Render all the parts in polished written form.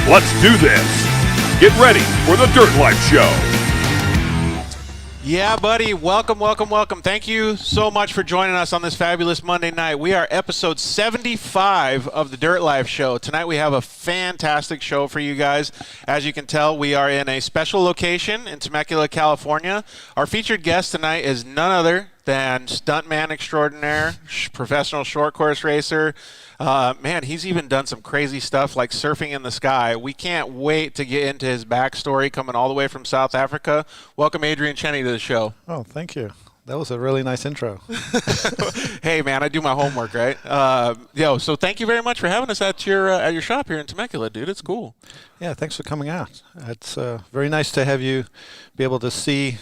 Let's do this. Get ready for the Dirt Life Show. Yeah, buddy. Welcome, welcome, welcome. Thank you so much for joining us on this fabulous Monday night. We are episode 75 of the Dirt Life Show. Tonight we have a fantastic show for you guys. As you can tell, we are in a special location in Temecula, California. Our featured guest tonight is none other than Stuntman extraordinaire, professional short course racer. Man, he's even done some crazy stuff like surfing in the sky. We can't wait to get into his backstory coming all the way from South Africa. Welcome, Adrian Cenni, to the show. Oh, thank you. That was a really nice intro. Hey, man, I do my homework, right? So thank you very much for having us at your shop here in Temecula, dude. It's cool. Yeah, thanks for coming out. It's very nice to have you be able to see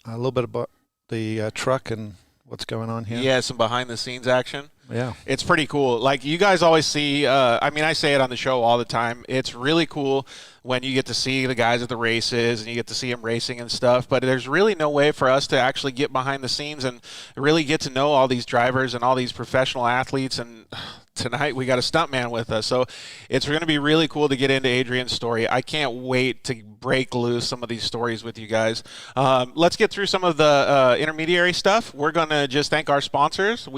a little bit about the truck and what's going on here. Yeah, some behind-the-scenes action. Yeah. It's pretty cool. Like, you guys always see, I say it on the show all the time. It's really cool when you get to see the guys at the races and you get to see them racing and stuff. But there's really no way for us to actually get behind the scenes and really get to know all these drivers and all these professional athletes. And tonight we got a stuntman with us. So it's going to be really cool to get into Adrian's story. I can't wait to break loose some of these stories with you guys. Let's get through some of the intermediary stuff. We're going to just thank our sponsors.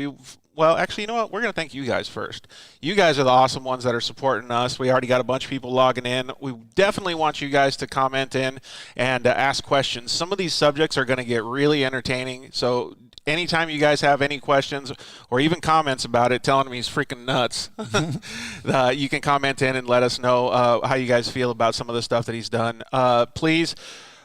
Well, actually, you know what? We're going to thank you guys first. You guys are the awesome ones that are supporting us. We already got a bunch of people logging in. We definitely want you guys to comment in and ask questions. Some of these subjects are going to get really entertaining. So anytime you guys have any questions or even comments about it, telling him he's freaking nuts, you can comment in and let us know how you guys feel about some of the stuff that he's done. Please.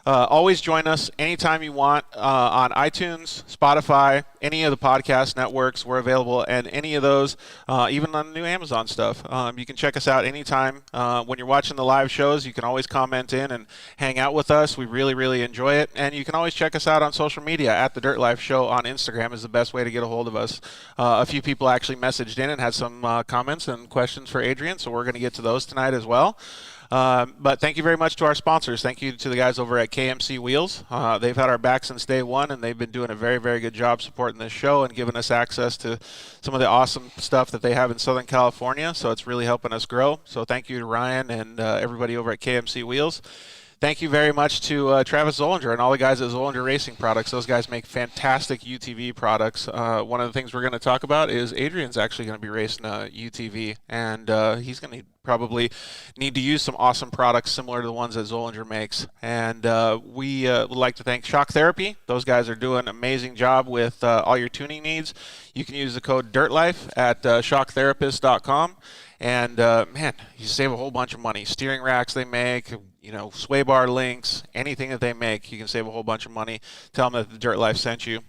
Always join us anytime you want on iTunes, Spotify, any of the podcast networks. We're available and any of those, even on the new Amazon stuff. You can check us out anytime. When you're watching the live shows, you can always comment in and hang out with us. We really, really enjoy it. And you can always check us out on social media at The Dirt Life Show on Instagram is the best way to get a hold of us. A few people actually messaged in and had some comments and questions for Adrian, so we're going to get to those tonight as well. But thank you very much to our sponsors. Thank you to the guys over at KMC Wheels. They've had our back since day one, and they've been doing a very, very good job supporting this show and giving us access to some of the awesome stuff that they have in Southern California. So it's really helping us grow. So thank you to Ryan and everybody over at KMC Wheels. Thank you very much to Travis Zollinger and all the guys at Zollinger Racing Products. Those guys make fantastic UTV products. One of the things we're going to talk about is Adrian's actually going to be racing a UTV, and he's going to probably need to use some awesome products similar to the ones that Zollinger makes. And we would like to thank Shock Therapy. Those guys are doing an amazing job with all your tuning needs. You can use the code DIRTLIFE at shocktherapist.com. And, man, you save a whole bunch of money. Steering racks they make, sway bar links, anything that they make, you can save a whole bunch of money. Tell them that the Dirt Life sent you.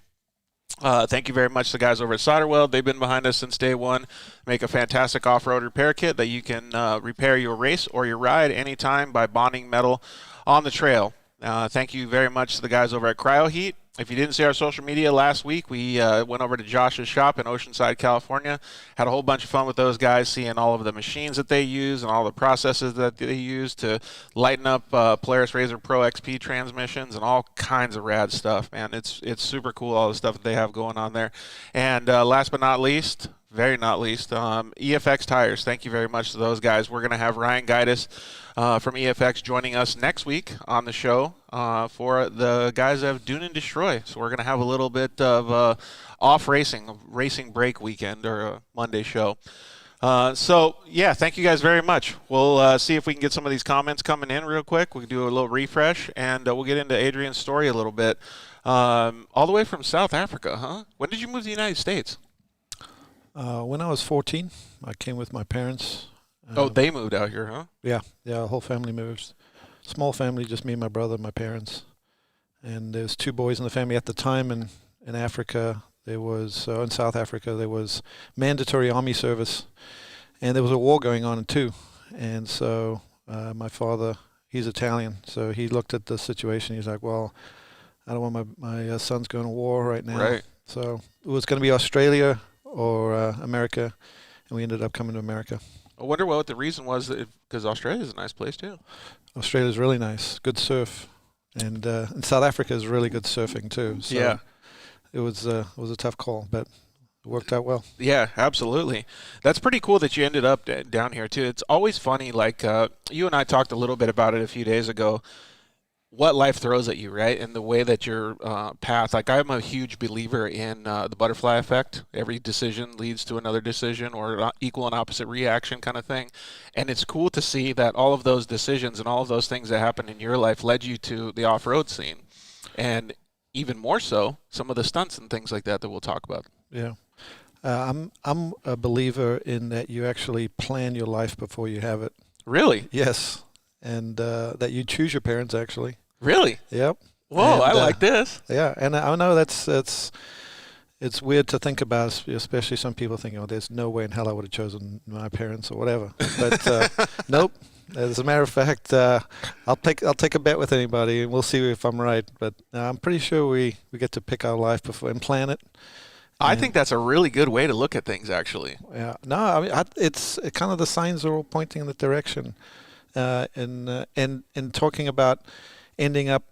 Thank you very much to the guys over at Solder Weld. They've been behind us since day one. Make a fantastic off-road repair kit that you can repair your race or your ride anytime by bonding metal on the trail. Thank you very much to the guys over at Cryo Heat. If you didn't see our social media last week, we went over to Josh's shop in Oceanside, California. Had a whole bunch of fun with those guys, seeing all of the machines that they use and all the processes that they use to lighten up Polaris Razor Pro XP transmissions and all kinds of rad stuff, man. It's super cool, all the stuff that they have going on there. And last but not least, EFX Tires. Thank you very much to those guys. We're going to have Ryan Gaitis from EFX joining us next week on the show for the guys of Dune and Destroy. So we're going to have a little bit of off racing break weekend or a Monday show. Thank you guys very much. We'll see if we can get some of these comments coming in real quick. We can do a little refresh, and we'll get into Adrian's story a little bit. All the way from South Africa, huh? When did you move to the United States? When I was 14, I came with my parents. They moved out here, huh? Yeah, the whole family moved. Small family, just me, my brother, my parents. And there's 2 boys in the family at the time. And in Africa, there was, in South Africa, there was mandatory army service. And there was a war going on too. And so my father, he's Italian, so he looked at the situation. He's like, well, I don't want my son's going to war right now. Right. So it was going to be Australia or America, and we ended up coming to America. I wonder what the reason was, because Australia's a nice place too. Australia's really nice, good surf, and South Africa is really good surfing too. So yeah, it was a tough call, but worked out well. Yeah, absolutely. That's pretty cool that you ended up down here too. It's always funny, like you and I talked a little bit about it a few days ago, what life throws at you, right? And the way that your path, like I'm a huge believer in the butterfly effect. Every decision leads to another decision or equal and opposite reaction kind of thing. And it's cool to see that all of those decisions and all of those things that happened in your life led you to the off-road scene. And even more so, some of the stunts and things like that we'll talk about. Yeah. I'm a believer in that you actually plan your life before you have it. Really? Yes. And that you choose your parents, actually. Really? Yep. Whoa, And, I like this. Yeah, and I know it's weird to think about, especially some people think, oh, there's no way in hell I would have chosen my parents or whatever. But nope. As a matter of fact, I'll take a bet with anybody, and we'll see if I'm right. But I'm pretty sure we get to pick our life before and plan it. I think that's a really good way to look at things, actually. Yeah. No, I mean, it's kind of the signs are all pointing in that direction. And talking about ending up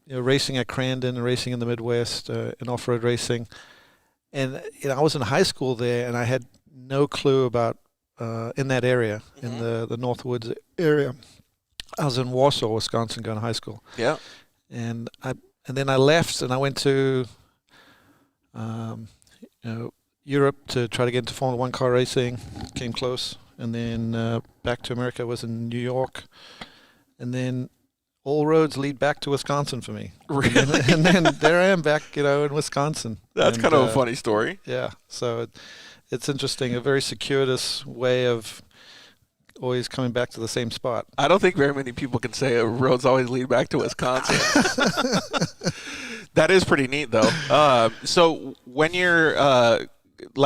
racing at Crandon and racing in the Midwest in off-road racing, and I was in high school there, and I had no clue about in that area, in the Northwoods area. I was in Warsaw, Wisconsin, going to high school. Yeah. And then I left, and I went to Europe to try to get into Formula One car racing. Came close. And then back to America. Was in New York, and then all roads lead back to Wisconsin for me. Really? And then there I am back, in Wisconsin. That's kind of a funny story. Yeah, so it's interesting. A very circuitous way of always coming back to the same spot. I don't think very many people can say roads always lead back to Wisconsin. That is pretty neat, though. So when you're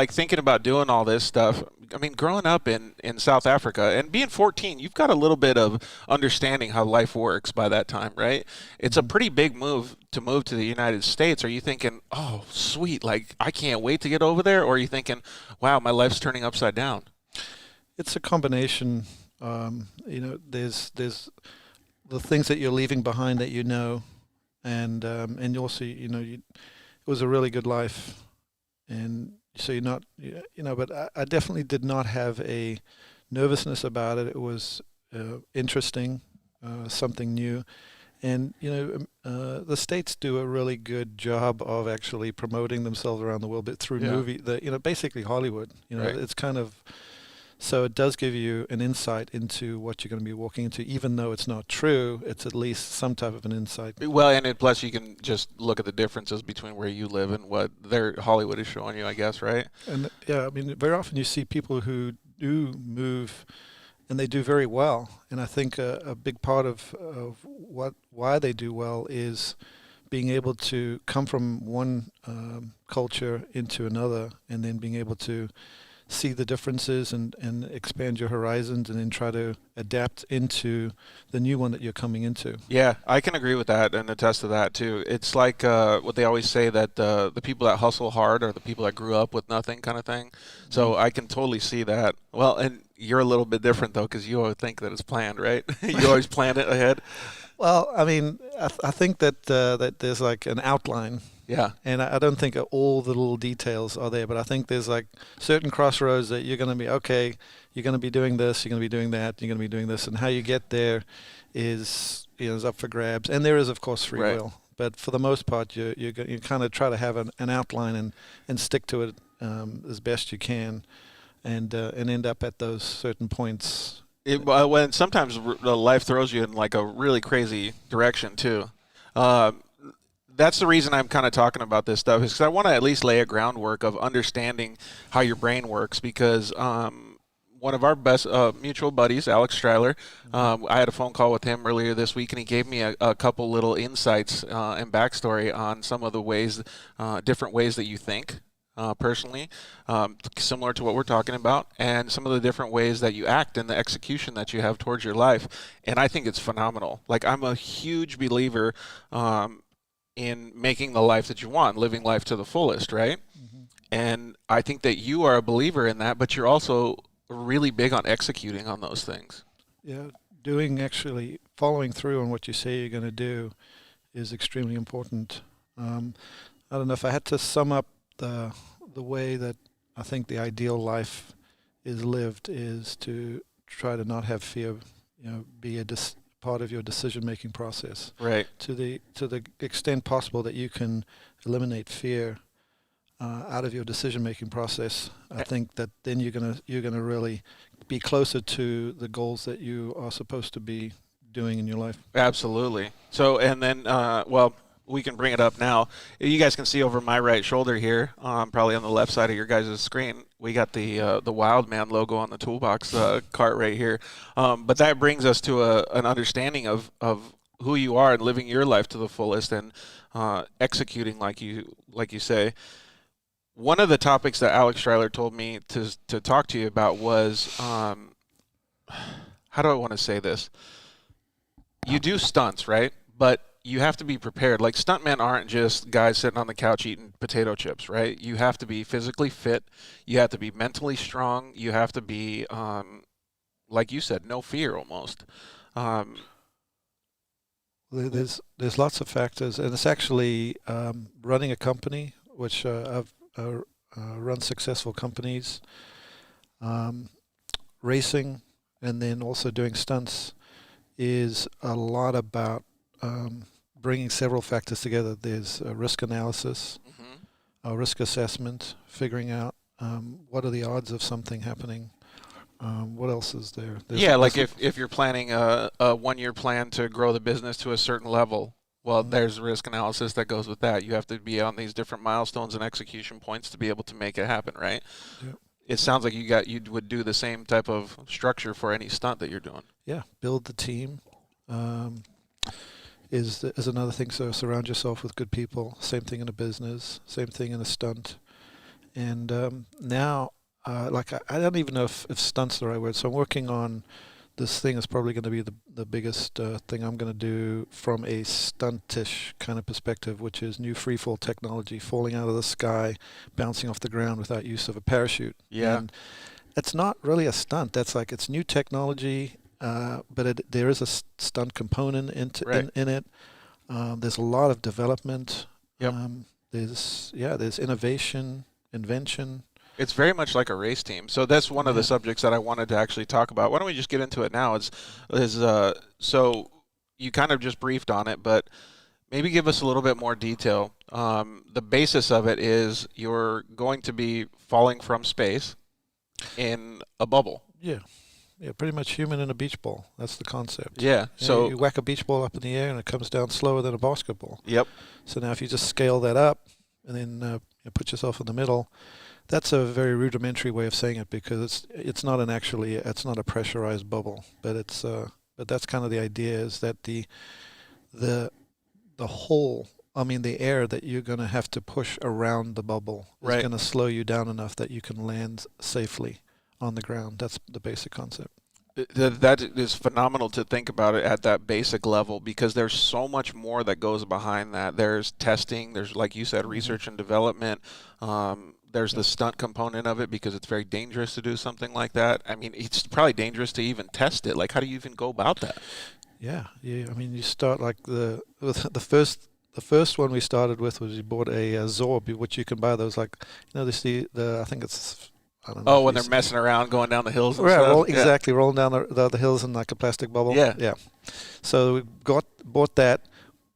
thinking about doing all this stuff, I mean, growing up in South Africa and being 14, you've got a little bit of understanding how life works by that time, right? It's a pretty big move to the United States. Are you thinking, oh, sweet, like I can't wait to get over there? Or are you thinking, wow, my life's turning upside down? It's a combination. There's the things that you're leaving behind that and also, it was a really good life. And so you're not, but I definitely did not have a nervousness about it. It was interesting, something new. And, the States do a really good job of actually promoting themselves around the world, but through movie, basically Hollywood. Right. It's kind of, so it does give you an insight into what you're going to be walking into, even though it's not true. It's at least some type of an insight. Well, and plus you can just look at the differences between where you live and what Hollywood is showing you, I guess, right? And yeah, I mean, very often you see people who do move, and they do very well. And I think a big part of why they do well is being able to come from one culture into another, and then being able to see the differences and expand your horizons, and then try to adapt into the new one that you're coming into. Yeah, I can agree with that and attest to that too. It's like what they always say, that the people that hustle hard are the people that grew up with nothing, kind of thing. So I can totally see that. Well, and you're a little bit different though, because you always think that it's planned, right? You always plan it ahead. Well, I mean, I think that that there's like an outline. Yeah. And I don't think all the little details are there, but I think there's like certain crossroads that you're going to be, okay, you're going to be doing this, you're going to be doing that, you're going to be doing this, and how you get there is up for grabs. And there is, of course, free will. But for the most part, you kind of try to have an outline and stick to it as best you can, and end up at those certain points. When sometimes life throws you in like a really crazy direction too. That's the reason I'm kind of talking about this stuff, is because I want to at least lay a groundwork of understanding how your brain works, because one of our best mutual buddies, Alex Streiler, I had a phone call with him earlier this week, and he gave me a couple little insights and backstory on some of the ways, different ways that you think personally, similar to what we're talking about, and some of the different ways that you act and the execution that you have towards your life. And I think it's phenomenal. Like, I'm a huge believer in making the life that you want, living life to the fullest, right? Mm-hmm. And I think that you are a believer in that, but you're also really big on executing on those things. Yeah, actually following through on what you say you're going to do is extremely important. I don't know if I had to sum up the the way that I think the ideal life is lived is to try to not have fear, be a part of your decision-making process. Right. To the extent possible that you can eliminate fear out of your decision-making process, I think that then you're gonna really be closer to the goals that you are supposed to be doing in your life. Absolutely. So, and then, well, we can bring it up now. You guys can see over my right shoulder here, probably on the left side of your guys' screen, we got the Wildman logo on the toolbox cart right here. But that brings us to an understanding of who you are and living your life to the fullest and executing like you say. One of the topics that Alex Streiler told me to talk to you about was, how do I want to say this? You do stunts, right? But you have to be prepared. Like, stuntmen aren't just guys sitting on the couch eating potato chips, right? You have to be physically fit. You have to be mentally strong. You have to be, like you said, no fear almost. There's lots of factors, and it's actually running a company, which I've run successful companies, racing, and then also doing stunts is a lot about bringing several factors together. There's a risk analysis, a risk assessment, figuring out what are the odds of something happening. What else is there? Like if you're planning a 1-year plan to grow the business to a certain level, well, there's risk analysis that goes with that. You have to be on these different milestones and execution points to be able to make it happen, right? Yep. It sounds like you would do the same type of structure for any stunt that you're doing. Yeah, build the team is another thing. So surround yourself with good people. Same thing in a business. Same thing in a stunt. And now, I don't even know if stunt's the right word. So I'm working on this thing. Is probably going to be the biggest thing I'm going to do from a stuntish kind of perspective, which is new freefall technology, falling out of the sky, bouncing off the ground without use of a parachute. Yeah. And it's not really a stunt. That's like, it's new technology, but there is a stunt component in it. There's a lot of development. Yep. There's innovation, invention. It's very much like a race team. So that's one of the subjects that I wanted to actually talk about. Why don't we just get into it now? So you kind of just briefed on it, but maybe give us a little bit more detail. The basis of it is you're going to be falling from space in a bubble. Yeah, pretty much human in a beach ball. That's the concept. Yeah. So you whack a beach ball up in the air and it comes down slower than a basketball. Yep. So now if you just scale that up and then put yourself in the middle, that's a very rudimentary way of saying it, because it's not a pressurized bubble, but that's kind of the idea, is that the air that you're going to have to push around the bubble is going to slow you down enough that you can land safely on the ground. That's the basic concept. That is phenomenal to think about it at that basic level, because there's so much more that goes behind that. There's testing, there's, like you said, research and development. There's the stunt component of it, because it's very dangerous to do something like that. I mean, it's probably dangerous to even test it. Like, how do you even go about that? Yeah. I mean, you start like the first one we started with was you bought a Zorb, which you can buy those, like, I think it's, I don't know. Oh, when they're messing around, going down the hills and stuff? Exactly, rolling down the hills in like a plastic bubble. Yeah. So we bought that,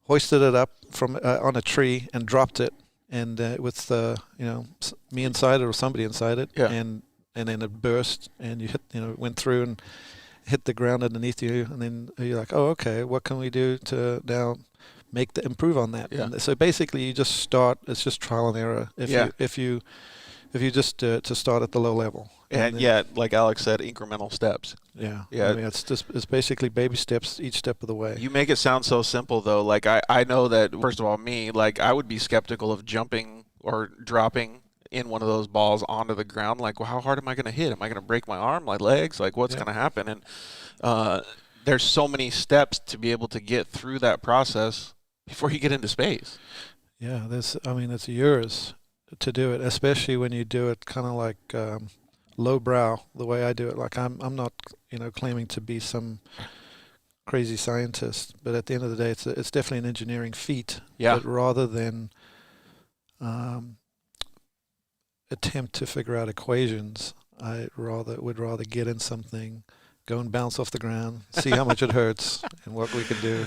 hoisted it up from on a tree and dropped it, and with me inside it or somebody inside it, and then it burst, and you went through and hit the ground underneath you, and then you're like, oh, okay, what can we do to now improve on that? Yeah. And so basically you just start. It's just trial and error. If you just to start at the low level. And like Alex said, incremental steps. Yeah. Yeah. I mean, it's basically baby steps each step of the way. You make it sound so simple, though. Like, I know that, first of all, I would be skeptical of jumping or dropping in one of those balls onto the ground. Like, well, how hard am I going to hit? Am I going to break my arm, my legs? Like, what's going to happen? And there's so many steps to be able to get through that process before you get into space. Yeah, it's years to do it, especially when you do it kind of like lowbrow, the way I do it. Like, I'm not claiming to be some crazy scientist, but at the end of the day, it's definitely an engineering feat. Yeah. But rather than attempt to figure out equations. Would rather get in something, go and bounce off the ground, see how much it hurts, and what we can do.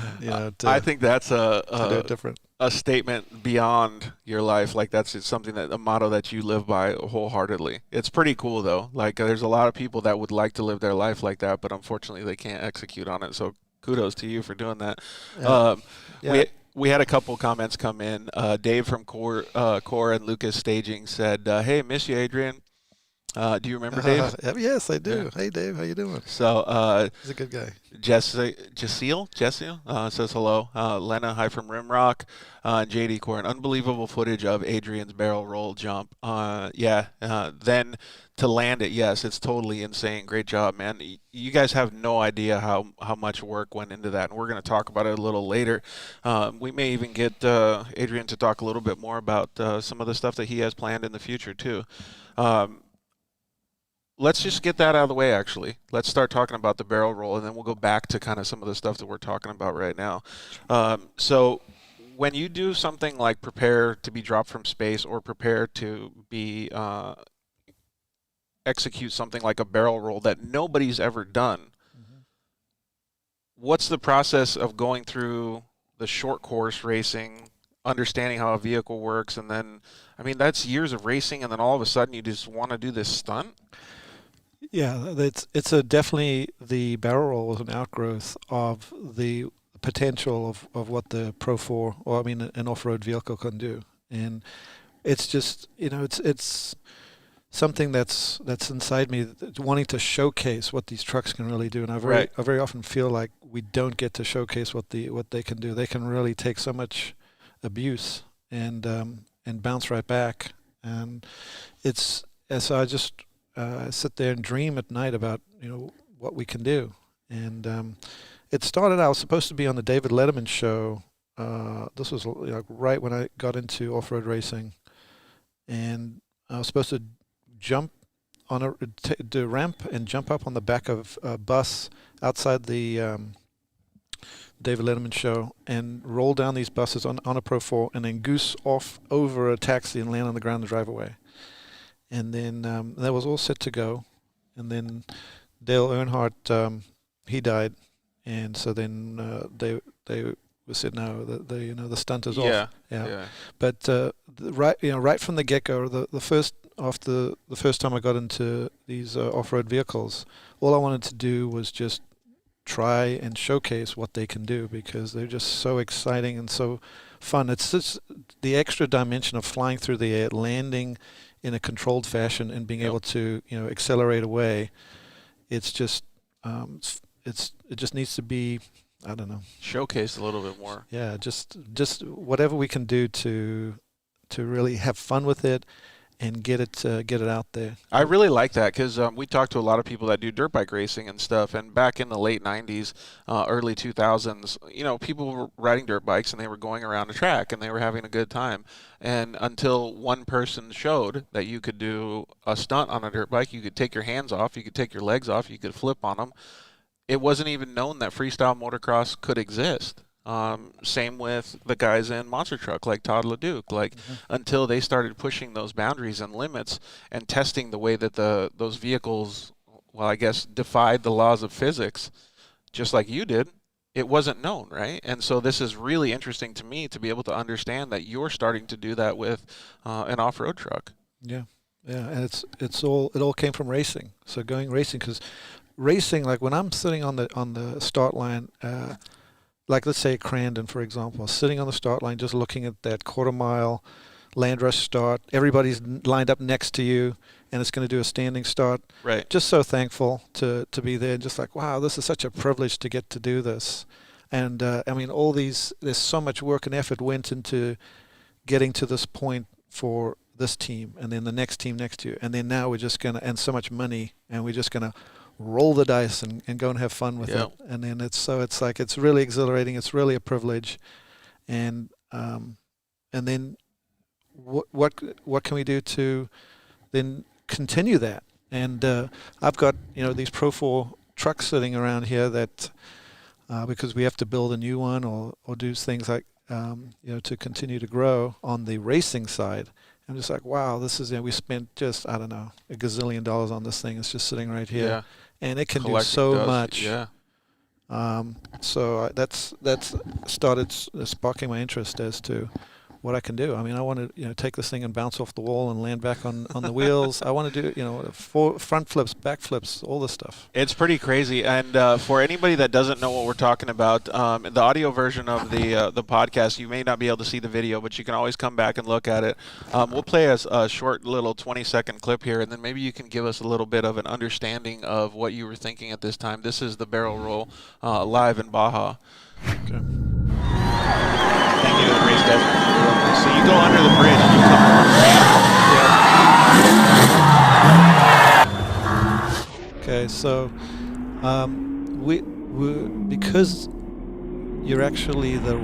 I think that's to do it different. A statement beyond your life. Like that's something a motto that you live by wholeheartedly. It's pretty cool though. Like there's a lot of people that would like to live their life like that, but unfortunately they can't execute on it. So kudos to you for doing that. Yeah. We had a couple comments come in. Dave from Core and Lucas Staging said, "Hey, miss you, Adrian." Do you remember Dave? Yes, I do. Yeah. Hey, Dave, how you doing? So he's a good guy. Jessiel says hello. Lena, hi from Rimrock. JD Corin, unbelievable footage of Adrian's barrel roll jump. Then to land it, yes, it's totally insane. Great job, man. You guys have no idea how much work went into that, and we're going to talk about it a little later. We may even get Adrian to talk a little bit more about some of the stuff that he has planned in the future, too. Let's just get that out of the way, actually. Let's start talking about the barrel roll, and then we'll go back to kind of some of the stuff that we're talking about right now. So when you do something like prepare to be dropped from space or prepare to be execute something like a barrel roll that nobody's ever done, what's the process of going through the short course racing, understanding how a vehicle works, and then, I mean, that's years of racing, and then all of a sudden you just want to do this stunt? Yeah, it's definitely the barrel roll was an outgrowth of the potential of what the Pro 4, or I mean an off-road vehicle can do, and it's just it's something that's inside me, wanting to showcase what these trucks can really do, and I very often feel like we don't get to showcase what they can do. They can really take so much abuse and bounce right back, and so I just sit there and dream at night about what we can do. And it started. I was supposed to be on the David Letterman show. This was right when I got into off-road racing, and I was supposed to jump on do a ramp and jump up on the back of a bus outside the David Letterman show and roll down these buses on a Pro 4 and then goose off over a taxi and land on the ground and drive away. And then that was all set to go. And then Dale Earnhardt, he died. And so then they said, no, the stunt is off. Yeah. But right from the get-go, the first time I got into these off-road vehicles, all I wanted to do was just try and showcase what they can do, because they're just so exciting and so fun. It's just the extra dimension of flying through the air, landing in a controlled fashion, and being able to accelerate away. It's just it just needs to be, I don't know, showcased a little bit more. Yeah, just whatever we can do to really have fun with it and get it out there. I really like that, because we talked to a lot of people that do dirt bike racing and stuff, and back in the late 90s, early 2000s, people were riding dirt bikes and they were going around a track and they were having a good time. And until one person showed that you could do a stunt on a dirt bike, you could take your hands off, you could take your legs off, you could flip on them. It wasn't even known that freestyle motocross could exist. Same with the guys in Monster Truck like Todd LeDuc, until they started pushing those boundaries and limits and testing the way that those vehicles, well, I guess, defied the laws of physics, just like you did, it wasn't known, right? And so this is really interesting to me to be able to understand that you're starting to do that with an off-road truck. Yeah, and it all came from racing. So going racing, because racing, like when I'm sitting on the start line, like let's say at Crandon, for example, sitting on the start line, just looking at that quarter-mile land rush start. Everybody's lined up next to you, and it's going to do a standing start. Right. Just so thankful to be there. Just like, wow, this is such a privilege to get to do this. And, I mean, there's so much work and effort went into getting to this point for this team, and then the next team next to you. And then now we're just going to, and so much money, and we're just going to roll the dice and go and have fun with it. And then it's really exhilarating. It's really a privilege. And then what can we do to then continue that? And I've got these Pro 4 trucks sitting around here that because we have to build a new one or do things like to continue to grow on the racing side. I'm just like, wow, this is, we spent just, I don't know, $1 gazillion on this thing. It's just sitting right here. Yeah. And it can do Collecting so dust, much. Yeah. That's started sparking my interest as to what I can do. I mean, I want to take this thing and bounce off the wall and land back on the wheels. I want to do front flips, back flips, all this stuff. It's pretty crazy. And for anybody that doesn't know what we're talking about, the audio version of the podcast, you may not be able to see the video, but you can always come back and look at it. We'll play a short little 20-second clip here, and then maybe you can give us a little bit of an understanding of what you were thinking at this time. This is the barrel roll live in Baja. Okay. Thank you to the race guys for doing this. So you go under the bridge and you come on. Okay, so we because you're actually the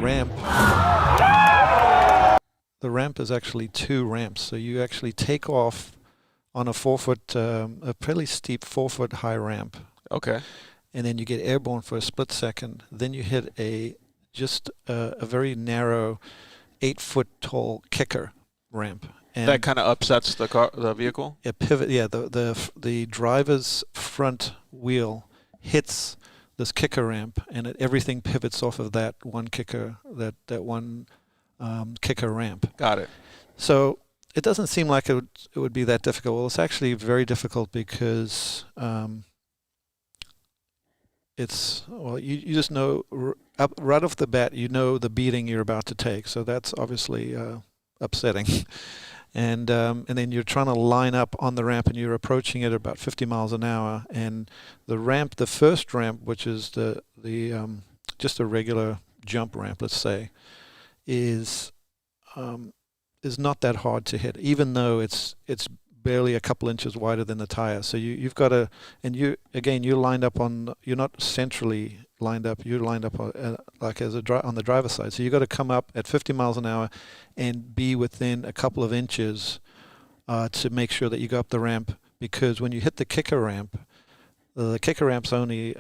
ramp is actually 2 ramps. So you actually take off on a 4-foot, a pretty steep 4-foot high ramp. Okay. And then you get airborne for a split second. Then you hit a very narrow 8-foot tall kicker ramp. And That kind of upsets the vehicle? a pivot, yeah, the driver's front wheel hits this kicker ramp, and everything pivots off of that one kicker, that one kicker ramp. Got it. So it doesn't seem like it would be that difficult. Well, it's actually very difficult because you just know right off the bat, you know the beating you're about to take. So that's obviously upsetting. And then you're trying to line up on the ramp, and you're approaching it about 50 miles an hour. And the first ramp, which is the just a regular jump ramp, let's say, is not that hard to hit, even though it's barely a couple inches wider than the tire. So you've got to, and you're lined up you're not centrally lined up. You're lined up like on the driver's side. So you've got to come up at 50 miles an hour and be within a couple of inches to make sure that you go up the ramp. Because when you hit the kicker ramp's only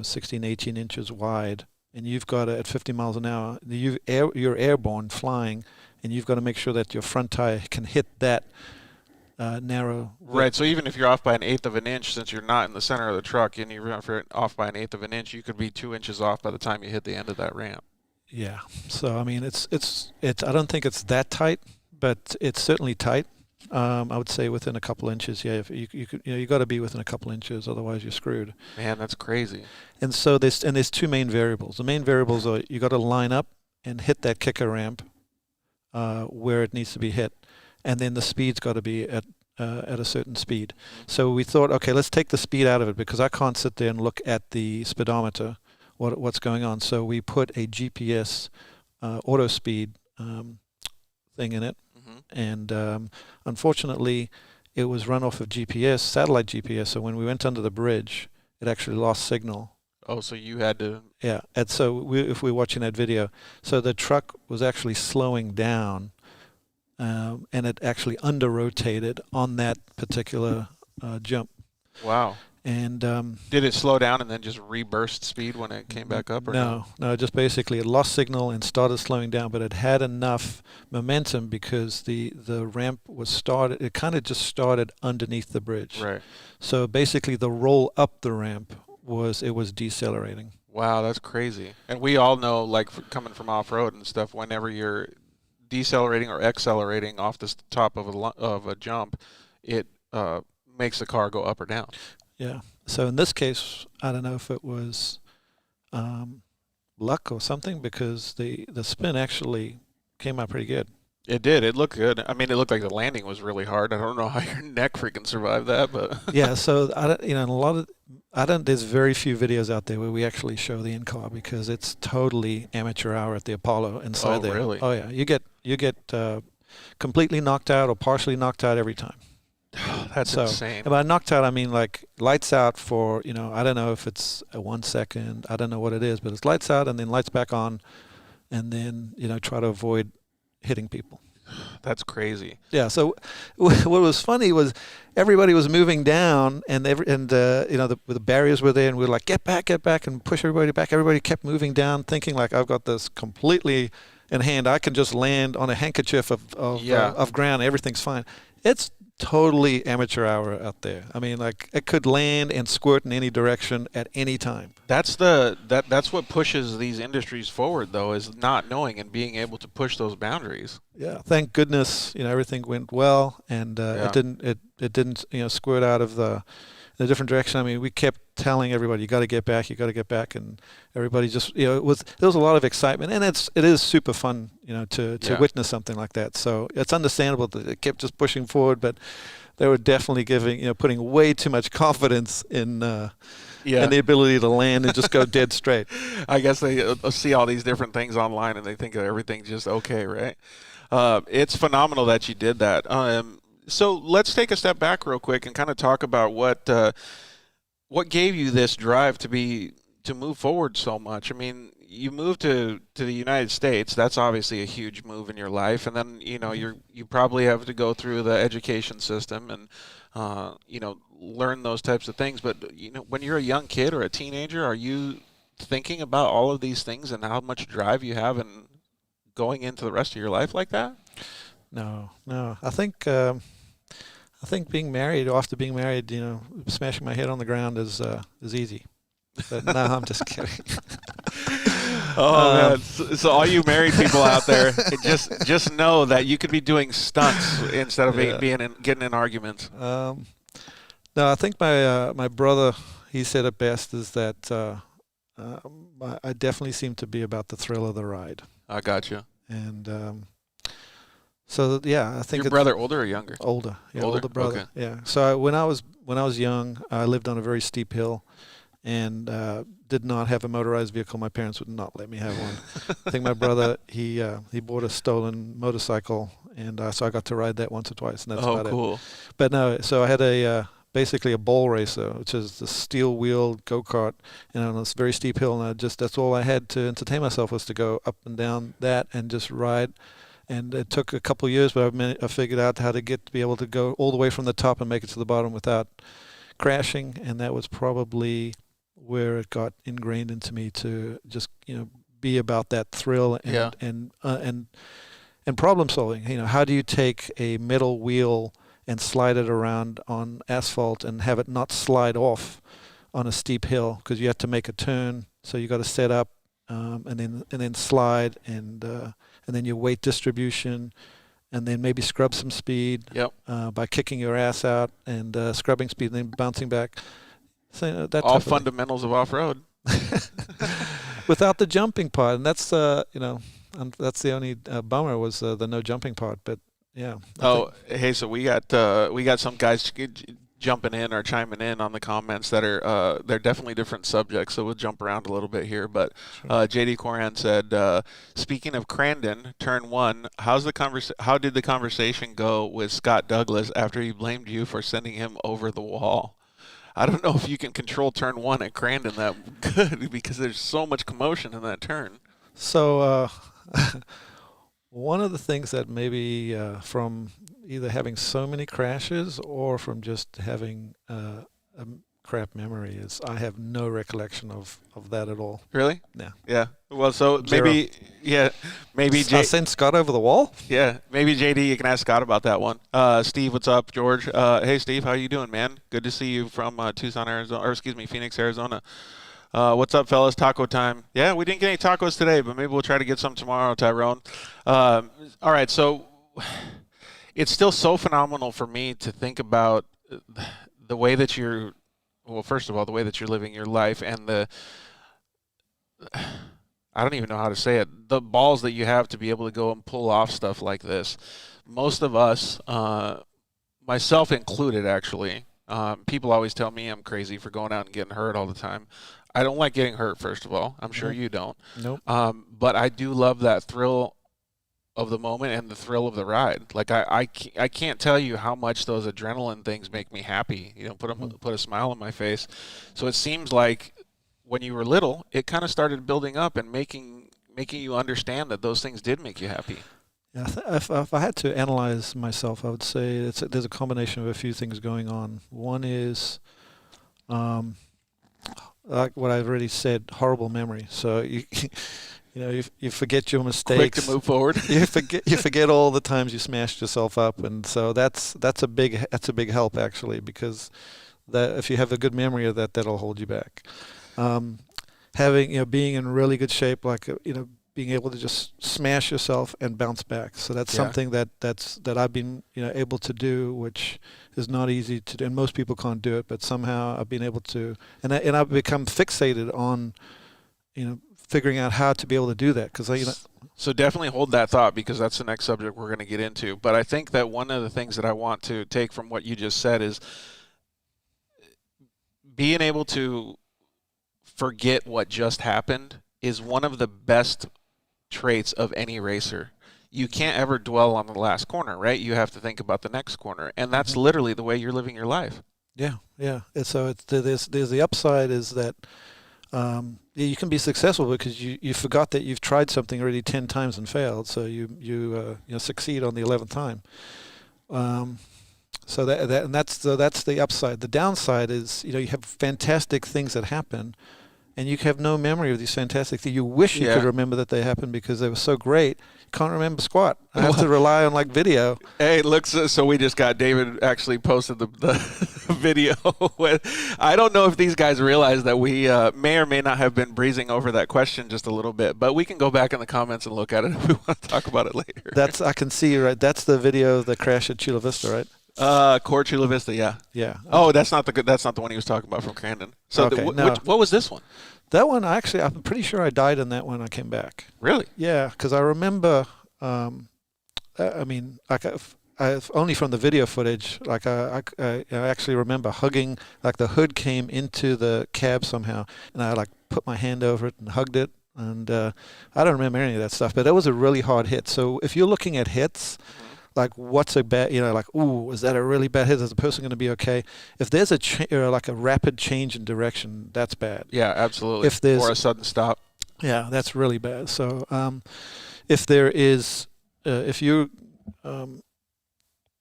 16, 18 inches wide, and you've got to, at 50 miles an hour, you're airborne flying, and you've got to make sure that your front tire can hit that narrow. Right, so even if you're off by 1/8 of an inch, since you're not in the center of the truck, and you're off by 1/8 of an inch, you could be 2 inches off by the time you hit the end of that ramp. Yeah. So I mean, it's. I don't think it's that tight, but it's certainly tight. I would say within a couple inches. Yeah, if you got to be within a couple inches, otherwise you're screwed. Man, that's crazy. And so there's 2 main variables. The main variables are you got to line up and hit that kicker ramp where it needs to be hit, and then the speed's got to be at a certain speed. So we thought, okay, let's take the speed out of it, because I can't sit there and look at the speedometer, what's going on. So we put a GPS auto speed thing in it, and unfortunately, it was run off of GPS, satellite GPS. So when we went under the bridge, it actually lost signal. Oh, so you had to... Yeah, and so if we're watching that video, so the truck was actually slowing down, and it actually under-rotated on that particular jump. Wow. And did it slow down and then just reburst speed when it came back up? Or no, just basically it lost signal and started slowing down, but it had enough momentum because the ramp was started. It kind of just started underneath the bridge. Right. So basically, the roll up the ramp was decelerating. Wow, that's crazy. And we all know, like coming from off-road and stuff, whenever you're decelerating or accelerating off the top of a jump, it makes the car go up or down. Yeah. So in this case, I don't know if it was luck or something, because the spin actually came out pretty good. It did. It looked good. I mean, it looked like the landing was really hard. I don't know how your neck freaking survived that, but yeah. So there's very few videos out there where we actually show the in-car, because it's totally amateur hour at the Apollo inside there. Oh, really? Oh yeah. You get completely knocked out or partially knocked out every time. That's insane. And by knocked out, I mean like lights out for, I don't know if it's a 1 second. I don't know what it is, but it's lights out and then lights back on, and then, try to avoid hitting people. That's crazy. Yeah. So what was funny was everybody was moving down, and the barriers were there, and we were like, get back, and push everybody back. Everybody kept moving down, thinking like, I've got this completely in hand. I can just land on a handkerchief of ground. Everything's fine. It's totally amateur hour out there. I mean, like, it could land and squirt in any direction at any time. That's what pushes these industries forward, though, is not knowing and being able to push those boundaries. Yeah, thank goodness, everything went well, and it didn't squirt out of the different direction. I mean, we kept telling everybody, you got to get back, and everybody just, there was a lot of excitement, and it is super fun, to witness something like that. So it's understandable that it kept just pushing forward, but they were definitely putting way too much confidence in the ability to land and just go dead straight. I guess they see all these different things online and they think that everything's just okay, right? It's phenomenal that you did that. So let's take a step back real quick and kind of talk about what gave you this drive to move forward so much. I mean, you moved to the United States. That's obviously a huge move in your life, and then you probably have to go through the education system and learn those types of things. But when you're a young kid or a teenager, are you thinking about all of these things and how much drive you have and going into the rest of your life like that? No. I think being married, or after being married, smashing my head on the ground is easy. But no, I'm just kidding. Man. So all you married people out there, just know that you could be doing stunts instead of getting in arguments. No, I think my brother, he said it best, is that I definitely seem to be about the thrill of the ride. I got you. And so I think your brother older or younger? Older, older brother. Okay. Yeah. So when I was young, I lived on a very steep hill, and did not have a motorized vehicle. My parents would not let me have one. I think my brother he bought a stolen motorcycle, and so I got to ride that once or twice, and that's about cool. it. But no, so I had basically a bowl racer, which is the steel-wheeled go-kart, on this very steep hill, and that's all I had to entertain myself, was to go up and down that and just ride. And it took a couple of years, but I figured out how to be able to go all the way from the top and make it to the bottom without crashing, and that was probably where it got ingrained into me to just be about that thrill and problem solving. How do you take a metal wheel and slide it around on asphalt and have it not slide off on a steep hill, because you have to make a turn, so you got to set up and then slide, and then your weight distribution, and then maybe scrub some speed by kicking your ass out and scrubbing speed and then bouncing back. So that all fundamentals of off-road. Without the jumping part, and that's that's the only bummer, was the no jumping part. But yeah. Hey, so we got some guys jumping in or chiming in on the comments that are they're definitely different subjects, so we'll jump around a little bit here. But sure. JD Coran said, speaking of Crandon, turn 1, how did the conversation go with Scott Douglas after he blamed you for sending him over the wall? I don't know if you can control turn 1 at Crandon that good, because there's so much commotion in that turn. So one of the things that maybe from either having so many crashes or from just having a crap memory is I have no recollection of that at all. Really? No. Yeah. Well, so Zero. maybe I sent Scott over the wall? Yeah, maybe JD, you can ask Scott about that one. Steve, what's up? George, hey Steve, how you doing, man? Good to see you from Phoenix, Arizona. What's up, fellas? Taco time. Yeah, we didn't get any tacos today, but maybe we'll try to get some tomorrow, Tyrone. All right, so it's still so phenomenal for me to think about the way that first of all, the way that you're living your life, and I don't even know how to say it, the balls that you have to be able to go and pull off stuff like this. Most of us, myself included actually, people always tell me I'm crazy for going out and getting hurt all the time. I don't like getting hurt, first of all. I'm sure you don't. Nope. But I do love that thrill of the moment and the thrill of the ride. Like I can't tell you how much those adrenaline things make me happy. Put a smile on my face. So it seems like when you were little, it kind of started building up and making you understand that those things did make you happy. Yeah, if I had to analyze myself, I would say there's a combination of a few things going on. One is, like what I've already said, horrible memory. So you forget your mistakes. Quick to move forward. you forget all the times you smashed yourself up, and so that's a big help actually, because if you have a good memory of that, that'll hold you back. Having being in really good shape, like being able to just smash yourself and bounce back. So that's something that I've been able to do, which is not easy to do, and most people can't do it. But somehow I've been able to, and I've become fixated on figuring out how to be able to do that, because So definitely hold that thought, because that's the next subject we're going to get into. But I think that one of the things that I want to take from what you just said is being able to forget what just happened is one of the best traits of any racer. You can't ever dwell on the last corner, right? You have to think about the next corner, and that's literally the way you're living your life. Yeah. And so there's the upside is that you can be successful because you forgot that you've tried something already 10 times and failed, so you succeed on the 11th time. So that's the upside. The downside is you have fantastic things that happen, and you have no memory of these fantastic things. You wish you could remember that they happened because they were so great. You can't remember squat. I have to rely on video. Hey, look, so we just got David actually posted the video. I don't know if these guys realize that we may or may not have been breezing over that question just a little bit, but we can go back in the comments and look at it if we want to talk about it later. I can see, right? That's the video of the crash at Chula Vista, right? Core Chula Vista, yeah. Yeah. Oh, that's not the one he was talking about from Crandon. So what was this one? That one, I'm pretty sure I died in that when I came back. Really? Yeah, because I remember. I've only from the video footage. Like I actually remember hugging. Like the hood came into the cab somehow, and I put my hand over it and hugged it. And I don't remember any of that stuff. But that was a really hard hit. So if you're looking at hits. Like what's a bad, ooh, is that a really bad hit? Is the person going to be okay? If there's a rapid change in direction, that's bad. Yeah, absolutely. Or a sudden stop. Yeah, that's really bad. So if there is, if you're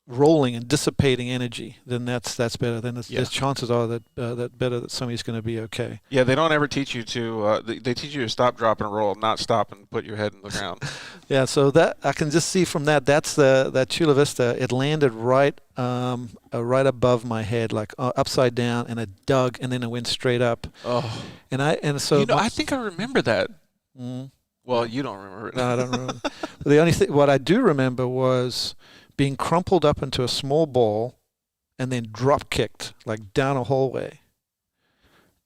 rolling and dissipating energy, then that's better. Then there's chances are that somebody's going to be okay. Yeah, they don't ever teach you to. They teach you to stop, drop, and roll, not stop and put your head in the ground. Yeah, so that I can just see from that. That's that Chula Vista. It landed right above my head, upside down, and it dug, and then it went straight up. Oh, so I think I remember that. Mm, well, you don't remember it. No, I don't remember. The only thing what I do remember was being crumpled up into a small ball, and then drop kicked down a hallway.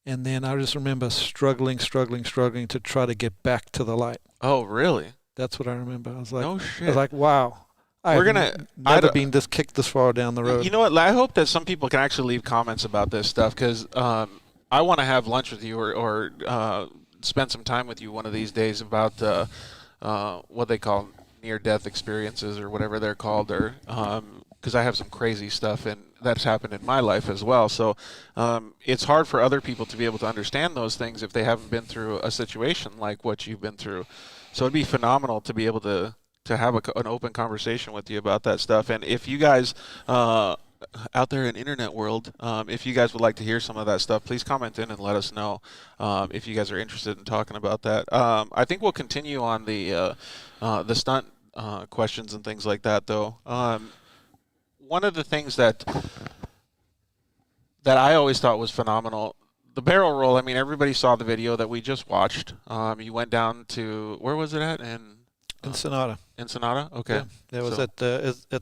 And then I just remember struggling to try to get back to the light. Oh, really? That's what I remember. I was like, no shit. I was like, wow. I've never been kicked this far down the road. You know what? I hope that some people can actually leave comments about this stuff, because I want to have lunch with you or spend some time with you one of these days about what they call near-death experiences or whatever they're called, or because I have some crazy stuff and that's happened in my life as well. So it's hard for other people to be able to understand those things if they haven't been through a situation like what you've been through. So it'd be phenomenal to be able to have an open conversation with you about that stuff. And if you guys out there in internet world, if you guys would like to hear some of that stuff, please comment in and let us know if you guys are interested in talking about that. I think we'll continue on the stunt questions and things like that, though. One of the things that I always thought was phenomenal, the barrel roll. I mean, everybody saw the video that we just watched. You went down to, where was it at? Ensenada. Ensenada? Okay. Yeah, that was at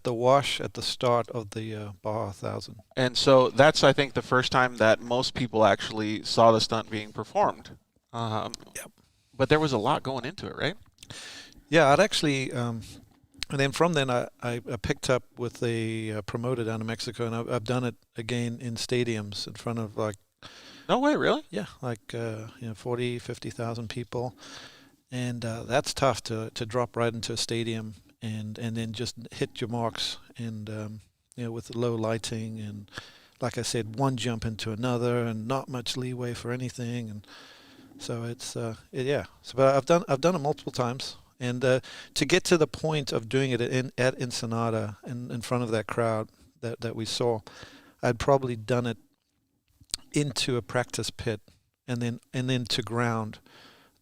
the wash at the start of the Baja 1000. And so that's, I think, the first time that most people actually saw the stunt being performed. Yep. But there was a lot going into it, right? Yeah, I'd actually, and then from then I picked up with a promoter down in Mexico, and I've done it again in stadiums in front of No way, really? Yeah, 40, 50,000 people. And that's tough to drop right into a stadium and then just hit your marks and with the low lighting and, like I said, one jump into another and not much leeway for anything, and so it's but I've done it multiple times, and to get to the point of doing it at Ensenada in front of that crowd that we saw, I'd probably done it into a practice pit and then to ground.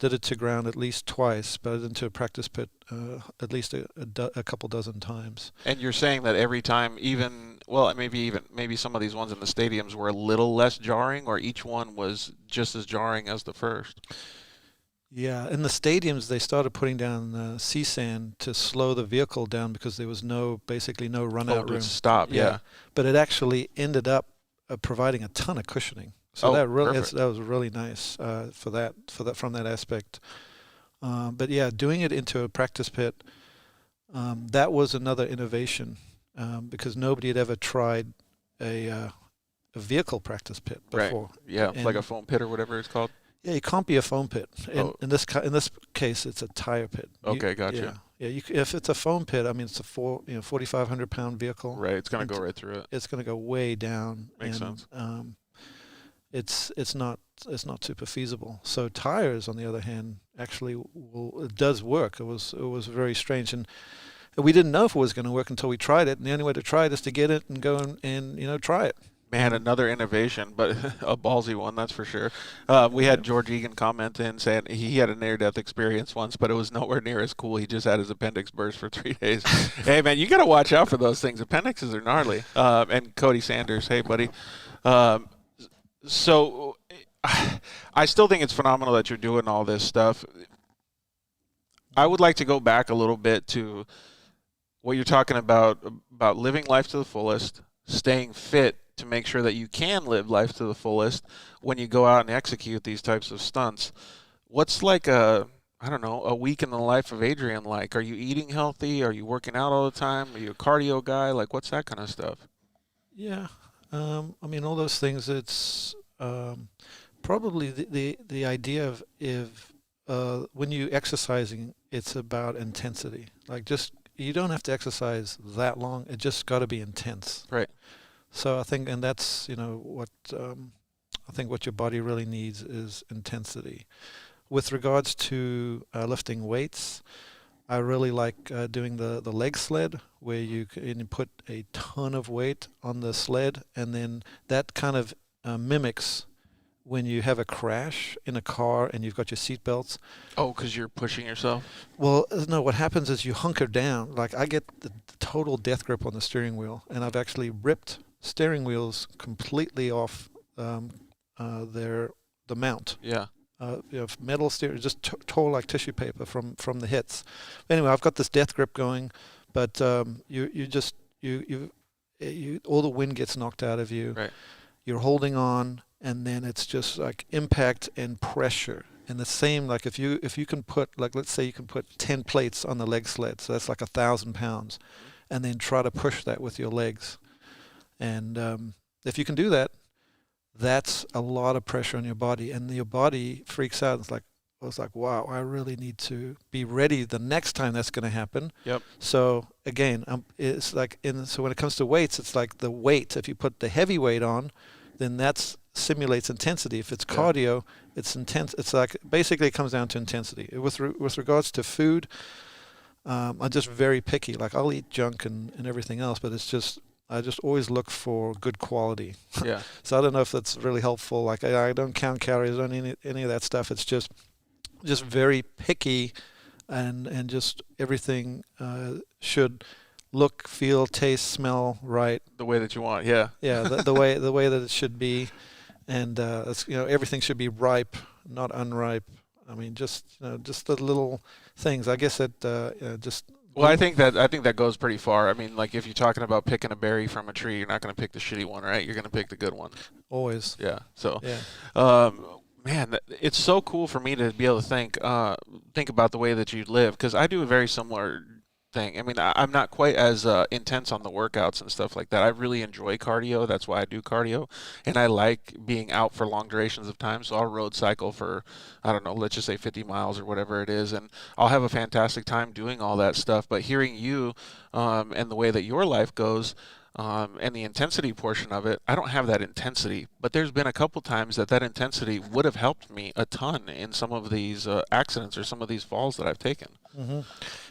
Did it to ground at least twice, but into a practice pit at least a couple dozen times. And you're saying that every time, maybe some of these ones in the stadiums were a little less jarring, or each one was just as jarring as the first? Yeah, in the stadiums they started putting down sea sand to slow the vehicle down because there was basically no run out room. Stop, yeah. But it actually ended up providing a ton of cushioning. So that was really nice from that aspect. But yeah, doing it into a practice pit, that was another innovation because nobody had ever tried a vehicle practice pit before. Right. Yeah, like a foam pit or whatever it's called. Yeah, it can't be a foam pit. In this case, it's a tire pit. Okay, gotcha. Yeah. If it's a foam pit, I mean, it's a 4,500 pound vehicle. Right, it's going to go right through it. It's going to go way down. Makes sense. It's not super feasible. So tires, on the other hand, actually it does work. It was very strange, and we didn't know if it was going to work until we tried it. And the only way to try it is to get it and go and try it. Man, another innovation, but a ballsy one, that's for sure. We had George Egan comment in saying he had a near-death experience once, but it was nowhere near as cool. He just had his appendix burst for 3 days. Hey, man, you got to watch out for those things. Appendixes are gnarly. And Cody Sanders, hey, buddy. So I still think it's phenomenal that you're doing all this stuff. I would like to go back a little bit to what you're talking about living life to the fullest, staying fit to make sure that you can live life to the fullest when you go out and execute these types of stunts. What's like a week in the life of Adrian like? Are you eating healthy? Are you working out all the time? Are you a cardio guy? Like, what's that kind of stuff? Yeah. I mean, all those things, it's probably the idea of if when you're exercising, it's about intensity. Like, you don't have to exercise that long. It just got to be intense. Right. So I think, and that's, what I think what your body really needs is intensity. With regards to lifting weights, I really like doing the leg sled, where you can put a ton of weight on the sled, and then that kind of mimics when you have a crash in a car and you've got your seat belts. Oh, because you're pushing yourself? Well, no, what happens is you hunker down. Like, I get the total death grip on the steering wheel, and I've actually ripped steering wheels completely off the mount. Yeah. Metal steering, just tore like tissue paper from the hits. Anyway, I've got this death grip going, but you all the wind gets knocked out of you. Right. You're holding on, and then it's just like impact and pressure. And the same, like if you can put, like, let's say you can put 10 plates on the leg sled, so that's like 1,000 pounds, and then try to push that with your legs. And if you can do that, that's a lot of pressure on your body, and your body freaks out. It's like, wow, I really need to be ready the next time that's going to happen. Yep. So again, it's like so when it comes to weights, it's like the weight. If you put the heavy weight on, then that simulates intensity. If it's cardio, it's intense. It's like basically it comes down to intensity. With regards to food, I'm just very picky. Like, I'll eat junk and everything else, but it's just, I just always look for good quality. Yeah. So I don't know if that's really helpful. Like, I don't count calories, I don't any of that stuff. It's just very picky, and just everything should look, feel, taste, smell right. The way that you want, yeah. Yeah, the way that it should be, and everything should be ripe, not unripe. I mean, just the little things. I guess that just. Well, I think that goes pretty far. I mean, like, if you're talking about picking a berry from a tree, you're not going to pick the shitty one, right? You're going to pick the good one. Always. Yeah. So, yeah. Man, it's so cool for me to be able to think about the way that you live, because I do a very similar thing. I mean, I'm not quite as intense on the workouts and stuff like that. I really enjoy cardio. That's why I do cardio, and I like being out for long durations of time. So I'll road cycle for, I don't know, let's just say 50 miles or whatever it is, and I'll have a fantastic time doing all that stuff. But hearing you and the way that your life goes, and the intensity portion of it, I don't have that intensity, but there's been a couple times that intensity would have helped me a ton in some of these accidents or some of these falls that I've taken. Mm-hmm.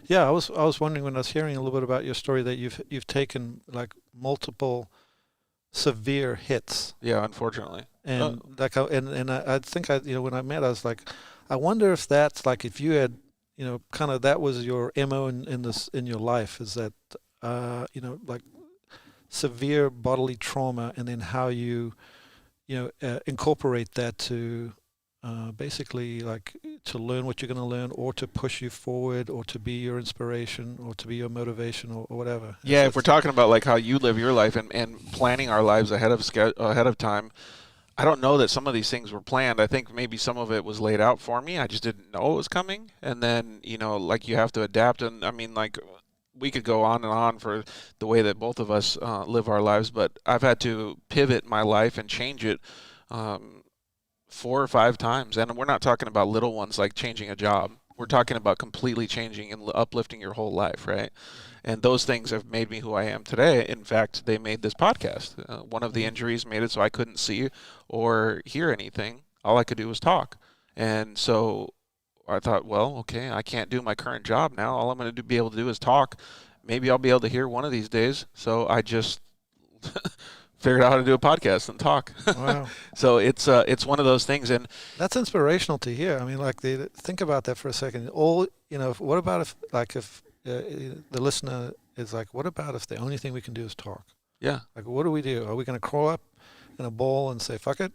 Yeah, I was wondering when I was hearing a little bit about your story that you've taken like multiple severe hits. Yeah, unfortunately. And I think when I met, I was like, I wonder if that's like if you had, kind of that was your MO in your life, is that, like severe bodily trauma, and then how you, incorporate that to basically like to learn what you're going to learn, or to push you forward, or to be your inspiration, or to be your motivation, or whatever. Yeah, if we're talking about like how you live your life and planning our lives ahead of time, I don't know that some of these things were planned. I think maybe some of it was laid out for me. I just didn't know it was coming. And then, like you have to adapt. And I mean, like we could go on and on for the way that both of us live our lives, but I've had to pivot my life and change it 4 or 5 times. And we're not talking about little ones like changing a job. We're talking about completely changing and uplifting your whole life, right? And those things have made me who I am today. In fact, they made this podcast. One of the injuries made it so I couldn't see or hear anything. All I could do was talk. And so I thought, well, okay, I can't do my current job now. All I'm going to be able to do is talk. Maybe I'll be able to hear one of these days. So I just figured out how to do a podcast and talk. Wow. So it's one of those things. And that's inspirational to hear. I mean, like, think about that for a second. What about if the listener is like, what about if the only thing we can do is talk? Yeah. Like, what do we do? Are we going to crawl up in a ball and say, fuck it?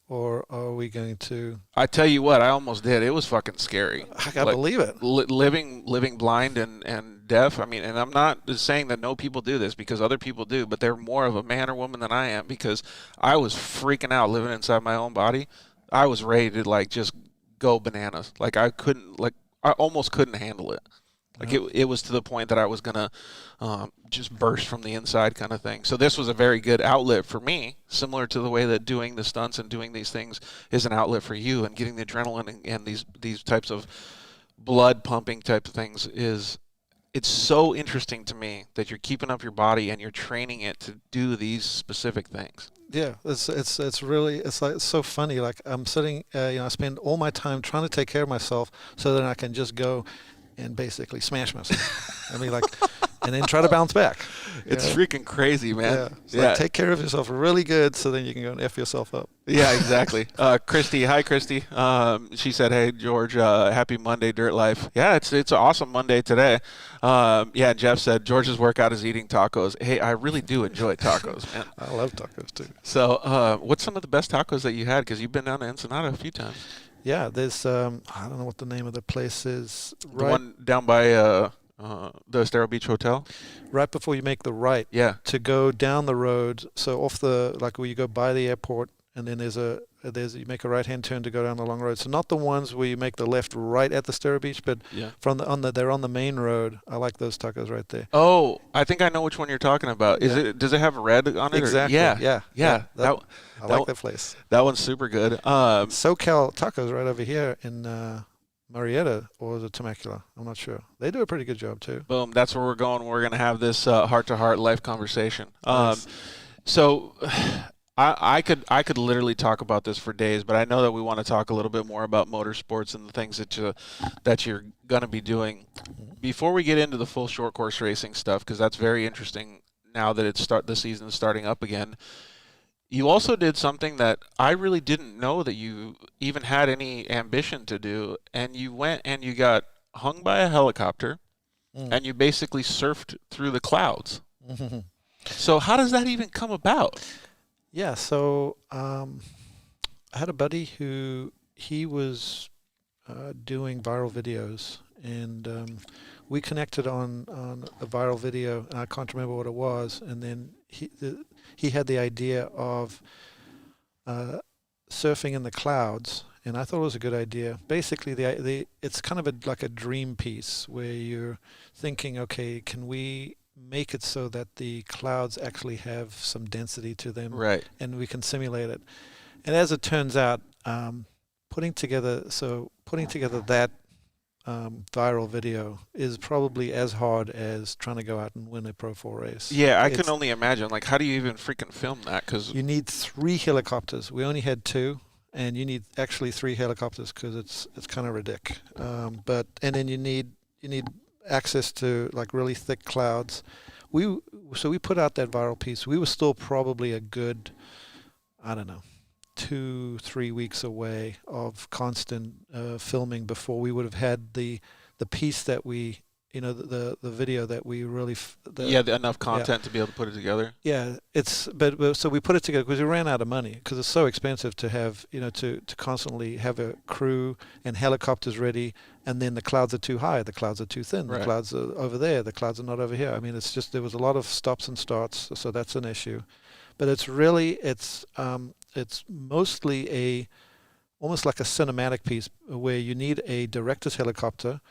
Or are we going to... I tell you what, I almost did. It was fucking scary. I gotta believe it. Living blind and deaf. I mean, and I'm not just saying that no people do this, because other people do, but they're more of a man or woman than I am, because I was freaking out living inside my own body. I was ready to like just go bananas. Like I almost couldn't handle it. Like it was to the point that I was gonna just burst from the inside, kind of thing. So this was a very good outlet for me, similar to the way that doing the stunts and doing these things is an outlet for you, and getting the adrenaline and these types of blood pumping type of things is. It's so interesting to me that you're keeping up your body and you're training it to do these specific things. Yeah, it's really, it's like, it's so funny. Like I'm sitting, I spend all my time trying to take care of myself so that I can just go and basically smash myself. I mean, like, and then try to bounce back. It's freaking crazy, man. Yeah. Like, take care of yourself really good so then you can go and F yourself up. Yeah, exactly. Christy, hi, Christy. She said, hey, George, happy Monday, Dirt Life. Yeah, it's an awesome Monday today. Yeah, Jeff said, George's workout is eating tacos. Hey, I really do enjoy tacos, man. I love tacos, too. So what's some of the best tacos that you had? Because you've been down to Ensenada a few times. Yeah, there's, I don't know what the name of the place is. The one down by the Estero Beach Hotel? Right before you make the right. Yeah. To go down the road, so off the, like where you go by the airport, and then you make a right-hand turn to go down the long road. So not the ones where you make the left right at the Estero Beach, but they're on the main road. I like those tacos right there. Oh, I think I know which one you're talking about. Does it have red on it? Exactly. Yeah. I like that place. That one's super good. SoCal Tacos right over here in Marietta, or is it Temecula? I'm not sure. They do a pretty good job too. Boom. That's where we're going. We're going to have this heart-to-heart life conversation. Nice. So I could literally talk about this for days, but I know that we want to talk a little bit more about motorsports and the things that you're going to be doing. Before we get into the full short course racing stuff, because that's very interesting now that the season is starting up again. You also did something that I really didn't know that you even had any ambition to do, and you went and you got hung by a helicopter, and you basically surfed through the clouds. So how does that even come about? Yeah, so I had a buddy who he was doing viral videos, and we connected on a viral video, and I can't remember what it was, and then he had the idea of surfing in the clouds, and I thought it was a good idea. Basically, it's kind of like a dream piece where you're thinking, okay, can we make it so that the clouds actually have some density to them, right? And we can simulate it. And as it turns out, putting together that viral video is probably as hard as trying to go out and win a Pro 4 race. Yeah, I can only imagine. Like, how do you even freaking film that? Because you need 3 helicopters. We only had 2, and you need actually 3 helicopters because it's kind of ridiculous. And then you need access to like really thick clouds. So we put out that viral piece. We were still probably a good, I don't know, 2-3 weeks away of constant filming before we would have had the piece that we, the video that we really enough content to be able to put it together. Yeah, but so we put it together because we ran out of money, because it's so expensive to have, to constantly have a crew and helicopters ready, and then the clouds are too high, the clouds are too thin, Right. the clouds are over there, the clouds are not over here. I mean, it's just, there was a lot of stops and starts, so that's an issue. But it's really, it's mostly almost like a cinematic piece where you need a director's helicopter,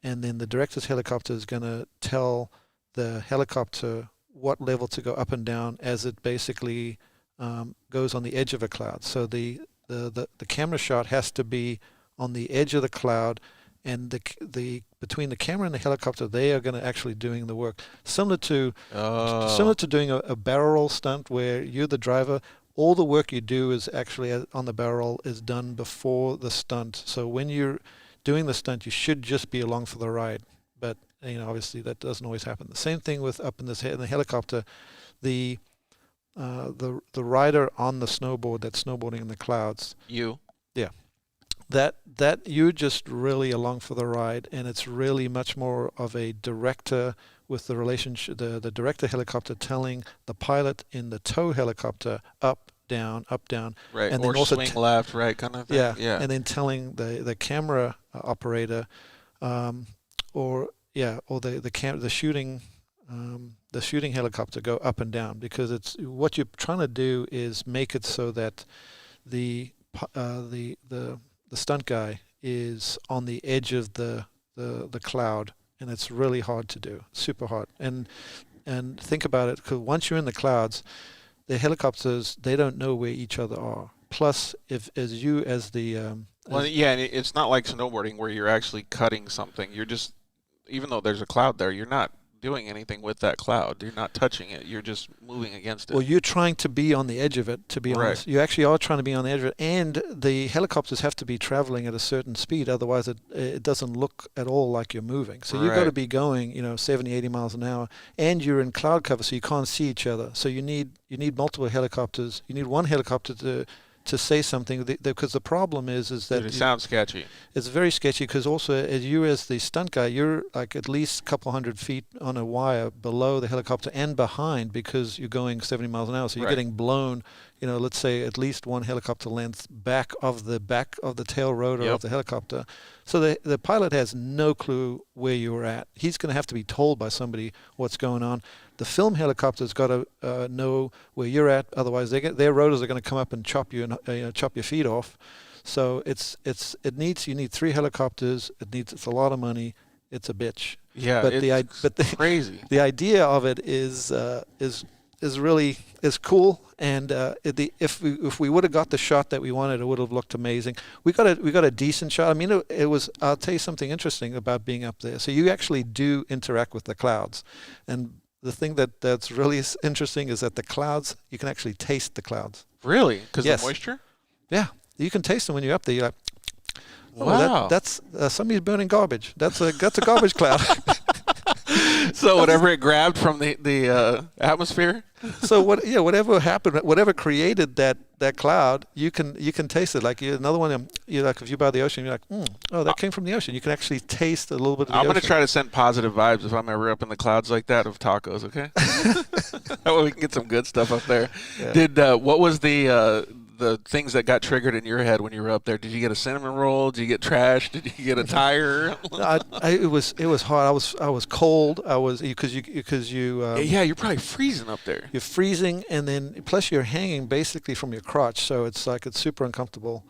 and then the director's helicopter is going to tell the helicopter what level to go up and down as it basically goes on the edge of a cloud. So the camera shot has to be on the edge of the cloud, and the between the camera and the helicopter, they are going to actually doing the work. Similar to doing a barrel roll stunt where you're the driver. All the work you do is actually on the barrel roll is done before the stunt. So when you're doing the stunt, you should just be along for the ride. But obviously that doesn't always happen. The same thing with up in the helicopter, the rider on the snowboard that's snowboarding in the clouds. That you're just really along for the ride, and it's really much more of a director with the relationship, the director helicopter telling the pilot in the tow helicopter up, down, right, and or then also swing left, right, kind of thing. Yeah, and then telling the camera operator, or the shooting helicopter go up and down, because it's what you're trying to do is make it so that the stunt guy is on the edge of the cloud, and it's really hard to do, super hard. And think about it, because once you're in the clouds, the helicopters, they don't know where each other are. Plus, it's not like snowboarding where you're actually cutting something. You're just, even though there's a cloud there, you're not doing anything with that cloud. You're not touching it. You're just moving against it. Well, you're trying to be on the edge of it, to be honest. You actually are trying to be on the edge of it, and the helicopters have to be traveling at a certain speed, otherwise it doesn't look at all like you're moving. So you've got to be going 70, 80 miles an hour, and you're in cloud cover, so you can't see each other. So you need multiple helicopters. You need one helicopter to say something, because the problem is that it sounds sketchy. It's very sketchy, because also as the stunt guy, you're like at least a couple hundred feet on a wire below the helicopter and behind, because you're going 70 miles an hour, so you're getting blown, let's say at least one helicopter length back of the tail rotor of the helicopter. So the pilot has no clue where you're at. He's going to have to be told by somebody what's going on. The film helicopter's got to know where you're at, otherwise their rotors are going to come up and chop your feet off. So you need 3 helicopters. It's a lot of money. It's a bitch. Yeah, but crazy. The idea of it is really cool. And if we would have got the shot that we wanted, it would have looked amazing. We got a decent shot. I mean, it was. I'll tell you something interesting about being up there. So you actually do interact with the clouds, and the thing that's really interesting is that the clouds, you can actually taste the clouds. Really? Because Yes. of the moisture? Yeah, you can taste them when you're up there. You're like, wow, that's somebody's burning garbage. That's a garbage cloud. So whatever it grabbed from the atmosphere. So whatever happened, whatever created that cloud, you can taste it. Like another one, you're like, if you're by the ocean, you're like, that came from the ocean. You can actually taste a little bit of the ocean. I'm going to try to send positive vibes if I'm ever up in the clouds like that of tacos, okay? That way we can get some good stuff up there. Yeah. What was the things that got triggered in your head when you were up there? Did you get a cinnamon roll? Did you get trashed? Did you get a tire? It was hard. I was cold. I was because you. Yeah, you're probably freezing up there. You're freezing, and then plus you're hanging basically from your crotch, so it's super uncomfortable.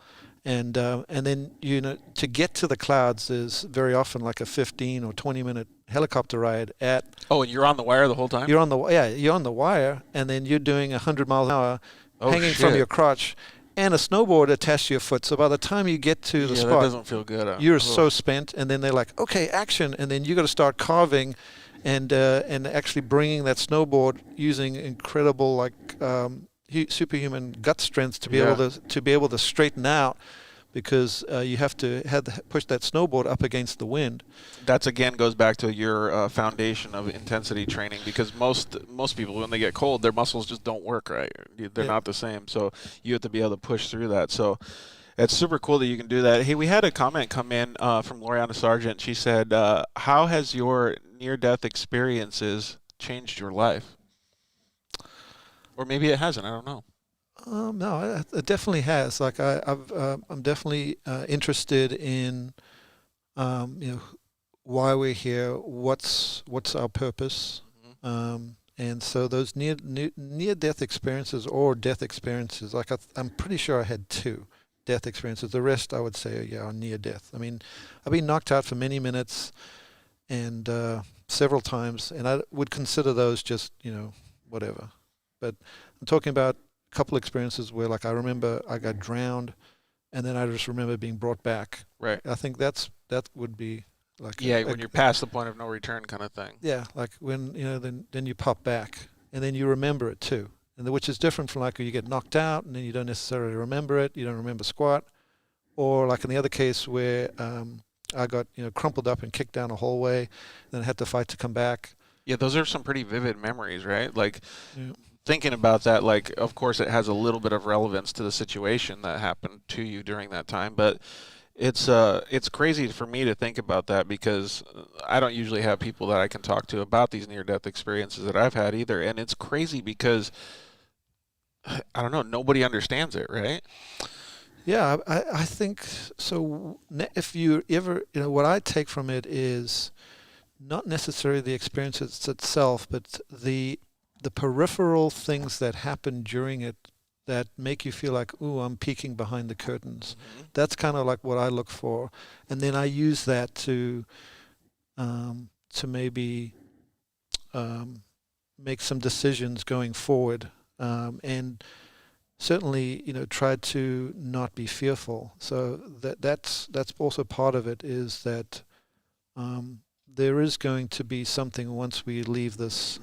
And then to get to the clouds is very often like a 15 or 20 minute helicopter ride at. Oh, and you're on the wire the whole time? You're on the wire, and then you're doing 100 miles an hour. Hanging from your crotch, and a snowboard attached to your foot. So by the time you get to the spot, that doesn't feel good. You're so spent, and then they're like, "Okay, action!" And then you got to start carving, and actually bringing that snowboard using incredible superhuman gut strength to be able to straighten out. because you have to push that snowboard up against the wind. That's again goes back to your foundation of intensity training, because most people, when they get cold, their muscles just don't work right. They're not the same. So you have to be able to push through that. So it's super cool that you can do that. Hey, we had a comment come in from Loriana Sargent. She said, how has your near-death experiences changed your life? Or maybe it hasn't. I don't know. No, it definitely has. Like I'm definitely interested in, why we're here. What's our purpose? And so those near death experiences or death experiences, like I'm pretty sure I had 2 death experiences. The rest I would say are near death. I mean, I've been knocked out for many minutes and several times, and I would consider those just whatever. But I'm talking about a couple experiences where, like, I remember I got drowned, and then I just remember being brought back. Right. I think that would be like when you're past the point of no return kind of thing. Yeah, like when then you pop back, and then you remember it too, and which is different from like when you get knocked out and then you don't necessarily remember it. You don't remember squat, or like in the other case where I got crumpled up and kicked down a hallway, and then had to fight to come back. Yeah, those are some pretty vivid memories, right? Like. Yeah. Thinking about that, like, of course, it has a little bit of relevance to the situation that happened to you during that time, but it's crazy for me to think about that, because I don't usually have people that I can talk to about these near-death experiences that I've had either, and it's crazy because I don't know, nobody understands it, right? Yeah, I think so. If you ever, what I take from it is not necessarily the experience itself, but the peripheral things that happen during it that make you feel like, ooh, I'm peeking behind the curtains. Mm-hmm. That's kind of like what I look for. And then I use that to maybe make some decisions going forward. And certainly, try to not be fearful. So that's also part of it, is that there is going to be something once we leave this,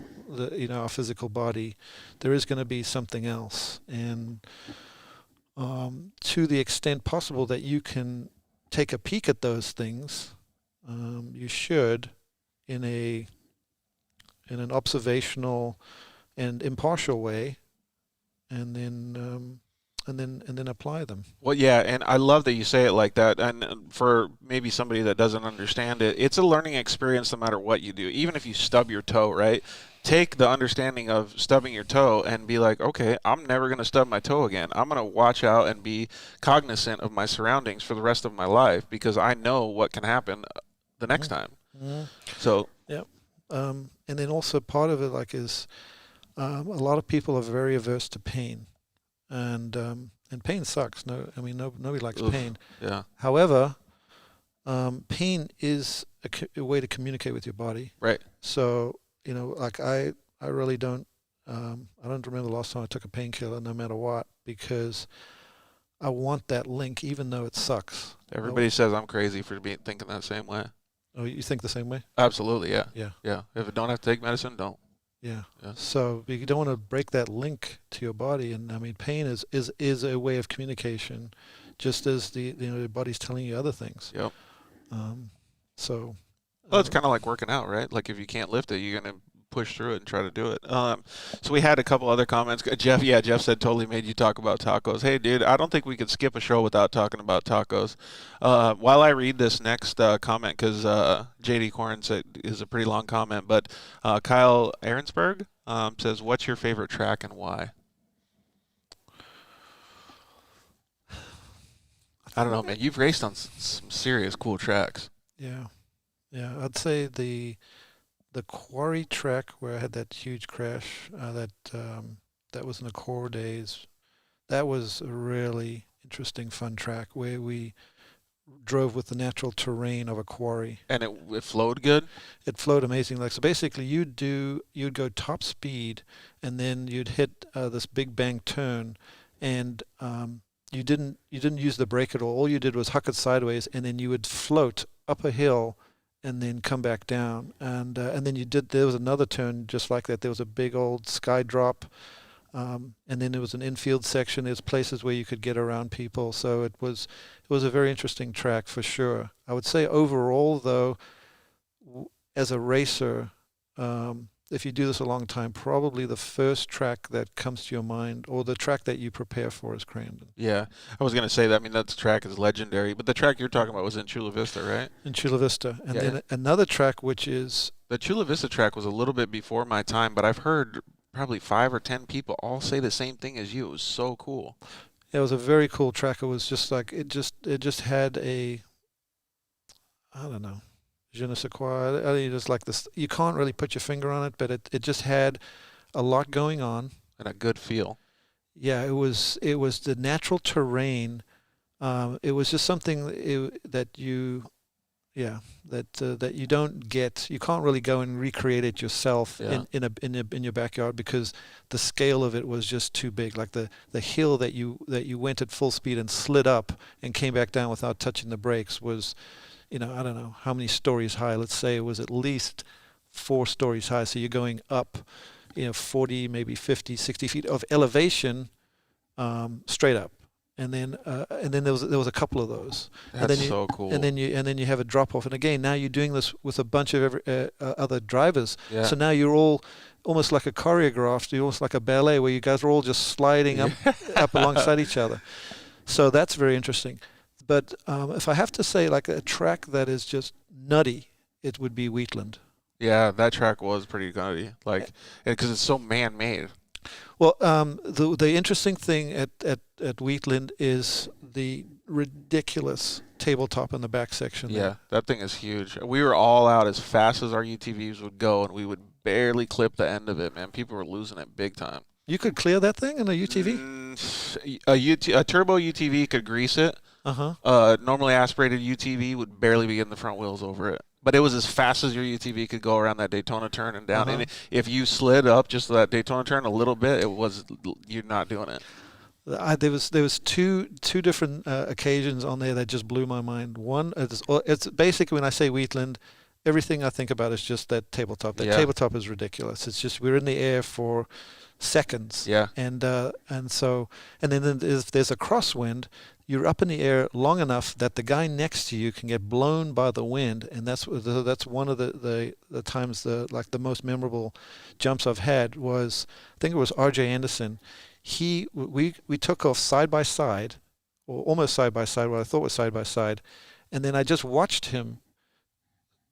our physical body. There is going to be something else, and to the extent possible that you can take a peek at those things, you should, in an observational and impartial way, and then apply them. Well, yeah, and I love that you say it like that. And for maybe somebody that doesn't understand it, it's a learning experience no matter what you do. Even if you stub your toe, right? Take the understanding of stubbing your toe and be like, okay, I'm never going to stub my toe again. I'm going to watch out and be cognizant of my surroundings for the rest of my life, because I know what can happen the next time. Mm-hmm. So yeah, and then also part of it is a lot of people are very averse to pain. And pain sucks. Nobody likes pain. Yeah. However, pain is a way to communicate with your body. Right. So I really don't. I don't remember the last time I took a painkiller, no matter what, because I want that link, even though it sucks. Everybody says I'm crazy for thinking that same way. Oh, you think the same way? Absolutely. Yeah. Yeah. Yeah. If I don't have to take medicine, don't. Yeah. So you don't want to break that link to your body, and pain is a way of communication, just as the body's telling you other things. Yep. So. Well, it's kind of like working out, right? Like if you can't lift it, you're gonna push through it and try to do it. So we had a couple other comments. Jeff said totally made you talk about tacos. Hey, dude, I don't think we could skip a show without talking about tacos. While I read this next comment, because JD Corn is a pretty long comment, but Kyle Ahrensberg says, what's your favorite track and why? I don't know, man. You've raced on some serious cool tracks. Yeah. I'd say the quarry track where I had that huge crash, that was in the core days. That was a really interesting, fun track where we drove with the natural terrain of a quarry. And it flowed good? It flowed amazing. So basically you'd go top speed, and then you'd hit this big bang turn, and you didn't use the brake at all. All you did was huck it sideways, and then you would float up a hill and then come back down. And then there was another turn just like that. There was a big old sky drop and then there was an infield section. There's places where you could get around people. So it was a very interesting track for sure. I would say overall, though, as a racer, if you do this a long time, probably the first track that comes to your mind, or the track that you prepare for, is Crandon. Yeah, I was going to say that. I mean, that track is legendary. But the track you're talking about was in Chula Vista, right? In Chula Vista. And then another track, which is... The Chula Vista track was a little bit before my time, but I've heard probably 5 or 10 people all say the same thing as you. It was so cool. It was a very cool track. It was just like, it just had a, I don't know, je ne sais quoi. I mean, just like this, you can't really put your finger on it, but it just had a lot going on. And a good feel. Yeah, it was the natural terrain. It was just something that you don't get. You can't really go and recreate it yourself in your backyard, because the scale of it was just too big. Like the hill that you went at full speed and slid up and came back down without touching the brakes was, I don't know how many stories high. Let's say it was at least 4 stories high. So you're going up, 40, maybe 50, 60 feet of elevation, straight up. And then there was a couple of those. That's so cool. And then you have a drop off. And again, now you're doing this with a bunch of other drivers. Yeah. So now you're all almost like a choreographed. You're almost like a ballet where you guys are all just sliding up alongside each other. So that's very interesting. But if I have to say, like, a track that is just nutty, it would be Wheatland. Yeah, that track was pretty nutty, like, because it's so man-made. Well, the interesting thing at Wheatland is the ridiculous tabletop in the back section. Yeah, that thing is huge. We were all out as fast as our UTVs would go, and we would barely clip the end of it, man. People were losing it big time. You could clear that thing in a UTV? A turbo UTV could grease it. Normally aspirated UTV would barely be getting the front wheels over it. But it was as fast as your UTV could go around that Daytona turn and down. And if you slid up just that Daytona turn a little bit, you're not doing it. There was two different occasions on there that just blew my mind. One, it's basically, when I say Wheatland, everything I think about is just that tabletop. That tabletop is ridiculous. It's just, we're in the air for seconds. Yeah. And then if there's a crosswind, you're up in the air long enough that the guy next to you can get blown by the wind, and that's one of the times the most memorable jumps I've had was, I think it was R.J. Anderson. We took off side by side, or almost side by side, what I thought was side by side, and then I just watched him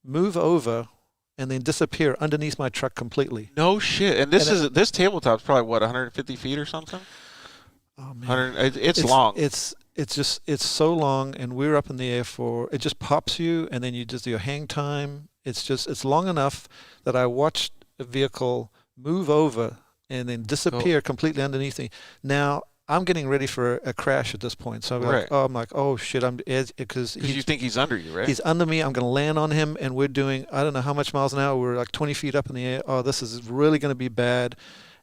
move over and then disappear underneath my truck completely. No shit. And this tabletop's probably what, 150 feet or something? Oh man, it's long. It's so long, and we're up in the air for, it just pops you, and then you just do your hang time. It's long enough that I watched a vehicle move over and then disappear completely underneath me. Now I'm getting ready for a crash at this point, so I'm like, oh shit, because you think he's under you, right? He's under me. I'm going to land on him, and we're doing, I don't know how much miles an hour. We're like 20 feet up in the air. Oh, this is really going to be bad.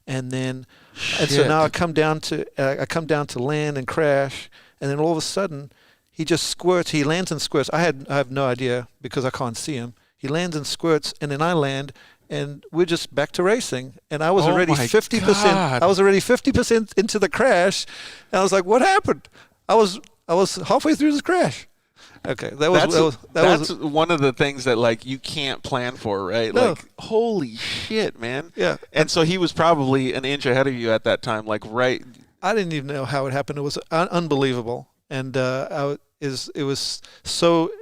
And so now I come down to land and crash, and then all of a sudden he just squirts. He lands and squirts. I have no idea because I can't see him. He lands and squirts, and then I land, and we're just back to racing. And I was already 50%. I was already 50% into the crash, and I was like, "What happened?" I was halfway through this crash. Okay, that's one of the things that, like, you can't plan for, right? No. Like, holy shit, man. Yeah. And so he was probably an inch ahead of you at that time, like, right. I didn't even know how it happened. It was unbelievable, and it was so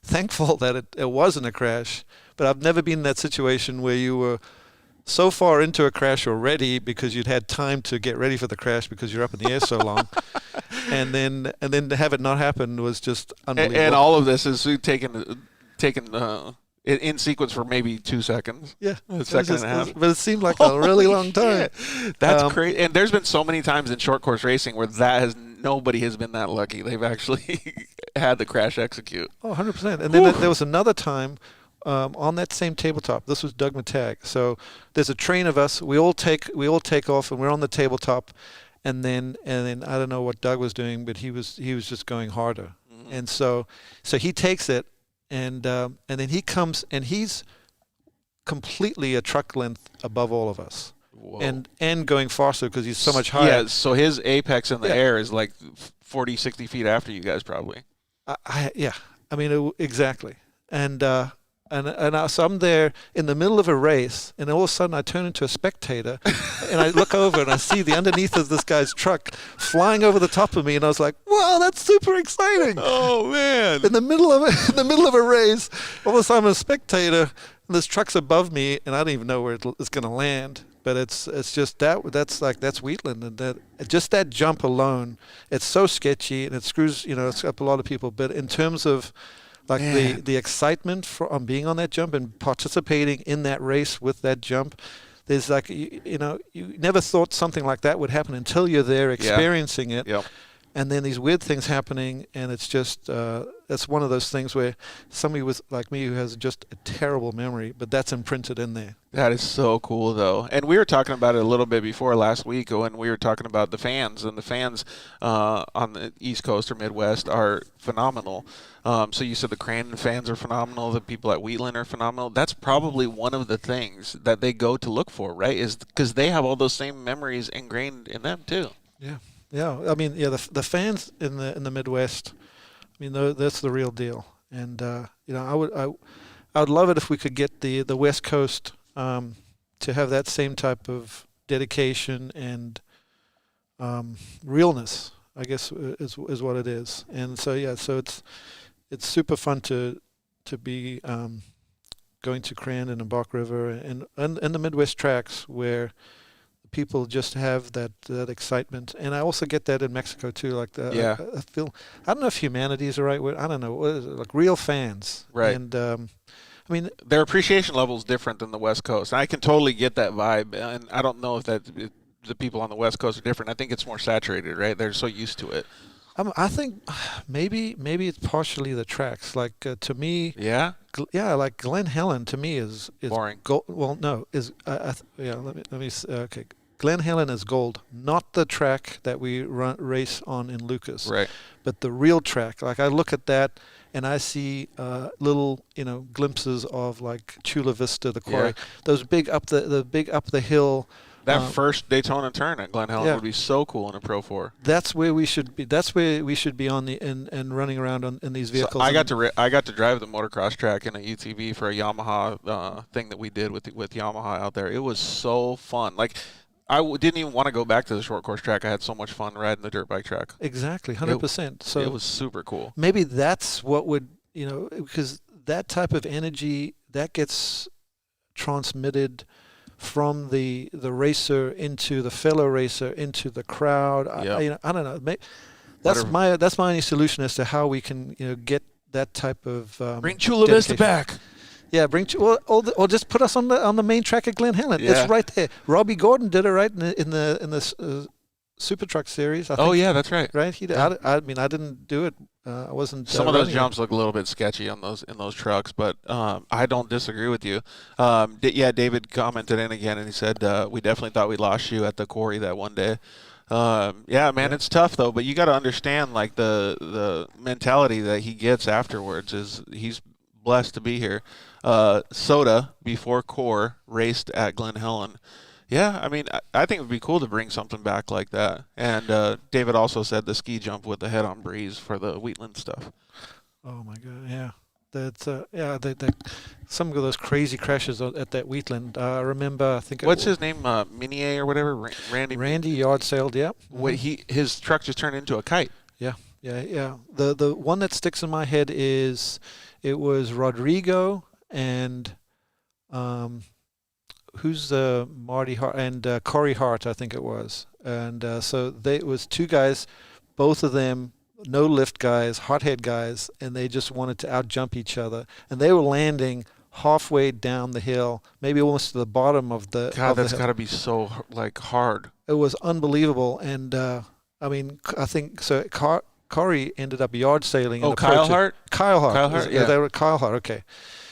thankful that it wasn't a crash. But I've never been in that situation where you were so far into a crash already because you'd had time to get ready for the crash because you're up in the air so long. And then to have it not happen was just unbelievable. And all of this is taken in sequence for maybe 2 seconds. Yeah, a second and a half. But it seemed like a really long time. That's crazy. And there's been so many times in short course racing where nobody has been that lucky. They've actually had the crash execute. Oh, 100%. And then there was another time on that same tabletop. This was Doug Matag. So there's a train of us. We all take off, and we're on the tabletop. And then I don't know what Doug was doing, but he was just going harder. Mm-hmm. And so he takes it, and then he comes, and he's completely a truck length above all of us. and going faster because he's so much higher. Yeah, so his apex in the air is like 40, 60 feet after you guys probably. I mean, exactly. And so I'm there in the middle of a race, and all of a sudden I turn into a spectator, and I look over and I see the underneath of this guy's truck flying over the top of me, and I was like, "Wow, that's super exciting!" Oh man! In the middle of a race, all of a sudden I'm a spectator, and this truck's above me, and I don't even know where it's going to land. But it's just that's Wheatland, and that jump alone, it's so sketchy, and it screws it's up a lot of people. But in terms of the excitement on being on that jump and participating in that race with that jump, there's you never thought something like that would happen until you're there experiencing it. Yep. And then these weird things happening, and it's just that's one of those things where somebody like me who has just a terrible memory, but that's imprinted in there. That is so cool, though. And we were talking about it a little bit before last week when we were talking about the fans, and the fans on the East Coast or Midwest are phenomenal. So you said the Crandon fans are phenomenal, the people at Wheatland are phenomenal. That's probably one of the things that they go to look for, right, is because they have all those same memories ingrained in them, too. Yeah. Yeah, I mean, the fans in the Midwest, I mean, that's the real deal. And I would love it if we could get the West Coast to have that same type of dedication and realness, I guess is what it is. And so so it's super fun to be going to Crandon and Bark River and the Midwest tracks where people just have that excitement, and I also get that in Mexico too. I feel, I don't know if humanity is the right word. I don't know, what is it? Like real fans, right? And I mean, their appreciation level is different than the West Coast. I can totally get that vibe, and I don't know if the people on the West Coast are different. I think it's more saturated, right? They're so used to it. I think maybe it's partially the tracks. Like to me, like Glen Helen to me is boring. Well, no, let me okay. Glen Helen is gold, not the track that we race on in Lucas, right? But the real track. Like I look at that and I see little, glimpses of like Chula Vista, the quarry, those big up the hill. That first Daytona turn at Glen Helen would be so cool in a Pro 4. That's where we should be. That's where we should be on and running around in these vehicles. So I got to drive the motocross track in a UTV for a Yamaha thing that we did with Yamaha out there. It was so fun. Like I didn't even want to go back to the short course track. I had so much fun riding the dirt bike track. Exactly, 100%. So it was super cool. Maybe that's what would because that type of energy that gets transmitted from the racer into the fellow racer into the crowd. I don't know. That's my only solution as to how we can get that type of bring Chula Vista back. Yeah, or just put us on the main track at Glen Helen. It's right there. Robbie Gordon did it right in the Super Truck Series. I think. Oh yeah, that's right. Right, he did. Yeah. I mean, I didn't do it. I wasn't. Some of those jumps look a little bit sketchy in those trucks, but I don't disagree with you. David commented in again, and he said we definitely thought we lost you at the quarry that one day. It's tough though. But you got to understand, like the mentality that he gets afterwards is he's blessed to be here. Soda before Core raced at Glen Helen. Yeah, I mean, I think it would be cool to bring something back like that. And David also said the ski jump with the head-on breeze for the Wheatland stuff. Oh my God, yeah. That's some of those crazy crashes at that Wheatland. I remember. I think. What's his name? Minier or whatever. Randy yard sailed. Yeah. His truck just turned into a kite. Yeah. The one that sticks in my head is it was Rodrigo and who's Marty Hart and Corey Hart, I think it was. And so it was two guys, both of them no lift guys, hothead guys, and they just wanted to out-jump each other. And they were landing halfway down the hill, maybe almost to the bottom of the God, that's got to be so, hard. It was unbelievable. And, I think so Corey ended up yard sailing. Oh, Kyle Hart? Kyle Hart. Yeah. They were Kyle Hart, okay.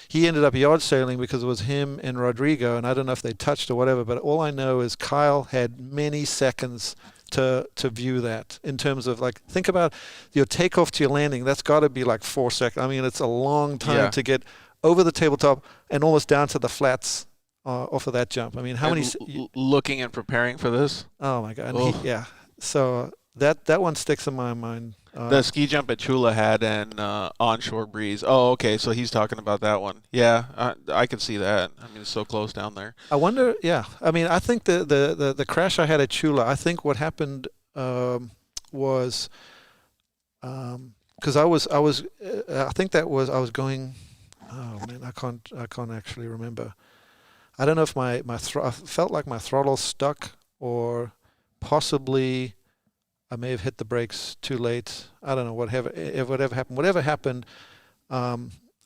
He ended up yard sailing because it was him and Rodrigo, and I don't know if they touched or whatever, but all I know is Kyle had many seconds to view that in terms of, think about your takeoff to your landing. That's got to be 4 seconds. I mean, it's a long time to get over the tabletop and almost down to the flats off of that jump. I mean, how many? Looking and preparing for this? Oh my God! Yeah. So that one sticks in my mind. The ski jump at Chula had an onshore breeze. Oh, okay. So he's talking about that one. Yeah, I could see that. I mean, it's so close down there. I wonder. Yeah. I mean, I think the crash I had at Chula. I think what happened was because I think that was I was going. Oh man, I can't actually remember. I don't know if I felt like my throttle stuck, or possibly I may have hit the brakes too late. I don't know whatever happened. Whatever happened, I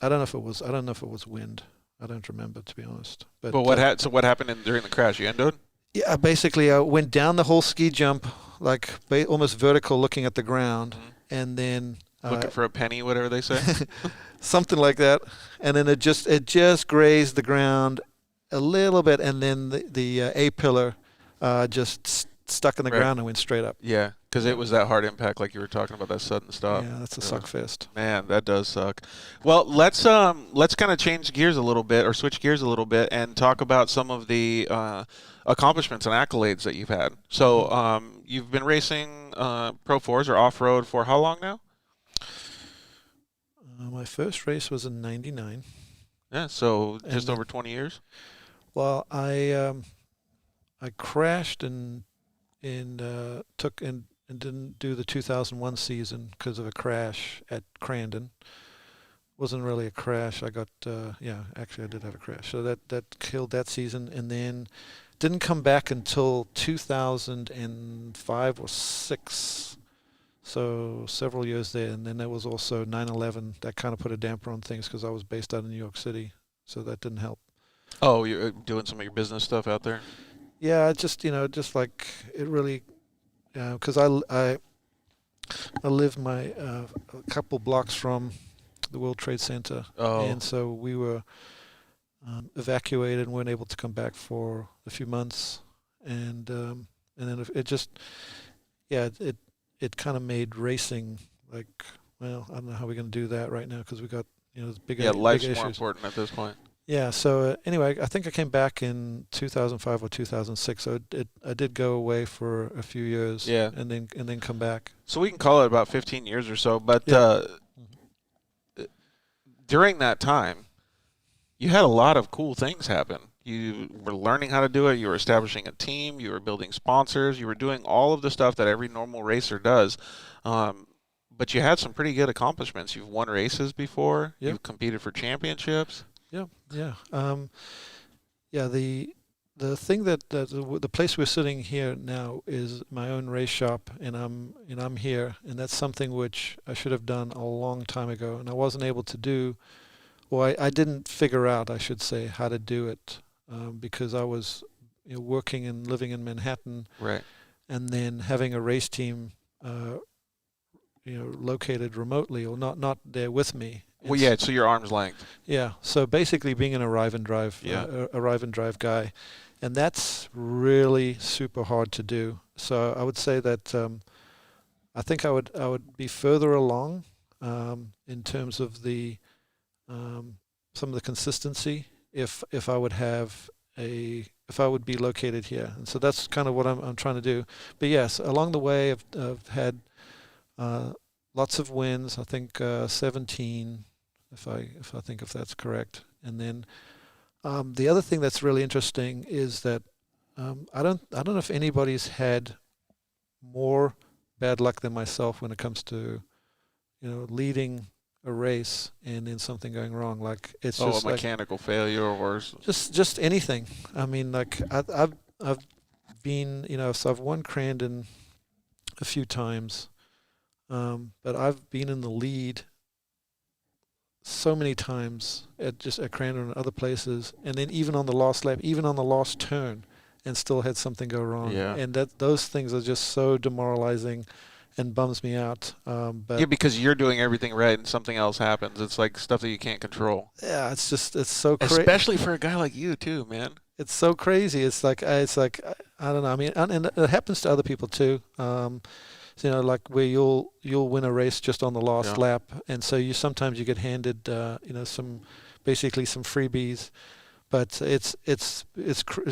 don't know if it was wind. I don't remember, to be honest. But what happened during the crash? You ended? Yeah, basically I went down the whole ski jump, like almost vertical, looking at the ground, and then looking for a penny, whatever they say, something like that, and then it just grazed the ground a little bit, and then the A pillar just stuck in the ground and went straight up. Yeah, because it was that hard impact, like you were talking about, that sudden stop. Yeah, that's a suck fest. Man, that does suck. Well, let's kind of change gears a little bit, or switch gears a little bit, and talk about some of the accomplishments and accolades that you've had. So you've been racing Pro 4s or off-road for how long now? My first race was in '99. Yeah, so just over 20 years. Well, I crashed and didn't do the 2001 season because of a crash at Crandon. Wasn't really a crash. I got actually I did have a crash. So that killed that season, and then didn't come back until 2005 or 6. So several years there, and then there was also 9/11 that kind of put a damper on things because I was based out in New York City, so that didn't help. Oh, you're doing some of your business stuff out there? Yeah, just like it really, because I live a couple blocks from the World Trade Center, and so we were evacuated and weren't able to come back for a few months, and then it kind of made racing like, well, I don't know how we're going to do that right now because we got bigger life's issues. more important at this point. Yeah, so anyway, I think I came back in 2005 or 2006. So I did go away for a few years, and then come back. So we can call it about 15 years or so. But during that time, you had a lot of cool things happen. You were learning how to do it. You were establishing a team. You were building sponsors. You were doing all of the stuff that every normal racer does. But you had some pretty good accomplishments. You've won races before. Yep. You've competed for championships. Yeah. The thing the place we're sitting here now is my own race shop, and I'm here, and that's something which I should have done a long time ago, and I wasn't able to do, or I didn't figure out, I should say, how to do it, because I was working and living in Manhattan, right, and then having a race team, located remotely or not there with me. Well, yeah, so your arm's length. Yeah, so basically being an arrive and drive guy, and that's really super hard to do. So I would say that I think I would be further along in terms of the some of the consistency if I would be located here, and so that's kind of what I'm trying to do. But yes, along the way I've had lots of wins. I think 17. If I think if that's correct, and then the other thing that's really interesting is that I don't know if anybody's had more bad luck than myself when it comes to leading a race and then something going wrong. Like it's just a mechanical failure or worse. Just anything. I mean, like I've been so I've won Crandon a few times, but I've been in the lead so many times at Crandon and other places, and then even on the last lap, even on the last turn, and still had something go wrong. Yeah. And those things are just so demoralizing and bums me out. But because you're doing everything right and something else happens. It's like stuff that you can't control. Yeah, it's so crazy. Especially for a guy like you too, man. It's so crazy. It's like I don't know. I mean, and it happens to other people too. Like where you'll win a race just on the last lap, and so sometimes you get handed some freebies, But it's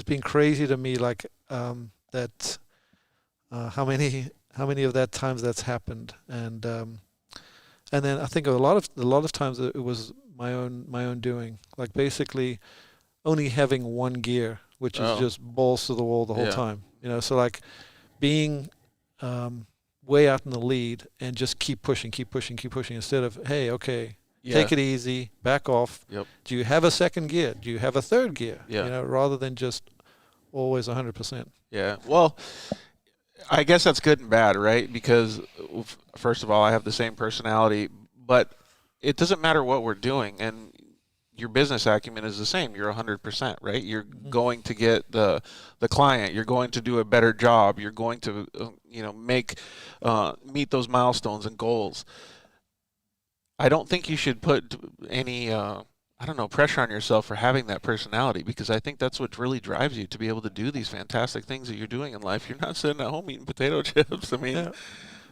been crazy to me, like that how many of that times that's happened, and then I think a lot of times it was my own doing, like basically only having one gear, which is just balls to the wall the whole time, so like being way out in the lead and just keep pushing instead of, hey, okay, take it easy, back off. Yep. Do you have a second gear? Do you have a third gear? Yeah. Rather than just always 100%. Yeah. Well, I guess that's good and bad, right? Because first of all, I have the same personality, but it doesn't matter what we're doing, and your business acumen is the same. You're 100%, right? You're going to get the client. You're going to do a better job. You're going to meet those milestones and goals. I don't think you should put any pressure on yourself for having that personality, because I think that's what really drives you to be able to do these fantastic things that you're doing in life. You're not sitting at home eating potato chips. I mean,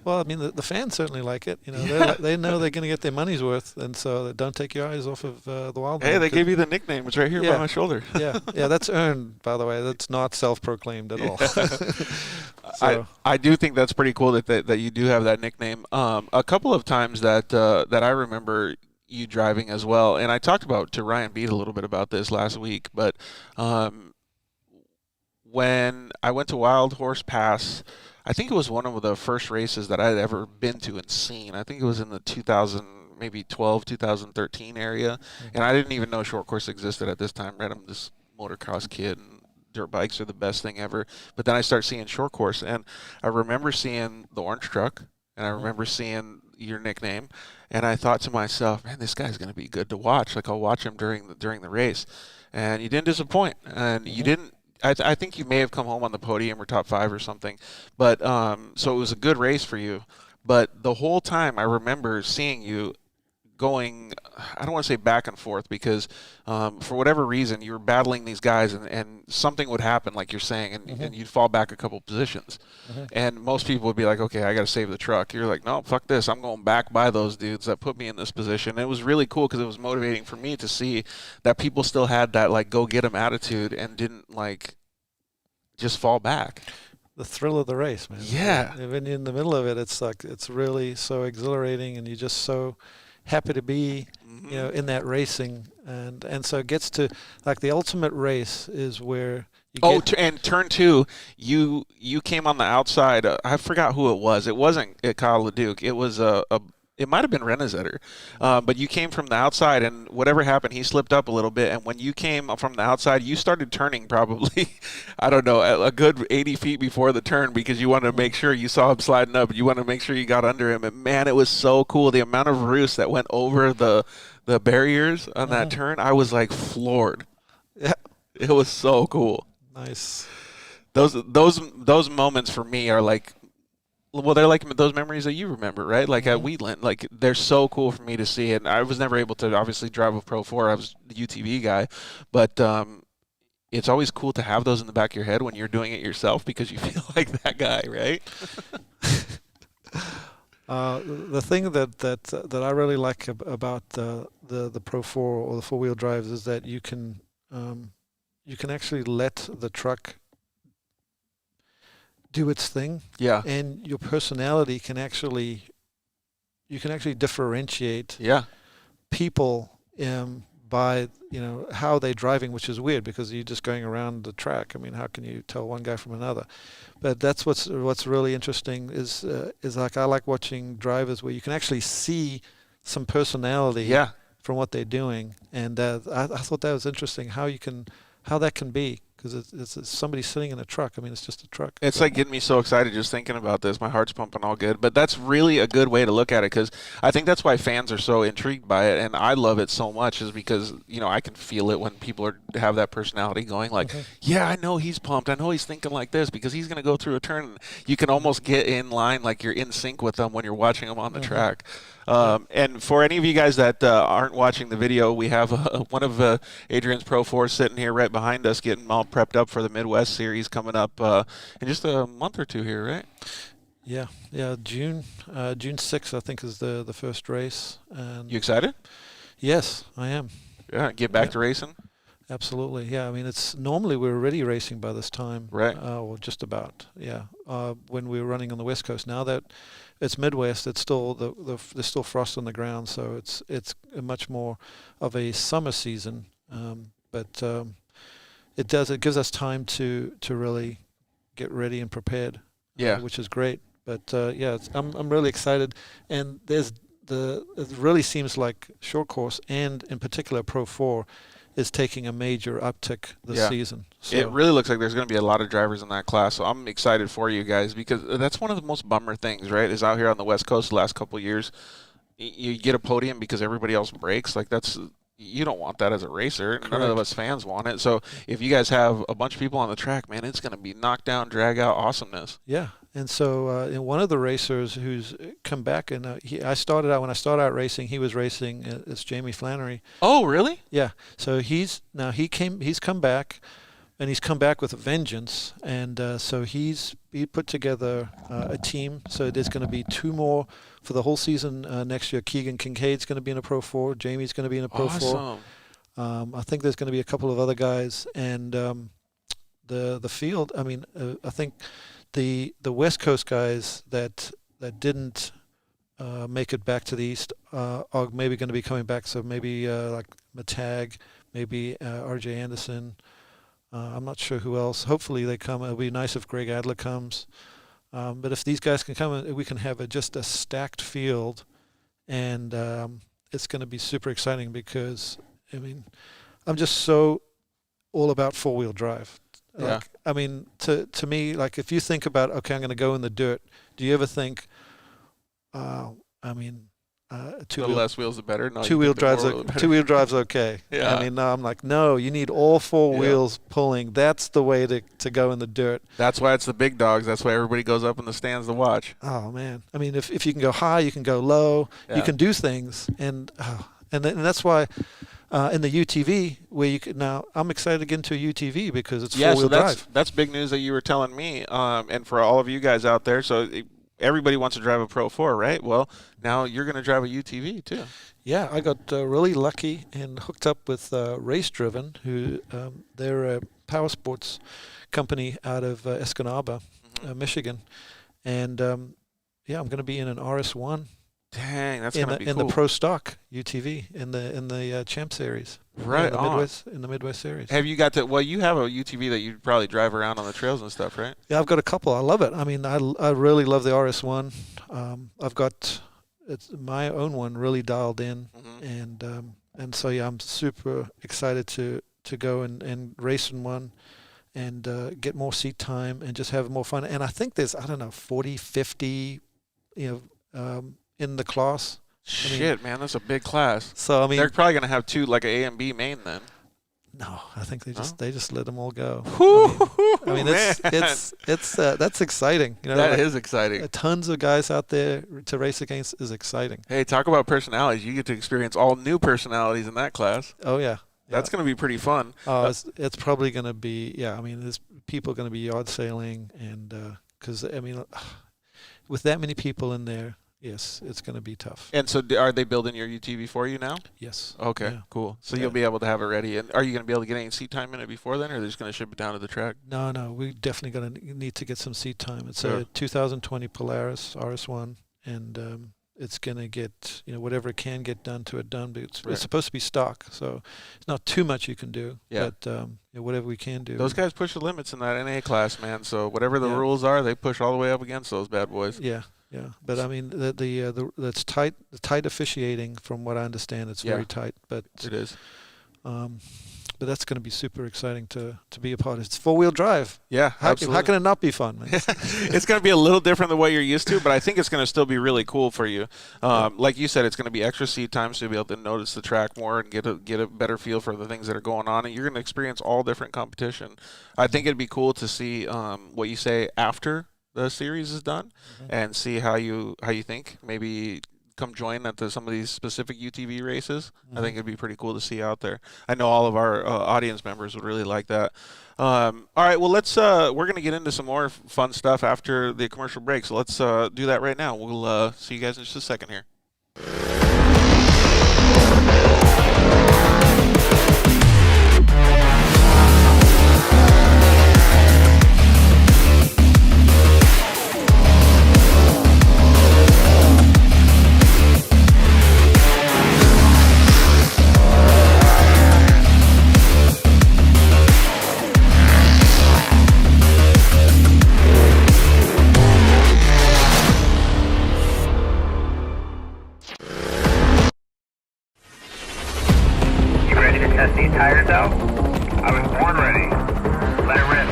well, I mean, the fans certainly like it. They know they're going to get their money's worth, and so don't take your eyes off of the wild. Hey, they gave you the nickname. It's right here by my shoulder. yeah, that's earned, by the way. That's not self-proclaimed at all. So. I do think that's pretty cool that you do have that nickname. A couple of times that I remember you driving as well, and I talked to Ryan Beat a little bit about this last week, but when I went to Wild Horse Pass, I think it was one of the first races that I'd ever been to and seen. I think it was in the 2013 area, and I didn't even know short course existed at this time, right? I'm this motocross kid, and dirt bikes are the best thing ever. But then I start seeing short course, and I remember seeing the orange truck, and I remember seeing your nickname, and I thought to myself, man, this guy's going to be good to watch. Like, I'll watch him during the race. And you didn't disappoint, and you didn't. I think you may have come home on the podium or top 5 or something, but so it was a good race for you. But the whole time I remember seeing you going, I don't want to say back and forth, because for whatever reason you were battling these guys, and something would happen, like you're saying, and you'd fall back a couple positions. And most people would be like, okay, I got to save the truck. You're like, no, fuck this. I'm going back by those dudes that put me in this position. And it was really cool, because it was motivating for me to see that people still had that, like, go get 'em attitude and didn't, like, just fall back. The thrill of the race, man. Yeah. When you're in the middle of it, it's like, it's really so exhilarating, and you're just so happy to be in that racing, and so it gets to, like, the ultimate race is where you and turn 2, you came on the outside. I forgot who it was. It wasn't Kyle LeDuc. It was it might have been Renezetter, but you came from the outside, and whatever happened, he slipped up a little bit, and when you came from the outside, you started turning probably, I don't know, a good 80 feet before the turn, because you wanted to make sure you saw him sliding up, and you wanted to make sure you got under him, and man, it was so cool. The amount of roost that went over the barriers on that turn, I was like floored. Yeah. It was so cool. Nice. Those moments for me are like, well, they're like those memories that you remember, right? Like at Wheatland, like, they're so cool for me to see. And I was never able to obviously drive a Pro 4. I was the UTV guy, but it's always cool to have those in the back of your head when you're doing it yourself, because you feel like that guy, right? The thing that I really like about the Pro 4 or the 4-wheel drives is that you can actually let the truck do its thing, and your personality can actually differentiate people by how they're driving, which is weird, because you're just going around the track. I mean, how can you tell one guy from another? But that's what's really interesting is like, I like watching drivers where you can actually see some personality from what they're doing, and I thought that was interesting how that can be. Because it's somebody sitting in a truck. I mean, it's just a truck. It's like getting me so excited just thinking about this. My heart's pumping all good. But that's really a good way to look at it, because I think that's why fans are so intrigued by it, and I love it so much, is because, I can feel it when people have that personality going, like, yeah, I know he's pumped. I know he's thinking like this because he's going to go through a turn. And you can almost get in line, like you're in sync with them when you're watching them on the track. And for any of you guys that aren't watching the video, we have one of Adrian's Pro 4 sitting here right behind us, getting all prepped up for the Midwest Series coming up in just a month or two here, right? Yeah. June 6th, I think, is the first race. And you excited? Yes, I am. Yeah, get back to racing. Absolutely. Yeah. I mean, it's normally we're already racing by this time. Right. Or just about. Yeah. When we were running on the West Coast. Now that it's Midwest, it's still there's still frost on the ground, so it's a much more of a summer season. But it gives us time to really get ready and prepared. Yeah. Which is great. But yeah, I'm really excited, and it really seems like short course and in particular Pro 4 is taking a major uptick this season. So it really looks like there's going to be a lot of drivers in that class, so I'm excited for you guys, because that's one of the most bummer things, right, is out here on the West Coast the last couple of years, you get a podium because everybody else breaks. Like, you don't want that as a racer. Correct. None of us fans want it. So if you guys have a bunch of people on the track, man, it's going to be knockdown, drag out awesomeness. Yeah. And so one of the racers who's come back, and when I started out racing, he was racing. It's Jamie Flannery. Oh, really? Yeah. So he's come back, and he's come back with a vengeance. And so he put together a team. So there's going to be 2 more for the whole season next year. Keegan Kincaid's going to be in a Pro 4. Jamie's going to be in a Pro 4. I think there's going to be a couple of other guys, and the field. I mean, I think. The West Coast guys that didn't make it back to the East are maybe going to be coming back. So maybe like Matag, maybe R.J. Anderson. I'm not sure who else. Hopefully they come. It'll be nice if Greg Adler comes. But if these guys can come, we can have just a stacked field, and it's going to be super exciting because, I mean, I'm just so all about four-wheel drive. Yeah. I mean, to me, like if you think about, okay, I'm going to go in the dirt, do you ever think, the less wheels the better? No, two-wheel drive's okay. Yeah. I mean, no, I'm like, no, you need all 4 wheels pulling. That's the way to go in the dirt. That's why it's the big dogs. That's why everybody goes up in the stands to watch. Oh, man. I mean, if you can go high, you can go low, you can do things. And that's why in the UTV, where you could now, I'm excited to get into a UTV because it's four-wheel drive. That's big news that you were telling me, and for all of you guys out there. So everybody wants to drive a Pro 4, right? Well, now you're going to drive a UTV too. Yeah, I got really lucky and hooked up with Race Driven, who they're a power sports company out of Escanaba, Michigan, and I'm going to be in an RS1. Dang, that's gonna be cool. In the Pro Stock UTV in the Champ Series, right? In the Midwest Series. Have you got to? Well, you have a UTV that you probably drive around on the trails and stuff, right? Yeah, I've got a couple. I love it. I mean, I really love the RS1. I've got my own one really dialed in, and so yeah, I'm super excited to go and race in one, and get more seat time and just have more fun. And I think there's 40, 50, in the class. Man, that's a big class. So I mean, they're probably going to have 2, like an A and B main then. No, I think they just let them all go. I mean it's that's exciting. That is exciting. Tons of guys out there to race against is exciting. Hey, talk about personalities. You get to experience all new personalities in that class. Oh yeah. That's going to be pretty fun. It's probably going to be, I mean, there's people going to be yard sailing, and because I mean, with that many people in there. Yes, it's going to be tough. And so are they building your UTV for you now? Yes. Okay, cool. So you'll be able to have it ready. And are you going to be able to get any seat time in it before then, or are they just going to ship it down to the track? No, we're definitely going to need to get some seat time. It's a 2020 Polaris RS1, and it's going to get, whatever it can get done to it done. But it's supposed to be stock, so it's not too much you can do. Yeah. But whatever we can do. Those guys push the limits in that NA class, man. So whatever the rules are, they push all the way up against those bad boys. Yeah. Yeah, but I mean that's tight. The tight officiating, from what I understand, it's very tight. But it is. But that's going to be super exciting to be a part of. It's 4-wheel drive. Yeah, absolutely. How can it not be fun, man? It's going to be a little different than what you're used to, but I think it's going to still be really cool for you. Like you said, it's going to be extra seat time, so you'll be able to notice the track more and get a better feel for the things that are going on, and you're going to experience all different competition. I think it'd be cool to see what you say after the series is done, and see how you think. Maybe come join at some of these specific UTV races. I think it'd be pretty cool to see out there. I know all of our audience members would really like that. All right, well, we're going to get into some more fun stuff after the commercial break, so let's do that right now. We'll see you guys in just a second here. RC tires out? I was born ready. Let it rip.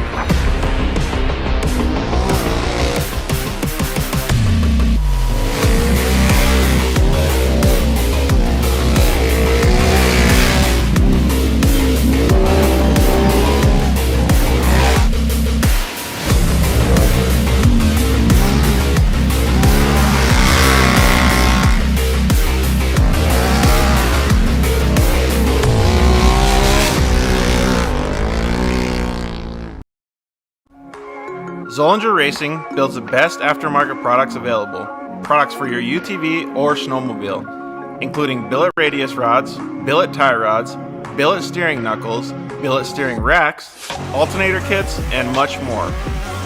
Zollinger Racing builds the best aftermarket products available. Products for your UTV or snowmobile, including billet radius rods, billet tie rods, billet steering knuckles, billet steering racks, alternator kits, and much more.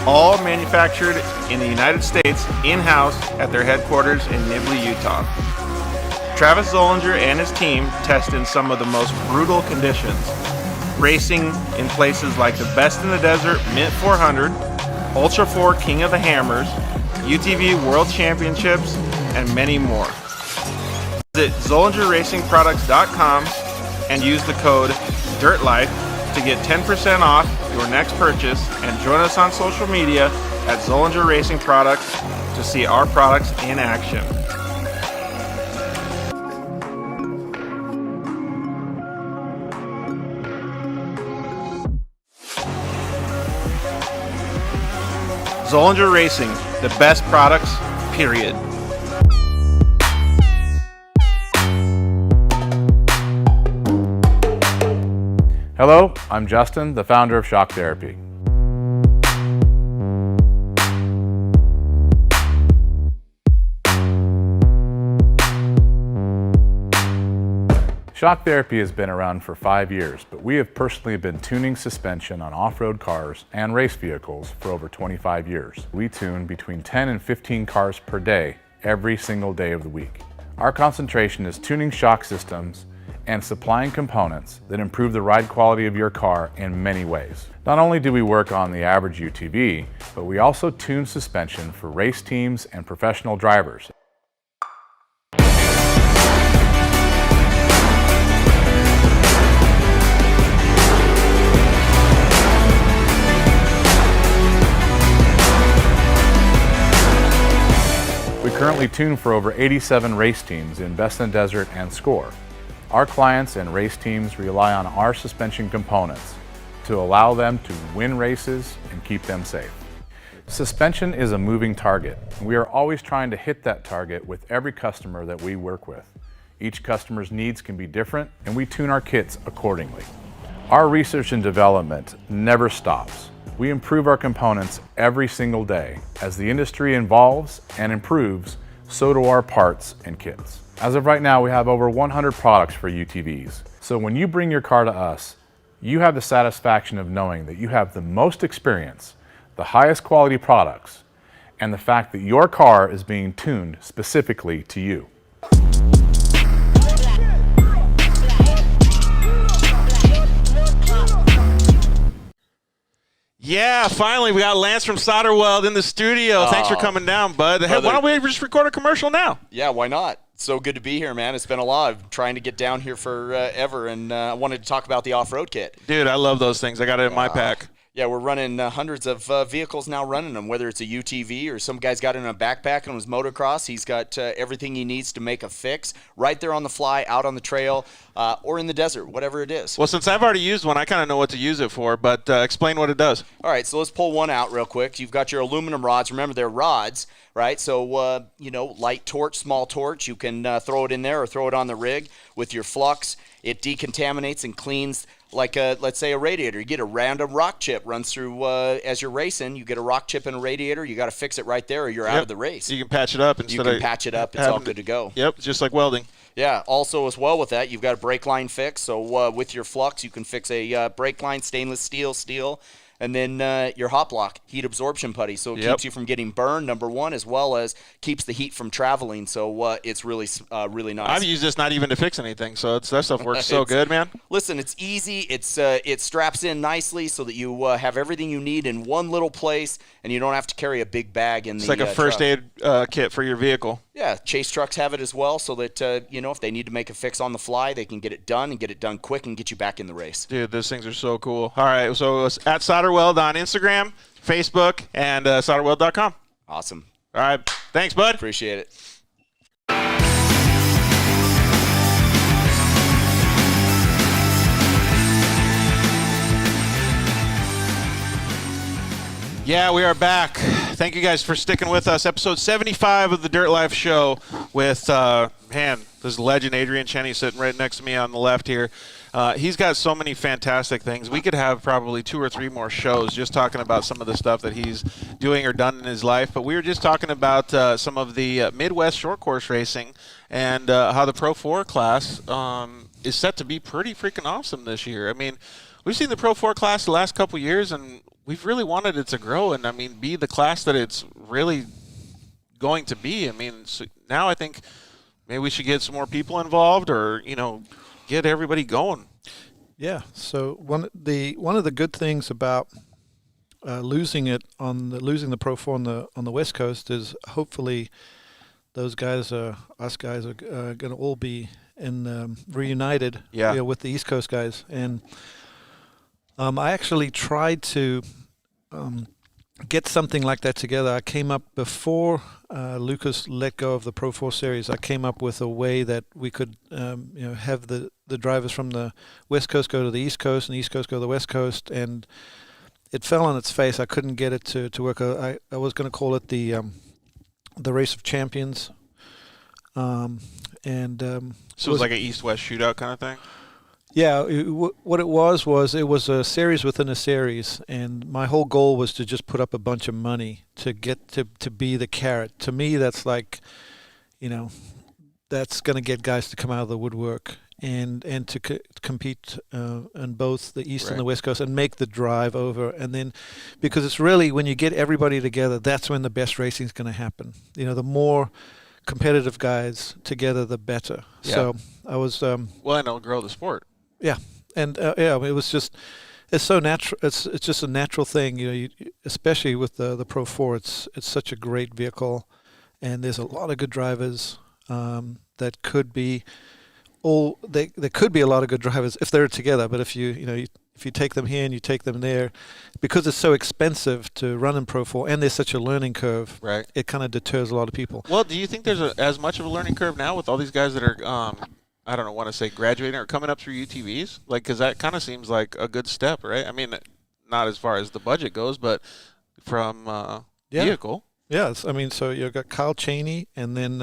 All manufactured in the United States in-house at their headquarters in Nibley, Utah. Travis Zollinger and his team test in some of the most brutal conditions, racing in places like the Best in the Desert Mint 400, Ultra 4 King of the Hammers, UTV World Championships, and many more. Visit ZollingerRacingProducts.com and use the code DIRTLIFE to get 10% off your next purchase, and join us on social media at Zollinger Racing Products to see our products in action. Zollinger Racing, the best products, period. Hello, I'm Justin, the founder of Shock Therapy. Shock Therapy has been around for 5 years, but we have personally been tuning suspension on off-road cars and race vehicles for over 25 years. We tune between 10 and 15 cars per day, every single day of the week. Our concentration is tuning shock systems and supplying components that improve the ride quality of your car in many ways. Not only do we work on the average UTV, but we also tune suspension for race teams and professional drivers. We currently tune for over 87 race teams in Best in the Desert and Score. Our clients and race teams rely on our suspension components to allow them to win races and keep them safe. Suspension is a moving target. We are always trying to hit that target with every customer that we work with. Each customer's needs can be different, and we tune our kits accordingly. Our research and development never stops. We improve our components every single day. As the industry evolves and improves, so do our parts and kits. As of right now, we have over 100 products for UTVs. So when you bring your car to us, you have the satisfaction of knowing that you have the most experience, the highest quality products, and the fact that your car is being tuned specifically to you. Yeah, finally, we got Lance from Solderweld in the studio. Thanks for coming down, bud. Hey, why don't we just record a commercial now? Yeah, why not? So good to be here, man. It's been a lot. I've trying to get down here forever, and I wanted to talk about the off-road kit. Dude, I love those things. I got it in my pack. Yeah, we're running hundreds of vehicles now running them, whether it's a UTV or some guy's got it in a backpack on his motocross. He's got everything he needs to make a fix right there on the fly, out on the trail, or in the desert, whatever it is. Well, since I've already used one, I kind of know what to use it for, but explain what it does. All right, so let's pull one out real quick. You've got your aluminum rods. Remember, they're rods, right? So, light torch, small torch. You can throw it in there or throw it on the rig with your flux. It decontaminates and cleans like, let's say, a radiator. You get a random rock chip runs through as you're racing. You get a rock chip in a radiator. You got to fix it right there or you're out of the race. You can patch it up. You can patch it up. It's all good to go. Yep, just like welding. Yeah, also as well with that, you've got a brake line fix. So with your flux, you can fix a brake line, stainless steel, And then your hot block, heat absorption putty. So it keeps you from getting burned, number one, as well as keeps the heat from traveling. So it's really, really nice. I've used this not even to fix anything, so that stuff works so good, man. Listen, it's easy. It straps in nicely so that you have everything you need in one little place, and you don't have to carry a big bag in It's the like a first truck. aid kit for your vehicle. Yeah, chase trucks have it as well, so that if they need to make a fix on the fly, they can get it done and get it done quick and get you back in the race. Dude, those things are so cool. All right, so it's at Solderweld on Instagram, Facebook, and solderweld.com. Awesome. All right, thanks, bud. Appreciate it. Yeah, we are back. Thank you guys for sticking with us. Episode 75 of the Dirt Life Show with, this legend Adrian Cenni sitting right next to me on the left here. He's got so many fantastic things. We could have probably 2 or 3 more shows just talking about some of the stuff that he's doing or done in his life. But we were just talking about some of the Midwest short course racing and how the Pro 4 class is set to be pretty freaking awesome this year. I mean, we've seen the Pro 4 class the last couple years, and we've really wanted it to grow and, be the class that it's really going to be. So now I think maybe we should get some more people involved or, get everybody going. Yeah. So one of the good things about losing the Pro 4 on the West Coast is hopefully us guys are going to all be reunited with the East Coast guys. And I actually tried to get something like that together. I came up before Lucas let go of the Pro 4 series. I came up with a way that we could have the drivers from the West Coast go to the East Coast and the East Coast go to the West Coast, and it fell on its face. I couldn't get it to work. I was going to call it the Race of Champions. So it was like an East-West shootout kind of thing? Yeah, what it was a series within a series, and my whole goal was to just put up a bunch of money to get to be the carrot. To me, that's like, that's going to get guys to come out of the woodwork and to compete on both the East and the West Coast and make the drive over. And then, because it's really, when you get everybody together, that's when the best racing is going to happen. The more competitive guys together, the better. Yeah. So I was... and it'll grow the sport. Yeah, and it was just, it's so natural. It's just a natural thing, especially with the Pro 4. It's such a great vehicle, and there's a lot of good drivers that could be there could be a lot of good drivers if they're together. But if you take them here and you take them there, because it's so expensive to run in Pro 4 and there's such a learning curve, right? It kind of deters a lot of people. Well, do you think there's as much of a learning curve now with all these guys that are I don't want to say graduating or coming up through UTVs? Because that kind of seems like a good step, right? Not as far as the budget goes, but from vehicle. Yes, so you've got Kyle Cheney, and then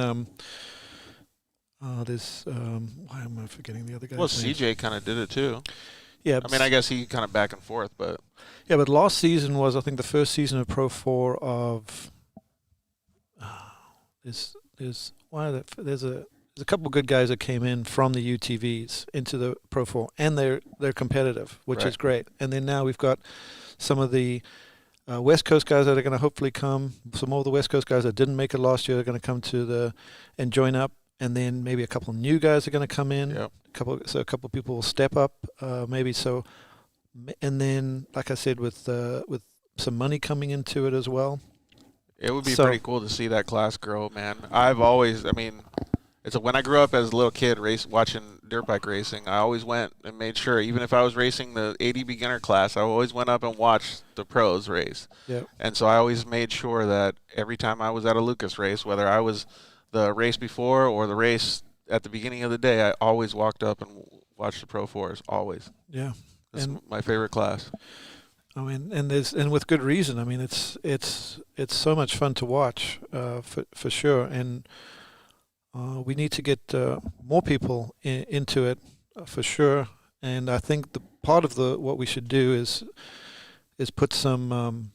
there's why am I forgetting the other guy? Well, CJ kind of did it too. Yeah, I guess he kind of back and forth, but yeah, but last season was, I think, the first season of Pro 4 of there's a couple of good guys that came in from the UTVs into the Pro 4, and they're competitive, which is great. And then now we've got some of the West Coast guys that are going to hopefully come. Some more of the West Coast guys that didn't make it last year are going to come and join up. And then maybe a couple of new guys are going to come in. Yep. A couple of people will step up, maybe so. And then, like I said, with some money coming into it as well. It would be pretty cool to see that class grow, man. I've always, when I grew up as a little kid watching dirt bike racing, I always went and made sure, even if I was racing the 80 beginner class, I always went up and watched the pros race. Yep. And so I always made sure that every time I was at a Lucas race, whether I was the race before or the race at the beginning of the day, I always walked up and watched the Pro 4s, always. Yeah. It's my favorite class. And with good reason. It's so much fun to watch, for sure. And we need to get more people into it, for sure. And I think the part of what we should do is put some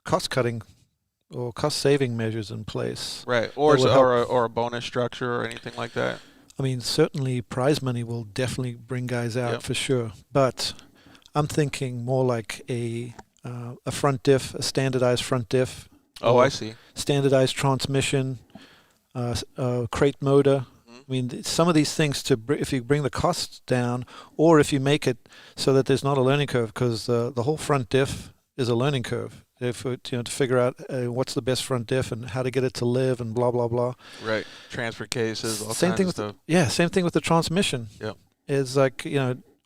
cost cutting or cost saving measures in place. Right. Or a bonus structure or anything like that. Certainly prize money will definitely bring guys out, for sure. But I'm thinking more like a front diff, a standardized front diff. Oh, I see. Standardized transmission, crate motor. I mean, some of these things if you bring the costs down, or if you make it so that there's not a learning curve, because the whole front diff is a learning curve. If to figure out what's the best front diff and how to get it to live and blah blah blah. Right. Transfer cases, all Same kinds thing of with stuff. same thing with the transmission. Yep. It's like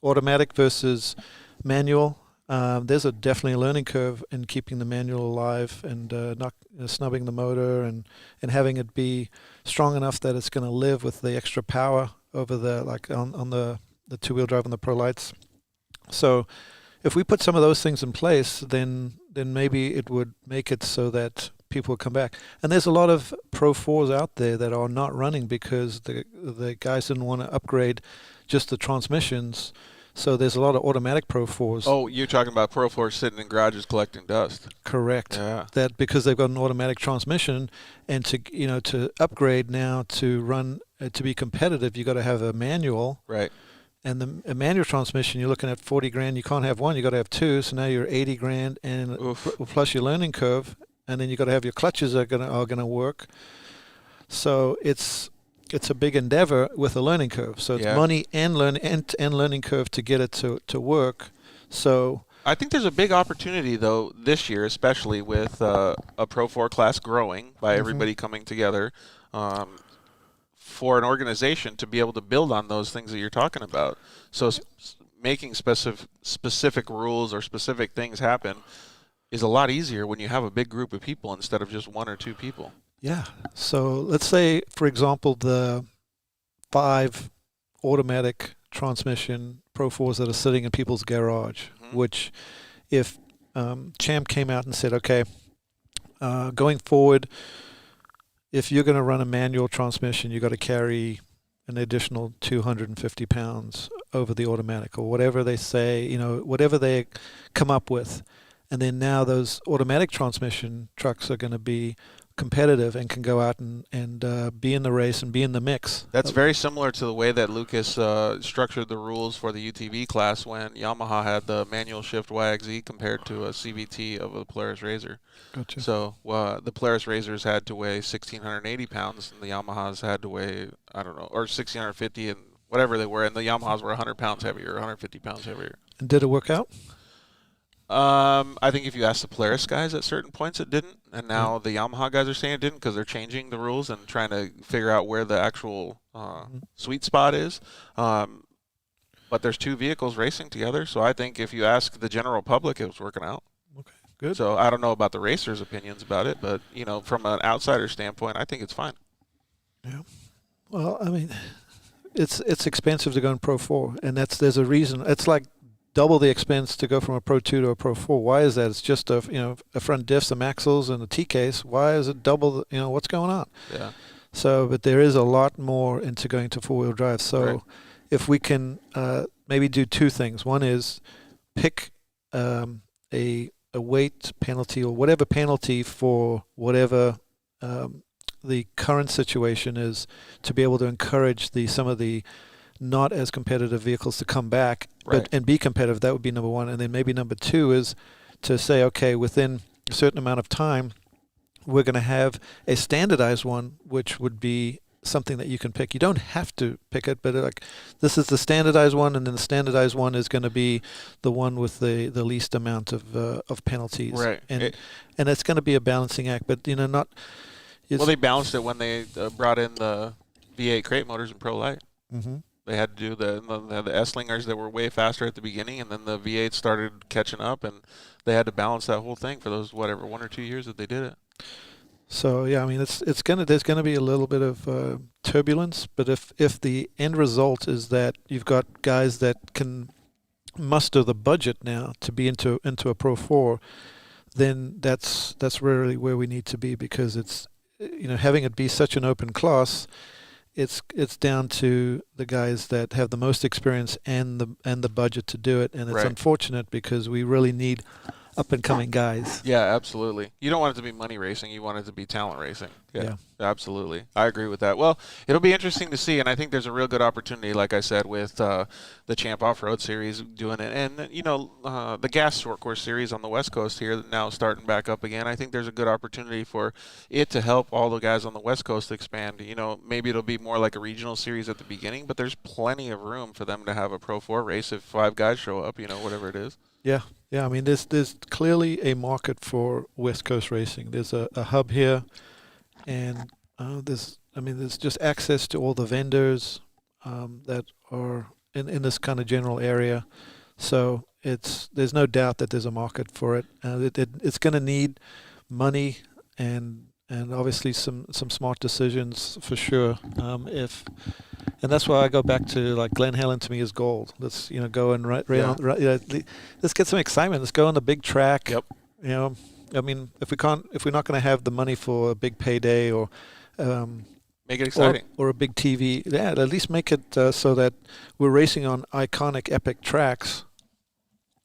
automatic versus manual. There's definitely a learning curve in keeping the manual alive and not snubbing the motor and having it be strong enough that it's going to live with the extra power over on the two-wheel drive and the Pro Lights. So if we put some of those things in place, then maybe it would make it so that people will come back. And there's a lot of Pro 4s out there that are not running because the guys didn't want to upgrade just the transmissions. So there's a lot of automatic Pro 4s. Oh, you're talking about Pro 4s sitting in garages collecting dust. Correct. Yeah. That because they've got an automatic transmission, and to upgrade now to run to be competitive, you got to have a manual. Right. And a manual transmission, you're looking at 40 grand. You can't have one. You got to have two. So now you're 80 grand, and plus your learning curve, and then you got to have your clutches are gonna work. So it's a big endeavor with a learning curve. So it's money and learning curve to get it to work. So I think there's a big opportunity though this year, especially with a Pro 4 class growing by everybody coming together, for an organization to be able to build on those things that you're talking about. So making specific rules or specific things happen is a lot easier when you have a big group of people instead of just one or two people. Yeah. So let's say, for example, the 5 automatic transmission Pro 4s that are sitting in people's garage, which if Champ came out and said, okay, going forward, if you're going to run a manual transmission, you got to carry an additional 250 pounds over the automatic or whatever they say, whatever they come up with. And then now those automatic transmission trucks are going to be competitive and can go out and be in the race and be in the mix. That's very similar to the way that Lucas structured the rules for the UTV class when Yamaha had the manual shift YXZ compared to a CVT of a Polaris Razor. Gotcha. So the Polaris Razors had to weigh 1,680 pounds, and the Yamahas had to weigh, I don't know, or 1,650 and whatever they were, and the Yamahas were 100 pounds heavier, 150 pounds heavier. And did it work out? I think if you ask the Polaris guys at certain points it didn't, and now the Yamaha guys are saying it didn't because they're changing the rules and trying to figure out where the actual sweet spot is. But there's two vehicles racing together, so I think if you ask the general public, it was working out. Okay, good. So I don't know about the racers' opinions about it, but from an outsider standpoint, I think it's fine. Yeah. Well, I mean, it's expensive to go in Pro 4, and there's a reason. It's like double the expense to go from a Pro 2 to a Pro 4. Why is that? It's just a front diff, some axles, and a T-case. Why is it double? What's going on? Yeah. So, but there is a lot more into going to four-wheel drive. So, if we can maybe do two things. One is pick a weight penalty or whatever penalty for whatever the current situation is, to be able to encourage some of the not as competitive vehicles to come back and be competitive. That would be number one. And then maybe number two is to say, okay, within a certain amount of time, we're going to have a standardized one, which would be something that you can pick. You don't have to pick it, but this is the standardized one, and then the standardized one is going to be the one with the least amount of penalties. Right. And it's going to be a balancing act, but not. Well, they balanced it when they brought in the V8 crate motors in Pro Light. Mm-hmm. They had to do the S-Lingers that were way faster at the beginning, and then the V8 started catching up, and they had to balance that whole thing for those 1 or 2 years that they did it. So yeah, I mean there's gonna be a little bit of turbulence, but if the end result is that you've got guys that can muster the budget now to be into a Pro 4, then that's really where we need to be, because it's having it be such an open class. It's down to the guys that have the most experience and the budget to do it, and it's unfortunate because we really need up and coming guys. Yeah, absolutely. You don't want it to be money racing. You want it to be talent racing. Yeah, absolutely. I agree with that. Well, it'll be interesting to see, and I think there's a real good opportunity, like I said, with the Champ Off-Road Series doing it. And, the Gas Short Course Series on the West Coast here now starting back up again. I think there's a good opportunity for it to help all the guys on the West Coast expand. Maybe it'll be more like a regional series at the beginning, but there's plenty of room for them to have a Pro 4 race if 5 guys show up, whatever it is. Yeah. I mean, there's clearly a market for West Coast racing. There's a hub here, and there's just access to all the vendors that are in this kind of general area. So there's no doubt that there's a market for it. It's going to need money and obviously some smart decisions for sure. And that's why I go back to like Glen Helen to me is gold. Let's go and let's get some excitement. Let's go on the big track. Yep. I mean, if we're not going to have the money for a big payday or make it exciting or a big TV, at least make it so that we're racing on iconic, epic tracks.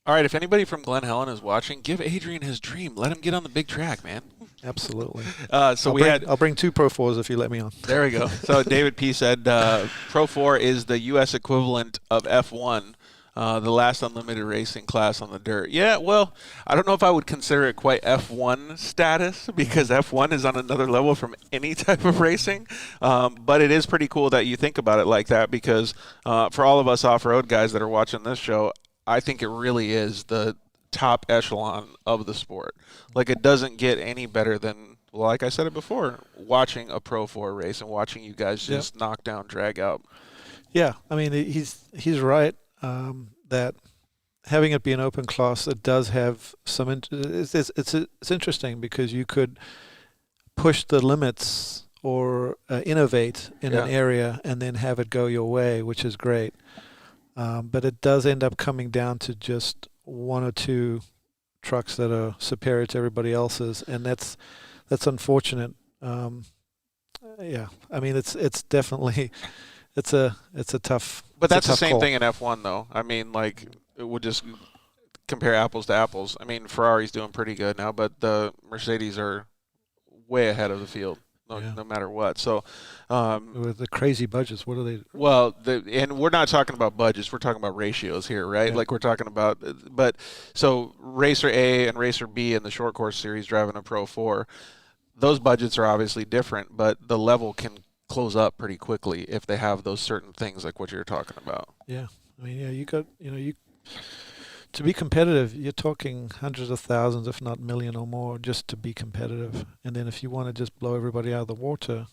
All right, if anybody from Glen Helen is watching, give Adrian his dream. Let him get on the big track, man. Absolutely. I'll bring 2 Pro 4s if you let me on. There we go. So David P. said Pro 4 is the U.S. equivalent of F1, the last unlimited racing class on the dirt. Yeah, well, I don't know if I would consider it quite F1 status because F1 is on another level from any type of racing. But it is pretty cool that you think about it like that because for all of us off-road guys that are watching this show, I think it really is the top echelon of the sport. Like, it doesn't get any better than, like I said it before, watching a Pro 4 race and watching you guys just knock down, drag out. Yeah, I mean, he's right that having it be an open class, it does have some. It's interesting because you could push the limits or innovate in an area and then have it go your way, which is great. But it does end up coming down to just 1 or 2 trucks that are superior to everybody else's, and that's unfortunate. Yeah, I mean it's definitely it's a tough. But that's the same call. thing in F1 though. I mean, like, we'll just compare apples to apples. I mean, Ferrari's doing pretty good now, but the Mercedes are way ahead of the field. No matter what. So, with the crazy budgets, what are they? Well, and we're not talking about budgets. We're talking about ratios here, right? Yeah. Like we're talking about, but so Racer A and Racer B in the short course series driving a Pro 4, those budgets are obviously different, but the level can close up pretty quickly if they have those certain things like what you're talking about. Yeah, I mean, you got to be competitive, you're talking hundreds of thousands, if not million or more, just to be competitive. And then if you want to just blow everybody out of the water,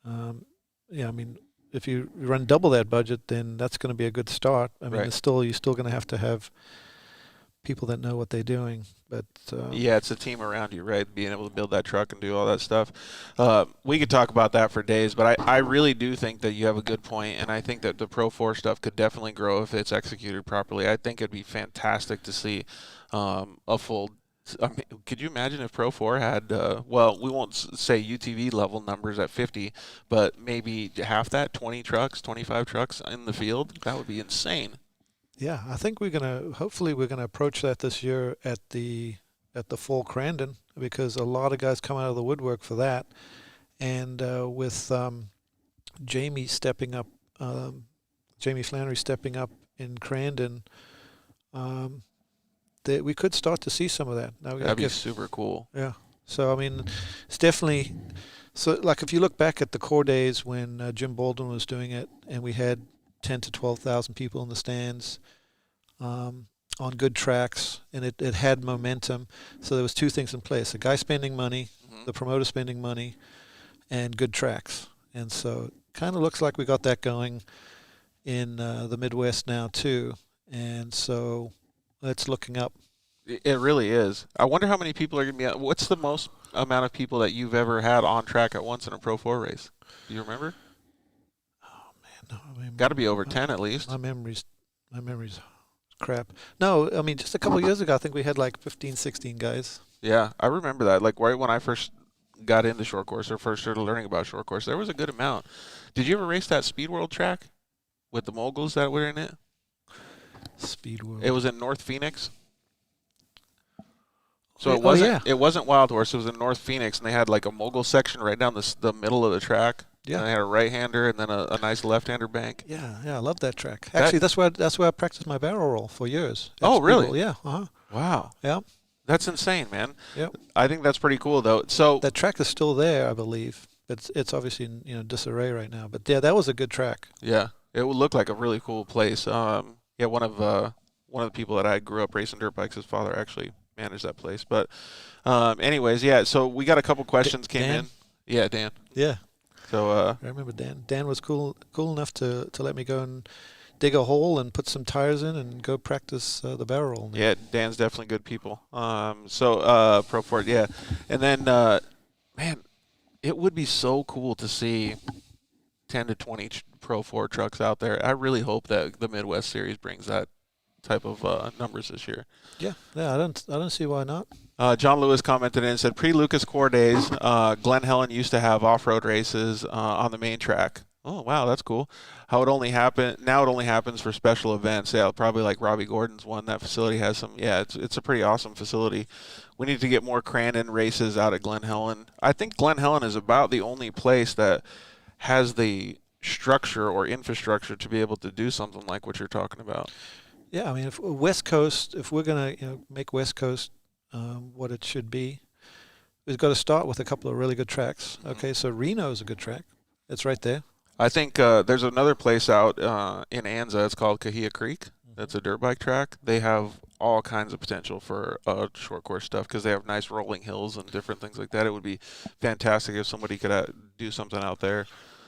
I mean, if you run double that budget, then that's going to be a good start. I mean, you're still going to have people that know what they're doing. But it's a team around you, right? Being able to build that truck and do all that stuff. We could talk about that for days, but I really do think that you have a good point, and I think that the Pro 4 stuff could definitely grow if it's executed properly. I think it'd be fantastic to see a full. I mean, could you imagine if Pro 4 had, we won't say UTV level numbers at 50, but maybe half that, 20 trucks, 25 trucks in the field? That would be insane. Yeah, I think hopefully we're gonna approach that this year at the Fall Crandon, because a lot of guys come out of the woodwork for that, and with Jamie stepping up, Jamie Flannery stepping up in Crandon, we could start to see some of that. Now, that'd be super cool. Yeah. So I mean, it's definitely like if you look back at the core days when Jim Baldwin was doing it, and we had 10 to 12,000 people in the stands on good tracks, and it had momentum. So there was 2 things in place: the guy spending money, the promoter spending money, and good tracks. And so it kind of looks like we got that going in the Midwest now too. And so it's looking up. It really is. I wonder how many people are going to be. What's the most amount of people that you've ever had on track at once in a Pro 4 race? Do you remember? No, I mean, got to be over 10 at least. My memory's crap. No, I mean, just a couple of years ago, I think we had like 15, 16 guys. Yeah, I remember that. Like right when I first got into short course or first started learning about short course, there was a good amount. Did you ever race that Speed World track with the moguls that were in it? Speed World. It was in North Phoenix. So it wasn't Wild Horse. It was in North Phoenix, and they had like a mogul section right down the middle of the track. Yeah. And they had a right-hander and then a nice left-hander bank. Yeah, I love that track. Actually, that's where I practiced my barrel roll for years. Really? Yeah. Wow. Yeah. That's insane, man. Yep. I think that's pretty cool, though. So that track is still there, I believe. It's obviously in disarray right now. But yeah, that was a good track. Yeah, it would look like a really cool place. One of the people that I grew up racing dirt bikes, his father actually managed that place. But anyways, yeah. So we got a couple questions came in. Yeah, Dan. Yeah. So I remember Dan. Dan was cool enough to let me go and dig a hole and put some tires in and go practice the barrel roll. Yeah, Dan's definitely good people. Pro Ford, yeah. And then, man, it would be so cool to see 10 to 20 Pro 4 trucks out there. I really hope that the Midwest Series brings that type of numbers this year. Yeah, I don't see why not. John Lewis commented in and said, pre-Lucas Core days, Glen Helen used to have off-road races on the main track. Oh, wow, that's cool. Now it only happens for special events. Yeah, probably like Robbie Gordon's one. That facility has some. Yeah, it's a pretty awesome facility. We need to get more Crandon races out at Glen Helen. I think Glen Helen is about the only place that has the structure or infrastructure to be able to do something like what you're talking about. Yeah, I mean, if we're going to make West Coast what it should be, we've got to start with a couple of really good tracks. Okay, so Reno is a good track. It's right there. I think there's another place out in Anza. It's called Kahia Creek. That's a dirt bike track. They have all kinds of potential for short course stuff because they have nice rolling hills and different things like that. It would be fantastic if somebody could do something out there.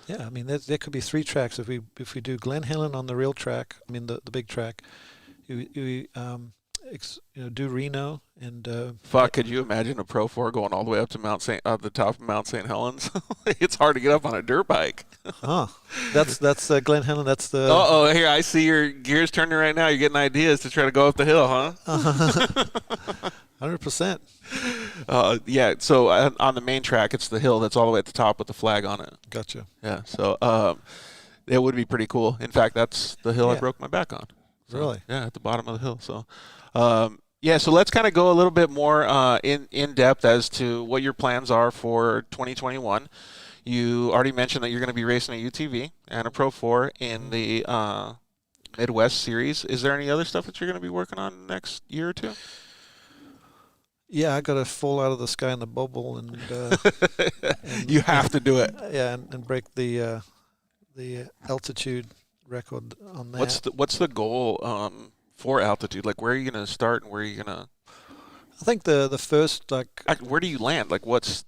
Yeah, I mean, there could be 3 tracks if we do Glen Helen on the real track. I mean, the big track. You do Reno and. Fuck! Could you imagine a Pro 4 going all the way up to the top of Mount St. Helens? It's hard to get up on a dirt bike. That's Glen Helen. That's the. Oh, here I see your gears turning right now. You're getting ideas to try to go up the hill, huh? 100%. Yeah. So on the main track, it's the hill that's all the way at the top with the flag on it. Gotcha. Yeah. So it would be pretty cool. In fact, that's the hill I broke my back on. So, really? Yeah, at the bottom of the hill. So. So let's kind of go a little bit more in depth as to what your plans are for 2021. You already mentioned that you're going to be racing a UTV and a Pro 4 in the Midwest Series. Is there any other stuff that you're going to be working on next year or two? Yeah, I got to fall out of the sky in the bubble and you have to do it. Yeah, and break the altitude record on that. What's the goal for altitude? Like, where are you going to start and where are you going to? I think the first where do you land? Like, what's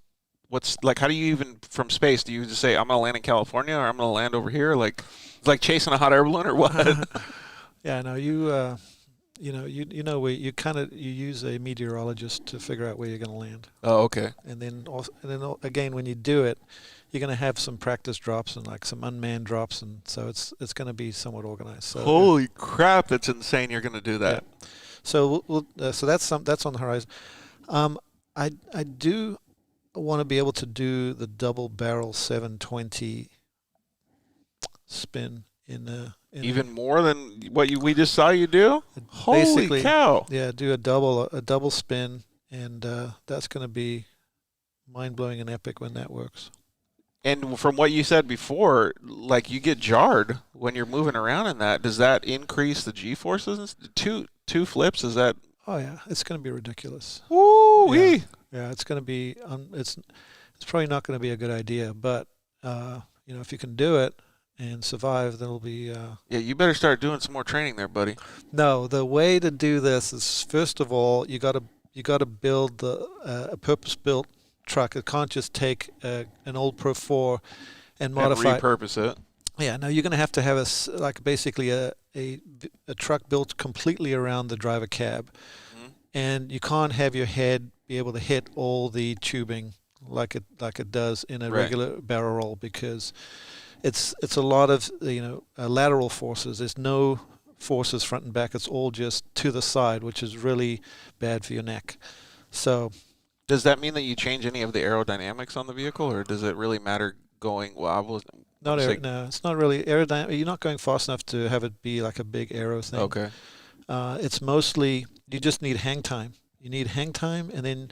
like? How do you even from space? Do you just say I'm going to land in California or I'm going to land over here? Like, it's like chasing a hot air balloon or what? Yeah, no, you use a meteorologist to figure out where you're going to land. Oh, okay. And then again, when you do it, you're going to have some practice drops and like some unmanned drops, and so it's going to be somewhat organized. So, holy crap, that's insane! You're going to do that. Yeah. So so that's on the horizon. I do want to be able to do the double barrel 720 spin in even more than what we just saw you do. Holy cow! Yeah, do a double spin, and that's going to be mind blowing and epic when that works. And from what you said before, like you get jarred when you're moving around in that. Does that increase the G-forces? Two flips, is that? Oh, yeah. It's going to be ridiculous. Woo-wee! Yeah, it's going to be it's probably not going to be a good idea, but if you can do it and survive, then it'll be yeah, you better start doing some more training there, buddy. No, the way to do this is, first of all, you got to build a purpose-built truck. It can't just take an old Pro 4 and modify and repurpose it. Yeah, no, you're going to have basically a truck built completely around the driver cab, and you can't have your head be able to hit all the tubing like it does in a regular barrel roll, because it's a lot of lateral forces. There's no forces front and back. It's all just to the side, which is really bad for your neck. So. Does that mean that you change any of the aerodynamics on the vehicle, or does it really matter going wobble? No, it's not really aerodynamic. You're not going fast enough to have it be like a big aero thing. Okay. It's mostly you just need hang time. You need hang time, and then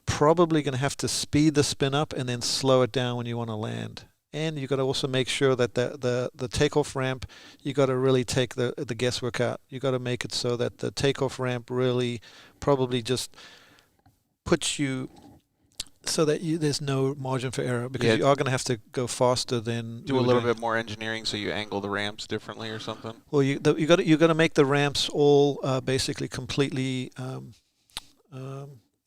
probably going to have to speed the spin up and then slow it down when you want to land. And you've got to also make sure that the takeoff ramp, you got to really take the guesswork out. You got to make it so that the takeoff ramp really probably just puts you so that there's no margin for error, because you are going to have to go faster than do a little bit more engineering, so you angle the ramps differently or something. Well, you got to make the ramps all basically completely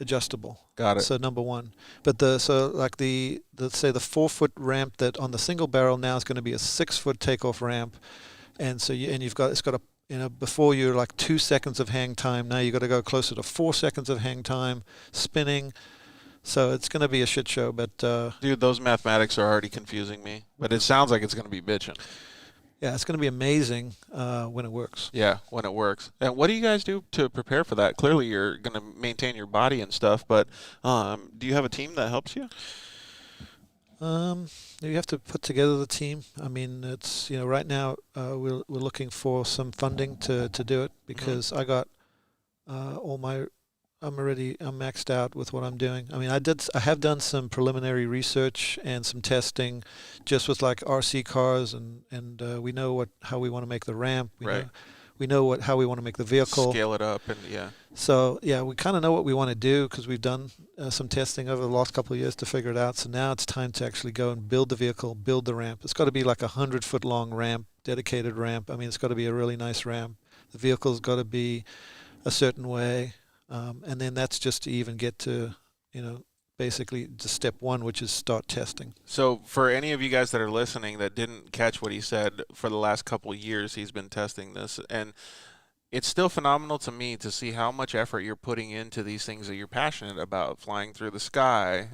adjustable. Got it. So number one, but let's say the 4-foot ramp that on the single barrel now is going to be a 6-foot takeoff ramp, and so it's got a before you're like 2 seconds of hang time. Now you got to go closer to 4 seconds of hang time, spinning. So it's going to be a shit show, but dude, those mathematics are already confusing me. But it sounds like it's going to be bitching. Yeah, it's going to be amazing when it works. Yeah, when it works. And what do you guys do to prepare for that? Clearly, you're going to maintain your body and stuff, but do you have a team that helps you? You have to put together the team. I mean, it's right now we're looking for some funding to do it, because I got I'm maxed out with what I'm doing. I mean, I have done some preliminary research and some testing, just with like RC cars, and we know how we want to make the ramp. We know how we want to make the vehicle. Scale it up, and yeah. So yeah, we kind of know what we want to do, because we've done some testing over the last couple of years to figure it out. So now it's time to actually go and build the vehicle, build the ramp. It's got to be like 100-foot long ramp, dedicated ramp. I mean, it's got to be a really nice ramp. The vehicle's got to be a certain way. And then that's just to even get to, basically just step one, which is start testing. So for any of you guys that are listening that didn't catch what he said, for the last couple of years he's been testing this, and it's still phenomenal to me to see how much effort you're putting into these things that you're passionate about, flying through the sky,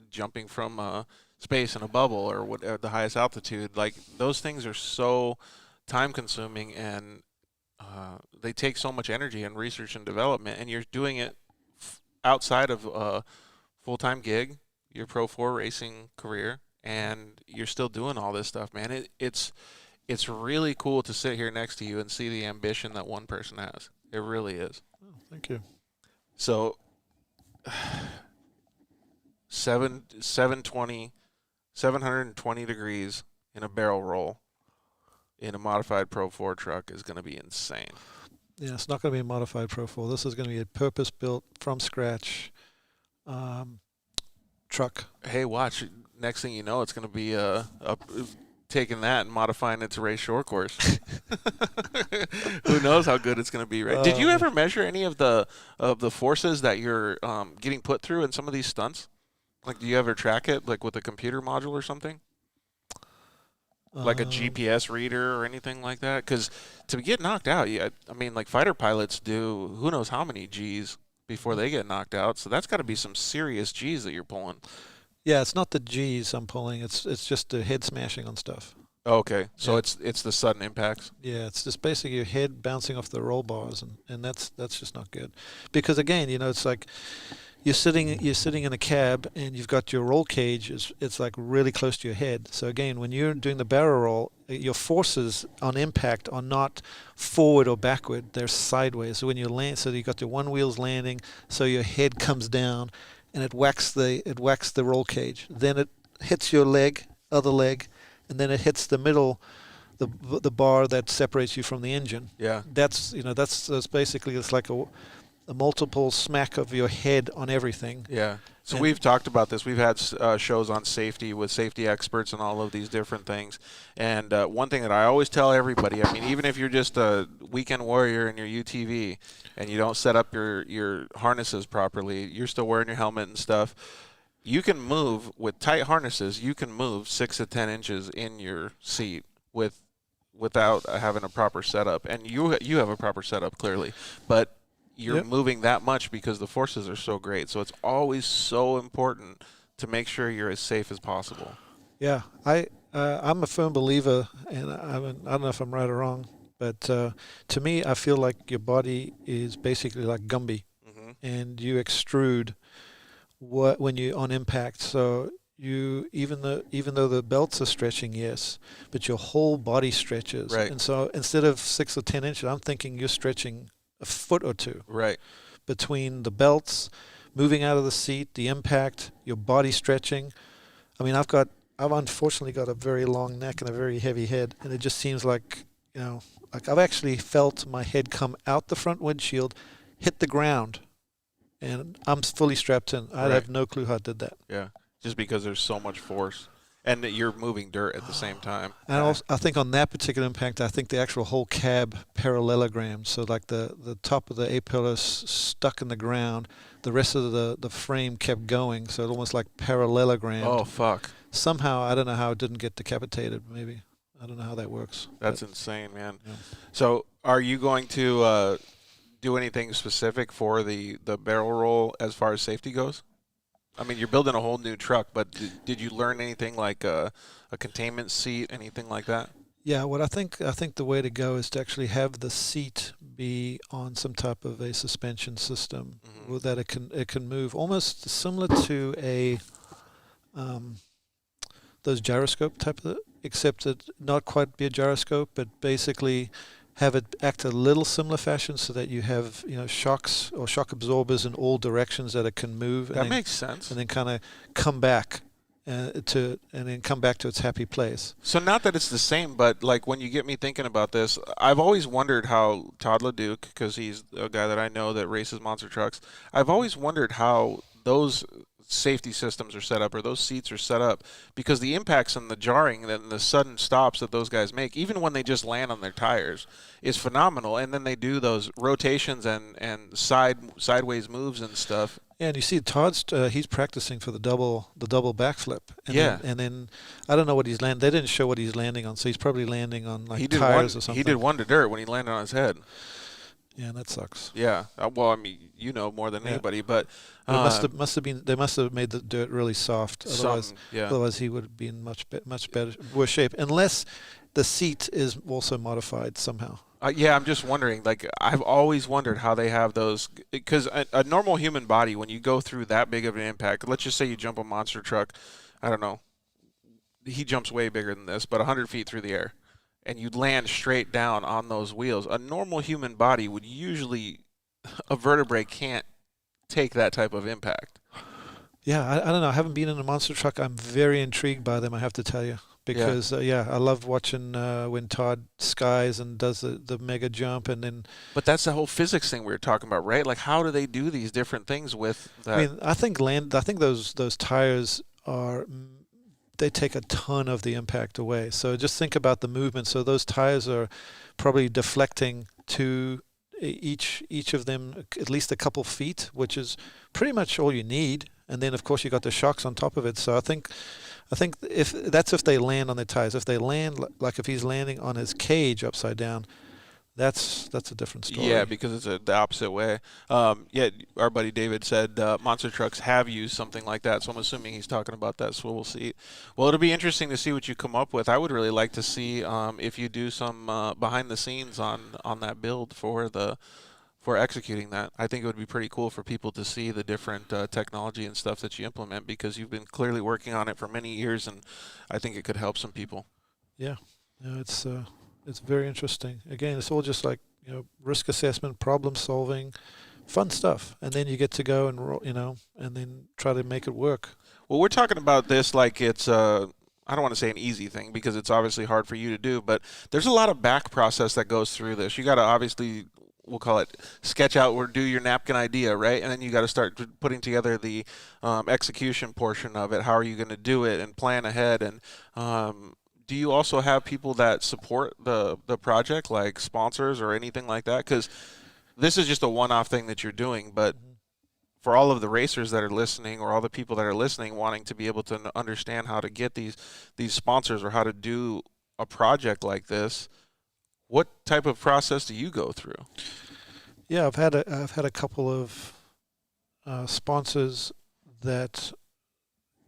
jumping from space in a bubble, or at the highest altitude. Like, those things are so time consuming, and they take so much energy and research and development, and you're doing it outside of a full-time gig, your Pro 4 racing career, and you're still doing all this stuff, man. It's really cool to sit here next to you and see the ambition that one person has. It really is. Oh, thank you. So 720 degrees in a barrel roll in a modified Pro 4 truck is going to be insane. Yeah, it's not going to be a modified Pro 4. This is going to be a purpose-built, from scratch truck. Hey, watch. Next thing you know, it's going to be taking that and modifying it to race short course. Who knows how good it's going to be, right? Did you ever measure any of the forces that you're getting put through in some of these stunts? Like, do you ever track it, like with a computer module or something? Like a GPS reader or anything like that? Because to get knocked out, I mean, like fighter pilots do who knows how many Gs before they get knocked out. So that's got to be some serious Gs that you're pulling. Yeah, it's not the Gs I'm pulling. It's just the head smashing on stuff. Okay, so yeah. It's the sudden impacts. Yeah, it's just basically your head bouncing off the roll bars, and that's just not good. Because again, it's like you're sitting in a cab and you've got your roll cage. It's like really close to your head. So again, when you're doing the barrel roll, your forces on impact are not forward or backward; they're sideways. So when you land, so you got your one wheels landing, so your head comes down, and it whacks the roll cage. Then it hits your other leg, and then it hits the middle, the bar that separates you from the engine. Yeah. That's basically, it's like a multiple smack of your head on everything. Yeah. So we've talked about this. We've had shows on safety with safety experts and all of these different things. And one thing that I always tell everybody, I mean, even if you're just a weekend warrior in your UTV and you don't set up your harnesses properly, you're still wearing your helmet and stuff, you can move with tight harnesses. You can move 6 to 10 inches in your seat without having a proper setup. And you have a proper setup, clearly. But you're moving that much because the forces are so great. So it's always so important to make sure you're as safe as possible. Yeah, I'm a firm believer, and I don't know if I'm right or wrong, but to me, I feel like your body is basically like Gumby, and you extrude when you're on impact. So you even though the belts are stretching, yes, but your whole body stretches. Right. And so instead of 6 or 10 inches, I'm thinking you're stretching a foot or two. Right. between the belts, moving out of the seat, the impact, your body stretching. I mean, I've unfortunately got a very long neck and a very heavy head, and it just seems like, like I've actually felt my head come out the front windshield, hit the ground, and I'm fully strapped in. I have no clue how I did that. Yeah, just because there's so much force. And that you're moving dirt at the same time. And also, I think on that particular impact, I think the actual whole cab parallelogrammed. So like the top of the A-pillar stuck in the ground, the rest of the frame kept going. So it almost like parallelogrammed. Oh, fuck. Somehow, I don't know how it didn't get decapitated, maybe. I don't know how that works. That's insane, man. Yeah. So are you going to do anything specific for the barrel roll as far as safety goes? I mean, you're building a whole new truck, but did you learn anything like a containment seat, anything like that? Yeah, what I think the way to go is to actually have the seat be on some type of a suspension system that it can move, almost similar to a those gyroscope type of, except it not quite be a gyroscope, but basically have it act a little similar fashion so that you have shocks or shock absorbers in all directions that it can move. That makes sense. And then kind of come back to its happy place. So not that it's the same, but like when you get me thinking about this, I've always wondered how Todd LeDuc, because he's a guy that I know that races monster trucks, I've always wondered how those safety systems are set up, or those seats are set up, because the impacts and the jarring and the sudden stops that those guys make, even when they just land on their tires, is phenomenal. And then they do those rotations and sideways moves and stuff. Yeah, and you see Todd's he's practicing for the double backflip. And then I don't know what he's landing. They didn't show what he's landing on, so he's probably landing on like tires or something. He did one to dirt when he landed on his head. Yeah, that sucks. Yeah. Well, I mean, you know more than anybody, but they must have made the dirt really soft. Otherwise, he would have been much better, worse shape. Unless the seat is also modified somehow. Yeah, I'm just wondering. Like, I've always wondered how they have those, because a normal human body, when you go through that big of an impact, let's just say you jump a monster truck. I don't know. He jumps way bigger than this, but 100 feet through the air. And you land straight down on those wheels. A normal human body would usually, a vertebrae can't take that type of impact. Yeah, I don't know. I haven't been in a monster truck. I'm very intrigued by them, I have to tell you. Because, I love watching when Todd skies and does the mega jump. And then. But that's the whole physics thing we were talking about, right? Like, how do they do these different things with that? I mean, I think those tires are. They take a ton of the impact away. So just think about the movement. So those tires are probably deflecting to each of them at least a couple feet, which is pretty much all you need. And then of course you got the shocks on top of it. So I think if they land on their tires. If they land like if he's landing on his cage upside down, that's a different story. Yeah, because it's the opposite way. Our buddy David said monster trucks have used something like that, so I'm assuming he's talking about that swivel seat. Well, it'll be interesting to see what you come up with. I would really like to see if you do some behind the scenes on that build for executing that. I think it would be pretty cool for people to see the different technology and stuff that you implement, because you've been clearly working on it for many years, and I think it could help some people. Yeah, it's very interesting. Again, it's all just like, risk assessment, problem solving, fun stuff. And then you get to go and, and then try to make it work. Well, we're talking about this like it's I don't want to say an easy thing, because it's obviously hard for you to do, but there's a lot of back process that goes through this. You got to obviously, we'll call it sketch out or do your napkin idea, right? And then you got to start putting together the execution portion of it. How are you going to do it and plan ahead? And do you also have people that support the project, like sponsors or anything like that? Because this is just a one-off thing that you're doing, but for all of the racers that are listening, or all the people that are listening wanting to be able to understand how to get these sponsors or how to do a project like this, what type of process do you go through? Yeah, I've had a couple of sponsors that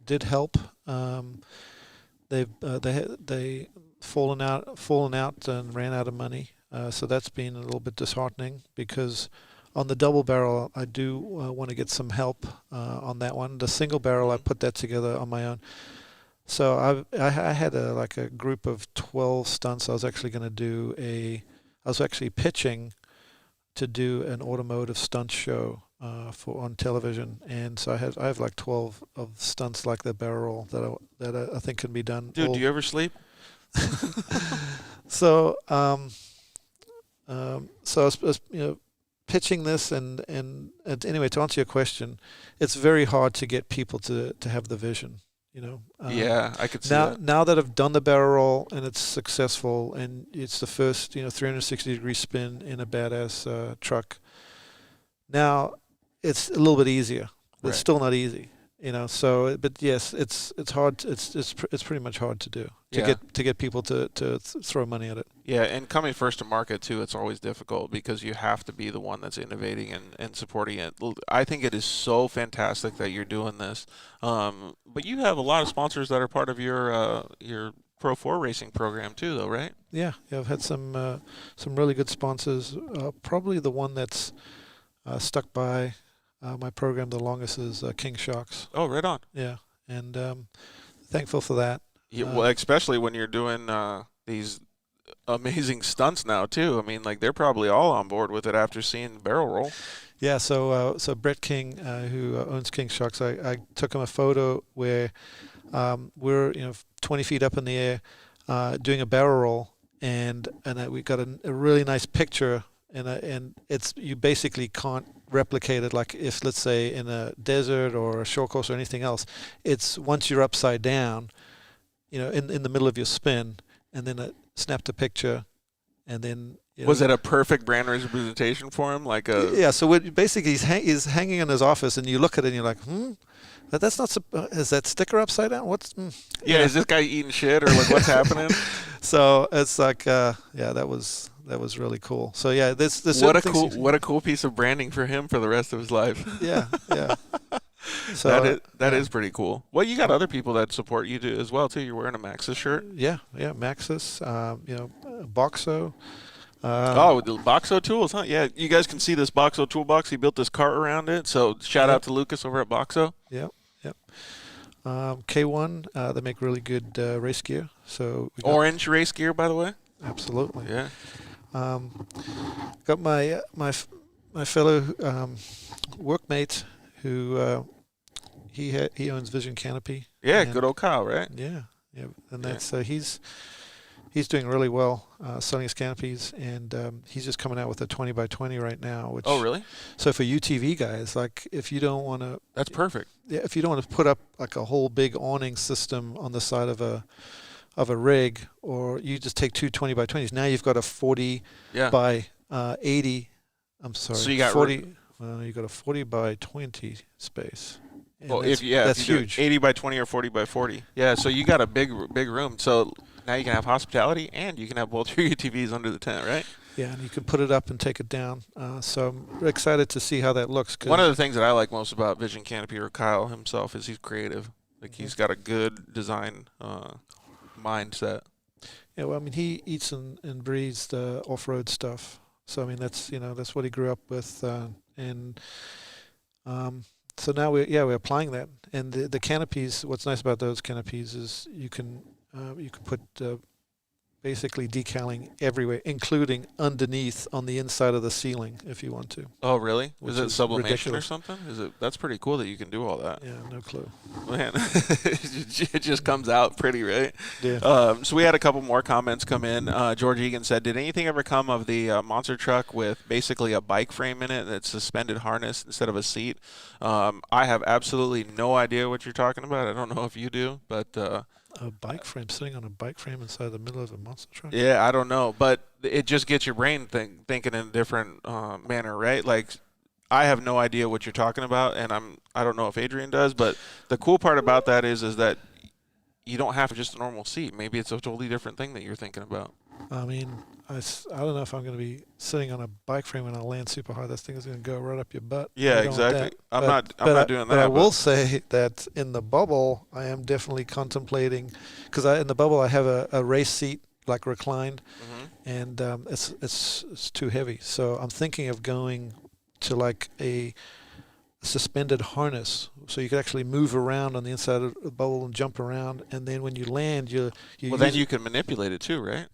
did help. They fallen out and ran out of money. So that's been a little bit disheartening, because on the double barrel I do want to get some help on that one. The single barrel, I put that together on my own. So I had a group of 12 stunts. I was actually pitching to do an automotive stunt show for on television, and so I have like 12 of stunts like the barrel roll that I think can be done. Dude, do you ever sleep? So so I was, pitching this and anyway, to answer your question, it's very hard to get people to have the vision. Yeah, I could see now that. now that I've done the barrel roll and it's successful and it's the first 360-degree spin in a badass truck. Now it's a little bit easier. It's Right. still not easy, So, but yes, it's hard. It's pretty much hard to do Yeah. to get people to throw money at it. Yeah, and coming first to market too, it's always difficult because you have to be the one that's innovating and supporting it. I think it is so fantastic that you're doing this. But you have a lot of sponsors that are part of your Pro 4 racing program too, though, right? Yeah, I've had some really good sponsors. Probably the one that's stuck by my program the longest is King Sharks. Oh, right on. Yeah, and thankful for that. Yeah, well, especially when you're doing these amazing stunts now too. I mean, like they're probably all on board with it after seeing the barrel roll. Yeah, so Brett King, who owns King Sharks, I took him a photo where we're 20 feet up in the air doing a barrel roll, and we got a really nice picture, and it's you basically can't replicate it like if, let's say, in a desert or a short course or anything else. It's once you're upside down, in the middle of your spin, and then it snapped a picture, and then Was it a perfect brand representation for him? Like a yeah. So basically he's hanging in his office, and you look at it and you're like, that's not. Is that sticker upside down? What's yeah? Is this guy eating shit or like what's happening? So it's like that was really cool. So yeah, this what a cool piece of branding for him for the rest of his life. Yeah. So that is pretty cool. Well, you got other people that support you too, as well too. You're wearing a Maxxis shirt. Yeah, Maxxis, Boxo. The Boxo tools, huh? Yeah, you guys can see this Boxo toolbox. He built this cart around it. So shout out to Lucas over at Boxo. Yep. K1, they make really good race gear. So Orange race gear, by the way. Absolutely. Yeah. Got my fellow workmate who he owns Vision Canopy. Yeah, good old Kyle, right? Yeah, and that's he's doing really well selling his canopies, and he's just coming out with a 20x20 right now. Which, oh, really? So for UTV guys, like if you don't want to, that's perfect. Yeah, if you don't want to put up like a whole big awning system on the side of a rig, or you just take two 20x20s. Now you've got a 40 by 80. I'm sorry. So you got 40. You got a 40x20 space. Well, that's huge. 80x20 or 40x40. Yeah, so you got a big room. So now you can have hospitality and you can have both your UTVs under the tent, right? Yeah, and you can put it up and take it down. So I'm excited to see how that looks. One of the things that I like most about Vision Canopy or Kyle himself is he's creative. Like he's got a good design mindset. Yeah, well, I mean, he eats and breathes the off-road stuff. So I mean, that's what he grew up with, and so now we're applying that. And the canopies. What's nice about those canopies is you can put basically decaling everywhere, including underneath on the inside of the ceiling if you want to. Oh, really? Is it sublimation ridiculous. or something? That's pretty cool that you can do all that. Yeah, no clue. Man, it just comes out pretty, right? Yeah. So we had a couple more comments come in. George Egan said, did anything ever come of the monster truck with basically a bike frame in it that's suspended harness instead of a seat? I have absolutely no idea what you're talking about. I don't know if you do, but... a bike frame, sitting on a bike frame inside the middle of a monster truck? Yeah, I don't know, but it just gets your brain thinking in a different manner, right? Like, I have no idea what you're talking about, and I don't know if Adrian does, but the cool part about that is that you don't have just a normal seat. Maybe it's a totally different thing that you're thinking about. I mean, I don't know if I'm going to be sitting on a bike frame when I land super hard. That thing is going to go right up your butt. Yeah, exactly. I'm not doing that. But I will say that in the bubble, I am definitely contemplating, because in the bubble I have a race seat like reclined, and it's too heavy. So I'm thinking of going to like a suspended harness, so you could actually move around on the inside of the bubble and jump around, and then when you land, then you can manipulate it too, right?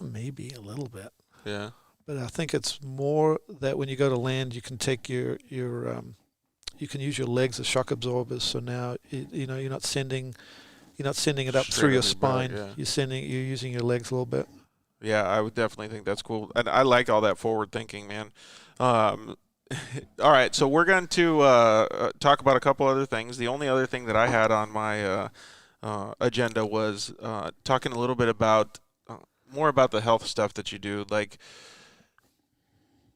Maybe a little bit. Yeah. but I think it's more that when you go to land, you can take your you can use your legs as shock absorbers. So now you know you're not sending it up Straight through your up your belly, spine. yeah. You're using your legs a little bit. Yeah, I would definitely think that's cool, and I like all that forward thinking, man. All right, so we're going to talk about a couple other things. The only other thing that I had on my agenda was talking a little bit about more about the health stuff that you do. Like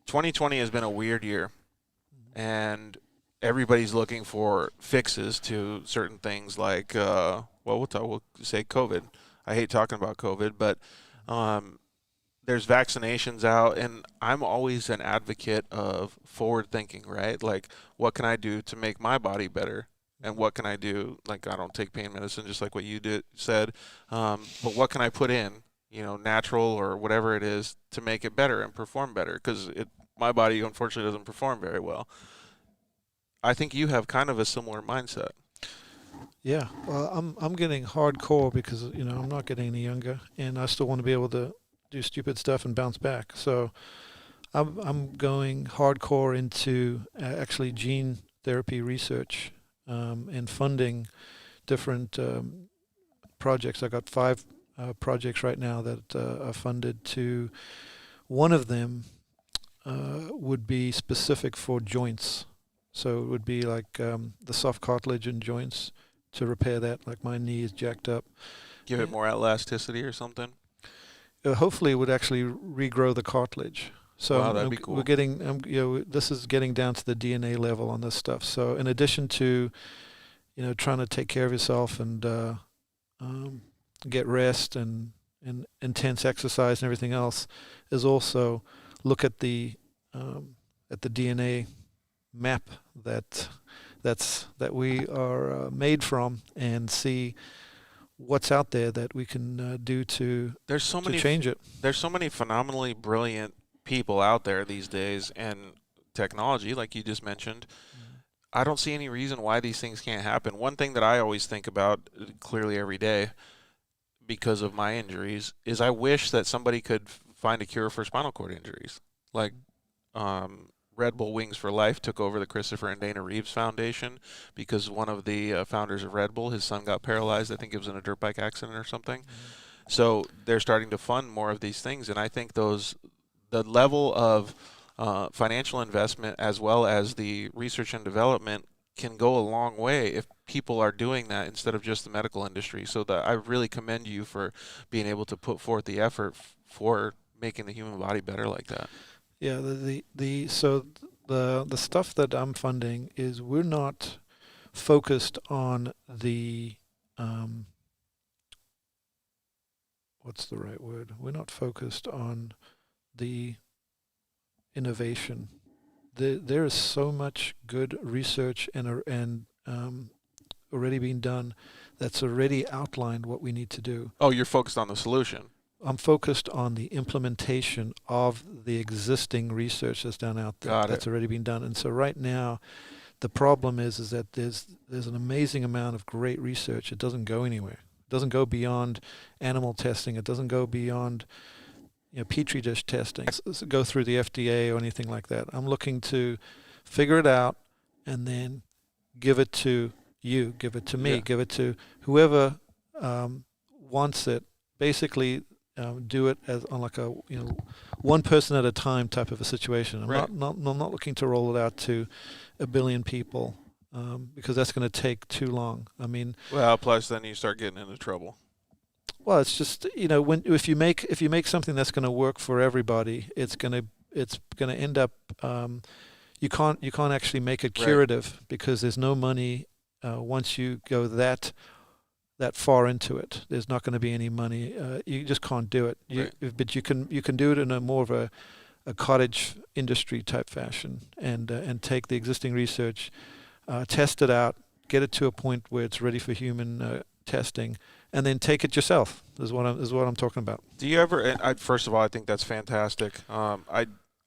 2020 has been a weird year, and everybody's looking for fixes to certain things like we'll say COVID. I hate talking about COVID, but there's vaccinations out, and I'm always an advocate of forward thinking, right? Like, what can I do to make my body better? And what can I do? Like, I don't take pain medicine, just like what you said. But what can I put in, natural or whatever it is, to make it better and perform better? Because my body, unfortunately, doesn't perform very well. I think you have kind of a similar mindset. Yeah, well, I'm getting hardcore because I'm not getting any younger, and I still want to be able to do stupid stuff and bounce back. So I'm going hardcore into actually gene therapy research and funding different projects. I got 5 projects right now that are funded to. One of them would be specific for joints. So it would be like the soft cartilage in joints to repair that. Like my knee is jacked up. Give it more elasticity or something? Hopefully it would actually regrow the cartilage. So wow, that'd be cool. We're getting, this is getting down to the DNA level on this stuff. So in addition to, trying to take care of yourself and get rest and intense exercise and everything else, is also look at the DNA map that we are made from, and see what's out there that we can do to change it. There's so many phenomenally brilliant people out there these days, and technology, like you just mentioned. I don't see any reason why these things can't happen. One thing that I always think about clearly every day, because of my injuries, is I wish that somebody could find a cure for spinal cord injuries. Like Red Bull Wings for Life took over the Christopher and Dana Reeves Foundation because one of the founders of Red Bull, his son got paralyzed. I think it was in a dirt bike accident or something. So they're starting to fund more of these things, and I think the level of financial investment as well as the research and development can go a long way if people are doing that instead of just the medical industry. So I really commend you for being able to put forth the effort for making the human body better like that. Yeah, so the stuff that I'm funding is, we're not focused on the what's the right word? We're not focused on the innovation. There is so much good research and already being done that's already outlined what we need to do. Oh, you're focused on the solution. I'm focused on the implementation of the existing research that's done out there. That's already been done. And so right now, the problem is that there's an amazing amount of great research. It doesn't go anywhere. It doesn't go beyond animal testing. It doesn't go beyond petri dish testing. It doesn't go through the FDA or anything like that. I'm looking to figure it out and then give it to you, give it to me, give it to whoever wants it. Basically, do it as on like a one person at a time type of a situation. I'm not looking to roll it out to 1 billion people because that's going to take too long. I mean, plus then you start getting into trouble. Well, it's just if you make something that's going to work for everybody, it's going to end up you can't actually make it curative because there's no money once you go that far into it. There's not going to be any money. You just can't do it. But you can do it in a more of a cottage industry type fashion, and take the existing research, test it out, get it to a point where it's ready for human testing, and then take it yourself. Is what I'm talking about. Do you ever? First of all, I think that's fantastic.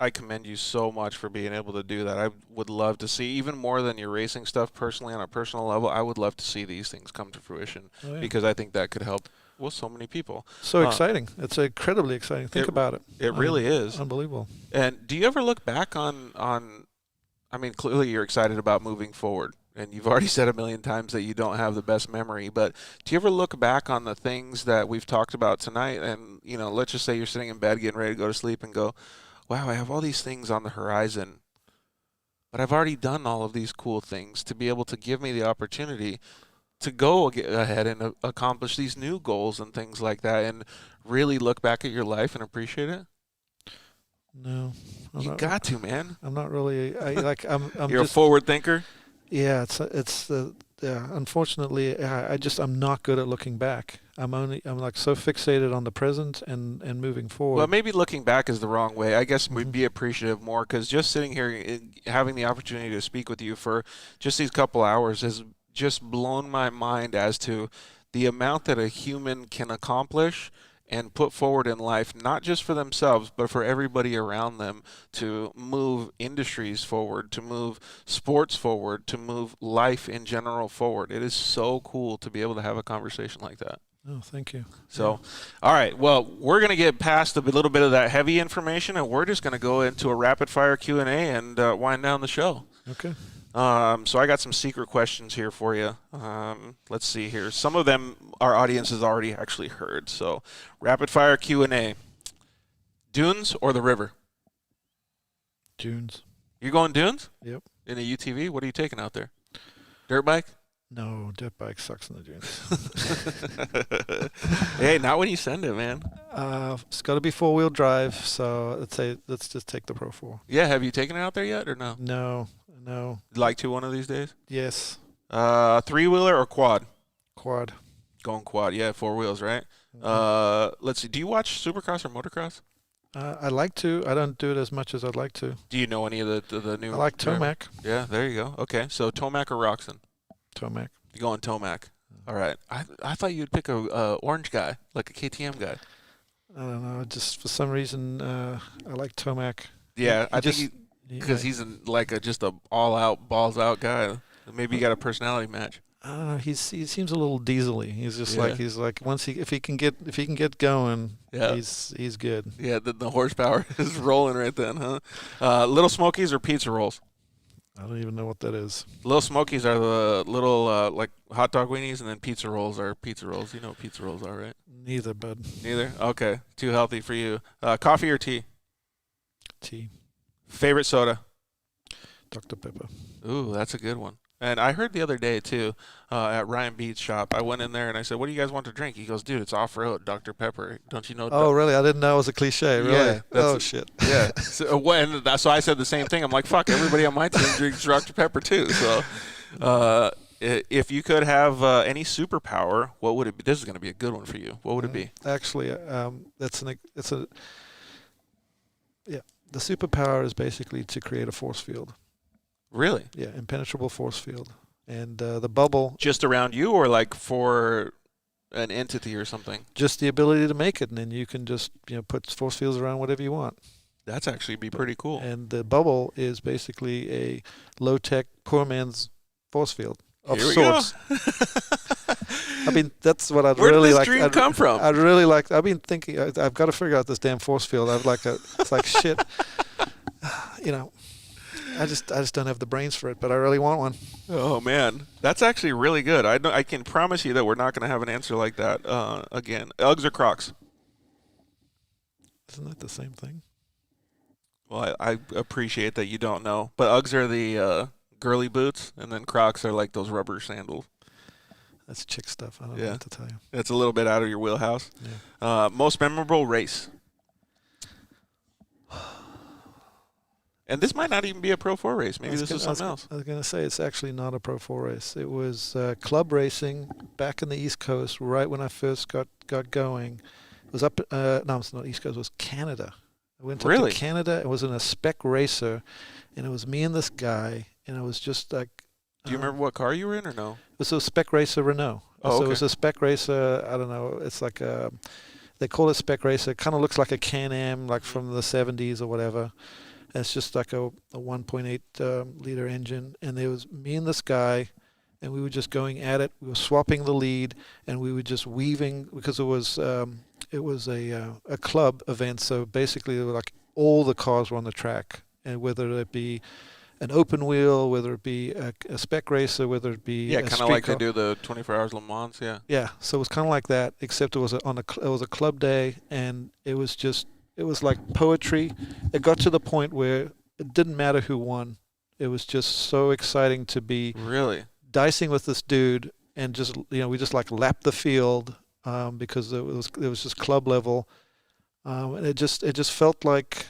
I commend you so much for being able to do that. I would love to see, even more than your racing stuff personally on a personal level, I would love to see these things come to fruition because I think that could help so many people. So exciting. It's incredibly exciting. Think about it. It really is. Unbelievable. And do you ever look back on I mean, clearly you're excited about moving forward, and you've already said a million times that you don't have the best memory, but do you ever look back on the things that we've talked about tonight and, you know, let's just say you're sitting in bed getting ready to go to sleep and go, wow, I have all these things on the horizon, but I've already done all of these cool things to be able to give me the opportunity to go ahead and accomplish these new goals and things like that, and really look back at your life and appreciate it? No. You got to, man. I'm not really. I'm You're just, a forward thinker? Yeah, unfortunately, I'm not good at looking back. I'm like so fixated on the present and moving forward. Well, maybe looking back is the wrong way. I guess we'd be appreciative more, because just sitting here, having the opportunity to speak with you for just these couple hours has just blown my mind as to the amount that a human can accomplish and put forward in life, not just for themselves, but for everybody around them, to move industries forward, to move sports forward, to move life in general forward. It is so cool to be able to have a conversation like that. Oh, thank you. So, all right, well, we're going to get past a little bit of that heavy information, and we're just going to go into a rapid-fire Q&A and wind down the show. Okay. So I got some secret questions here for you. Let's see here. Some of them our audience has already actually heard. So rapid fire Q&A. Dunes or the river? Dunes. You going dunes? Yep. In a UTV? What are you taking out there? Dirt bike? No, dirt bike sucks in the dunes. Hey, not when you send it, man. It's got to be 4-wheel drive. So let's just take the Pro 4. Yeah, have you taken it out there yet or no? No. Like to one of these days? Yes. 3-wheeler or quad? Quad. Going quad, yeah, 4 wheels, right? Let's see. Do you watch Supercross or motocross? I like to. I don't do it as much as I'd like to. Do you know any of the new? I like Tomac. Yeah, there you go. Okay, so Tomac or Roxon? Tomac. You're going Tomac. All right. I thought you'd pick a orange guy, like a KTM guy. I don't know. Just for some reason, I like Tomac. Yeah, I think because he's just a all-out, balls-out guy. Maybe you got a personality match. I don't know. He seems a little diesely. He's just Yeah. like once if he can get going, Yeah. he's good. Yeah, the horsepower is rolling right then, huh? Little Smokies or pizza rolls? I don't even know what that is. Little Smokies are the little like hot dog weenies, and then pizza rolls are pizza rolls. You know what pizza rolls are, right? Neither, bud. Neither? Okay. Too healthy for you. Coffee or tea? Tea. Favorite soda? Dr. Pepper. Ooh, that's a good one. And I heard the other day, too, at Ryan Beat's shop, I went in there and I said, what do you guys want to drink? He goes, dude, it's off-road, Dr. Pepper. Don't you know? Oh, really? I didn't know it was a cliche, really? Yeah, oh, shit. Yeah. So I said the same thing. I'm like, fuck, everybody on my team drinks Dr. Pepper, too. So if you could have any superpower, what would it be? This is going to be a good one for you. What would it be? Actually, the superpower is basically to create a force field. Really? Yeah, impenetrable force field. And the bubble... Just around you, or like for an entity or something? Just the ability to make it, and then you can just put force fields around whatever you want. That's actually be pretty cool. And the bubble is basically a low-tech, poor man's force field of sorts. I mean, that's what I'd really like. Where did this dream come from? I'd really like. I've been thinking. I've got to figure out this damn force field. It's like shit. I just don't have the brains for it, but I really want one. Oh man, that's actually really good. I can promise you that we're not going to have an answer like that again. Uggs or Crocs? Isn't that the same thing? Well, I appreciate that you don't know, but Uggs are the girly boots, and then Crocs are like those rubber sandals. That's chick stuff. I don't know what to tell you. It's a little bit out of your wheelhouse. Yeah. Most memorable race? And this might not even be a Pro 4 race. Maybe this is something else. I was going to say it's actually not a Pro 4 race. It was club racing back in the East Coast, right when I first got going. It was up. No, it's not East Coast. It was Canada. I went up to Canada. It was in a spec racer, and it was me and this guy, and it was just like. Do you remember what car you were in or no? It was a spec racer Renault. Oh, so it was a spec racer. I don't know. It's like a. They call it spec racer. It kind of looks like a Can-Am, like from the 70s or whatever. And it's just like a 1.8 liter engine, and there was me and this guy, and we were just going at it. We were swapping the lead, and we were just weaving because it was a club event. So basically, like all the cars were on the track, and whether it be an open wheel, whether it be a spec racer, whether it be Yeah, a kind of like street they car. do the 24 Hours Le Mans. Yeah. Yeah, so it was kind of like that, except it was it was a club day, and it was like poetry. It got to the point where it didn't matter who won. It was just so exciting to be Really. dicing with this dude, and just we just like lapped the field because it was just club level, and it just felt like.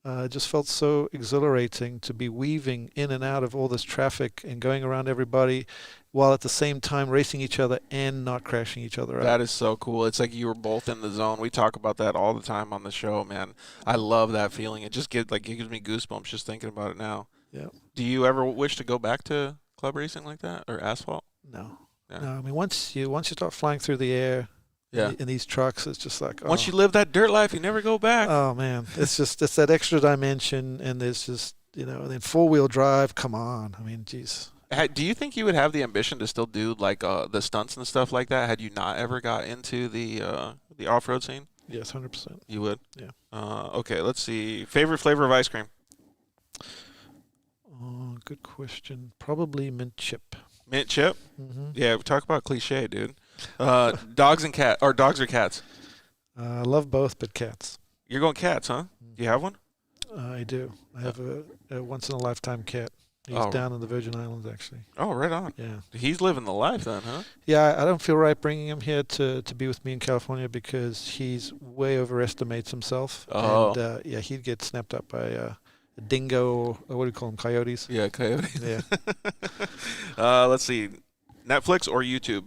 It just felt so exhilarating to be weaving in and out of all this traffic and going around everybody while at the same time racing each other and not crashing each other out. That is so cool. It's like you were both in the zone. We talk about that all the time on the show, man. I love that feeling. It just it gives me goosebumps just thinking about it now. Yeah. Do you ever wish to go back to club racing like that or asphalt? No. Yeah. No, I mean once you start flying through the air in these trucks, it's just like once you live that dirt life, you never go back. Oh man, it's that extra dimension, and there's just and then 4-wheel drive. Come on, I mean, geez. Do you think you would have the ambition to still do like the stunts and stuff like that? Had you not ever got into the off-road scene? Yes, 100%. You would. Yeah. Okay, let's see. Favorite flavor of ice cream? Oh, good question. Probably mint chip. Mint chip. Mm-hmm. Yeah, we talk about cliche, dude. Dogs or cats? I love both, but cats. You're going cats, huh? Do you have one? I do. I have a once-in-a-lifetime cat. He's down in the Virgin Islands, actually. Oh, right on. Yeah. He's living the life then, huh? Yeah, I don't feel right bringing him here to be with me in California because he's way overestimates himself. Oh. And, he'd get snapped up by a dingo, or what do you call them, coyotes? Yeah, coyotes. Yeah. Let's see. Netflix or YouTube?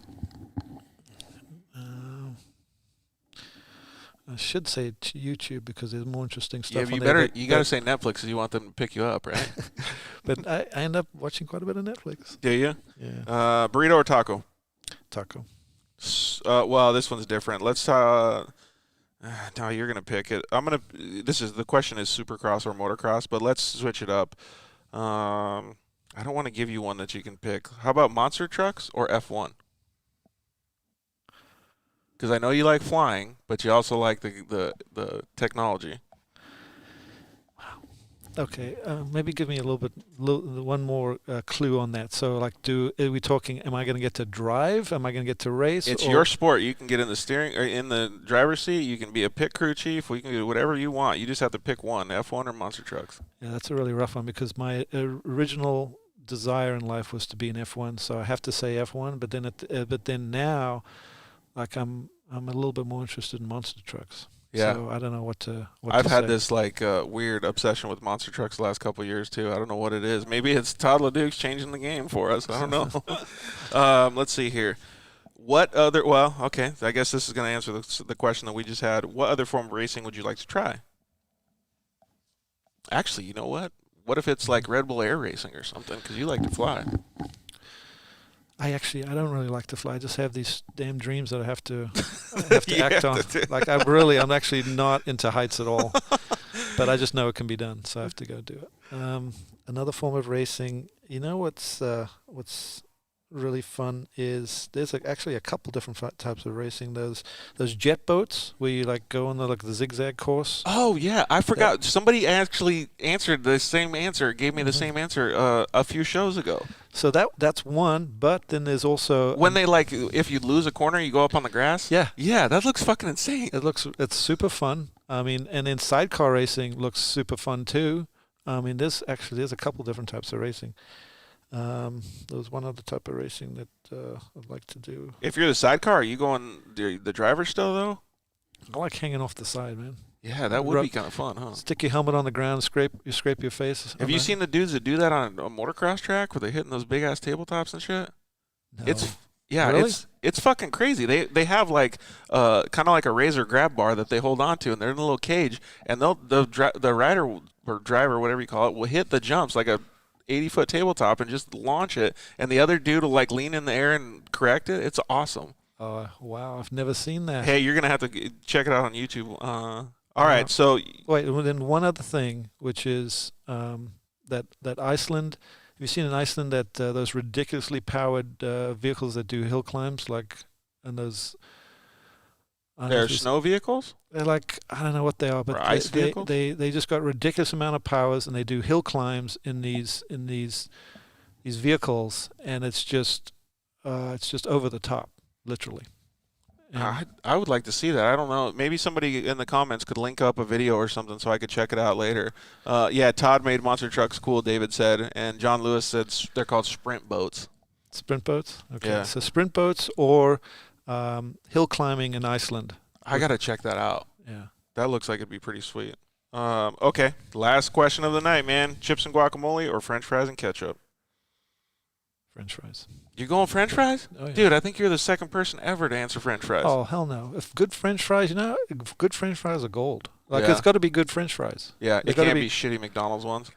I should say YouTube because there's more interesting stuff. Yeah, on you there, better. You got to say Netflix because you want them to pick you up, right? But I end up watching quite a bit of Netflix. Do you? Yeah. Burrito or taco? Taco. Well, this one's different. Let's. No, you're gonna pick it. The question is Supercross or motocross, but let's switch it up. I don't want to give you one that you can pick. How about monster trucks or F1? Because I know you like flying, but you also like the technology. Okay, maybe give me one more clue on that. So, like, are we talking? Am I going to get to drive? Am I going to get to race? It's your sport. You can get in the steering or in the driver's seat. You can be a pit crew chief. We can do whatever you want. You just have to pick one: F1 or monster trucks. Yeah, that's a really rough one because my original desire in life was to be an F1. So I have to say F1. But then now, like I'm a little bit more interested in monster trucks. Yeah. So I don't know what to I've had say. this weird obsession with monster trucks the last couple of years too. I don't know what it is. Maybe it's Todd LeDuc's changing the game for us. I don't know. Let's see here. What other? Well, okay. I guess this is going to answer the question that we just had. What other form of racing would you like to try? Actually, you know what? What if it's like Red Bull Air Racing or something? Because you like to fly. I don't really like to fly. I just have these damn dreams that I have to act on. Like I'm actually not into heights at all, but I just know it can be done, so I have to go do it. Another form of racing. You know what's really fun is there's actually a couple different types of racing. Those jet boats where you go on the zigzag course. Oh yeah, I forgot. Somebody actually answered the same answer, gave me the same answer a few shows ago. So that's one, but then there's also when they if you lose a corner, you go up on the grass. Yeah, that looks fucking insane. It's super fun. I mean, and then sidecar racing looks super fun too. I mean, there's a couple different types of racing. There's one other type of racing that I'd like to do. If you're the sidecar, are you going the driver still though? I like hanging off the side, man. Yeah, that would be kind of fun, huh? Stick your helmet on the ground, scrape your face. Have you seen the dudes that do that on a motocross track where they're hitting those big ass tabletops and shit? No. Really? It's fucking crazy. They have kind of like a razor grab bar that they hold on to, and they're in a little cage, and the rider or driver, whatever you call it, will hit the jumps like a 80-foot tabletop and just launch it, and the other dude will lean in the air and correct it. It's awesome. Oh wow, I've never seen that. Hey, you're gonna have to check it out on YouTube. All right, so wait. Then one other thing, which is that Iceland you seen in Iceland that those ridiculously powered vehicles that do hill climbs, and those? They're snow vehicles? They're like, I don't know what they are, but Or ice vehicles? they just got ridiculous amount of powers, and they do hill climbs in these vehicles, and it's just over the top, literally. I would like to see that. I don't know. Maybe somebody in the comments could link up a video or something so I could check it out later. Yeah, Todd made monster trucks cool, David said, and John Lewis said they're called sprint boats. Sprint boats? Okay. Yeah. So sprint boats or hill climbing in Iceland. I got to check that out. Yeah. That looks like it'd be pretty sweet. Okay, last question of the night, man. Chips and guacamole or French fries and ketchup? French fries. You going French fries? Oh, yeah. Dude, I think you're the second person ever to answer French fries. Oh, hell no. If good French fries, good French fries are gold. Like, Yeah. it's got to be good French fries. Yeah, They it gotta can't be shitty McDonald's ones.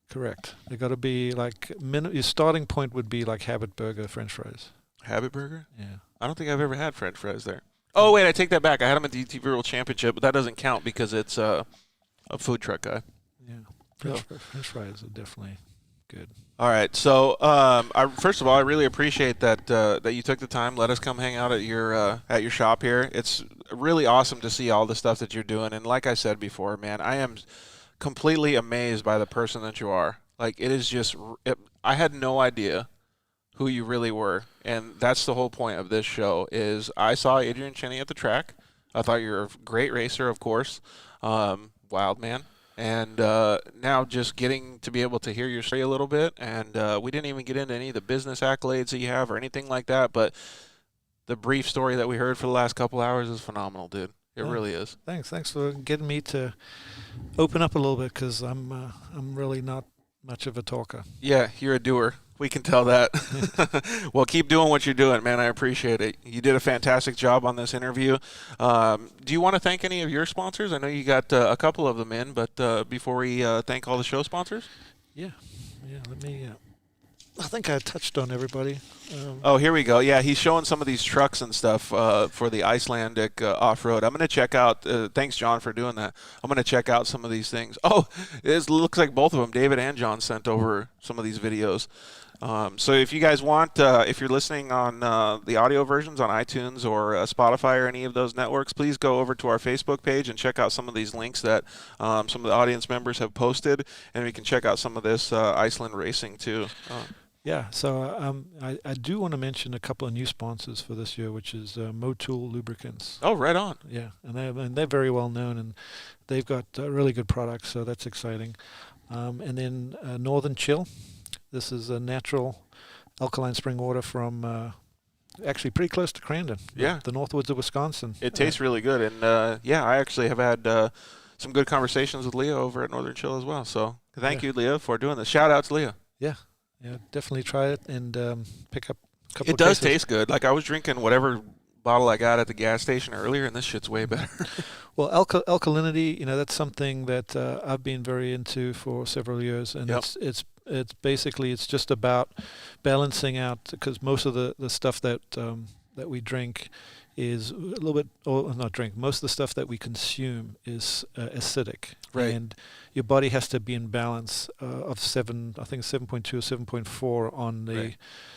Correct. They got to be like, your starting point would be like Habit Burger French fries. Habit Burger? Yeah. I don't think I've ever had French fries there. Oh, wait, I take that back. I had them at the UTV World Championship, but that doesn't count because it's a food truck guy. Yeah. French fries are definitely good. All right. So, first of all, I really appreciate that that you took the time. Let us come hang out at your shop here. It's really awesome to see all the stuff that you're doing. And like I said before, man, I am completely amazed by the person that you are. Like, it is just I had no idea who you really were, and that's the whole point of this show. Is I saw Adrian Cenni at the track. I thought you were a great racer, of course, wild man. And now just getting to be able to hear your story a little bit, and we didn't even get into any of the business accolades that you have or anything like that, but the brief story that we heard for the last couple hours is phenomenal, dude. It really is. Thanks for getting me to open up a little bit, because I'm really not much of a talker. Yeah, you're a doer. We can tell that. Well, keep doing what you're doing, man. I appreciate it. You did a fantastic job on this interview. Do you want to thank any of your sponsors? I know you got a couple of them in, but before we thank all the show sponsors? Yeah. Let me. I think I touched on everybody. Oh, here we go. Yeah, he's showing some of these trucks and stuff for the Icelandic off-road. I'm going to check out. Thanks, John, for doing that. I'm going to check out some of these things. Oh, it looks like both of them, David and John, sent over some of these videos. So if you guys want, if you're listening on the audio versions on iTunes or Spotify or any of those networks, please go over to our Facebook page and check out some of these links that some of the audience members have posted, and we can check out some of this Iceland racing too. Yeah, so I do want to mention a couple of new sponsors for this year, which is Motul Lubricants. Oh, right on. Yeah, and they're very well known, and they've got really good products, so that's exciting. And then Northern Chill. This is a natural alkaline spring water from actually pretty close to Crandon. Yeah. The Northwoods of Wisconsin. It tastes really good, and I actually have had some good conversations with Leah over at Northern Chill as well. So thank you, Leah, for doing this. Shout out to Leah. Yeah, definitely try it and pick up a couple It of does cases. taste good. Like, I was drinking whatever bottle I got at the gas station earlier, and this shit's way better. Well, alkalinity, that's something that I've been very into for several years, and it's basically it's just about balancing out, because most of the stuff that we drink is a little bit, or not drink, most of the stuff that we consume is acidic. Right. And your body has to be in balance of 7.2 or 7.4 on the. Right.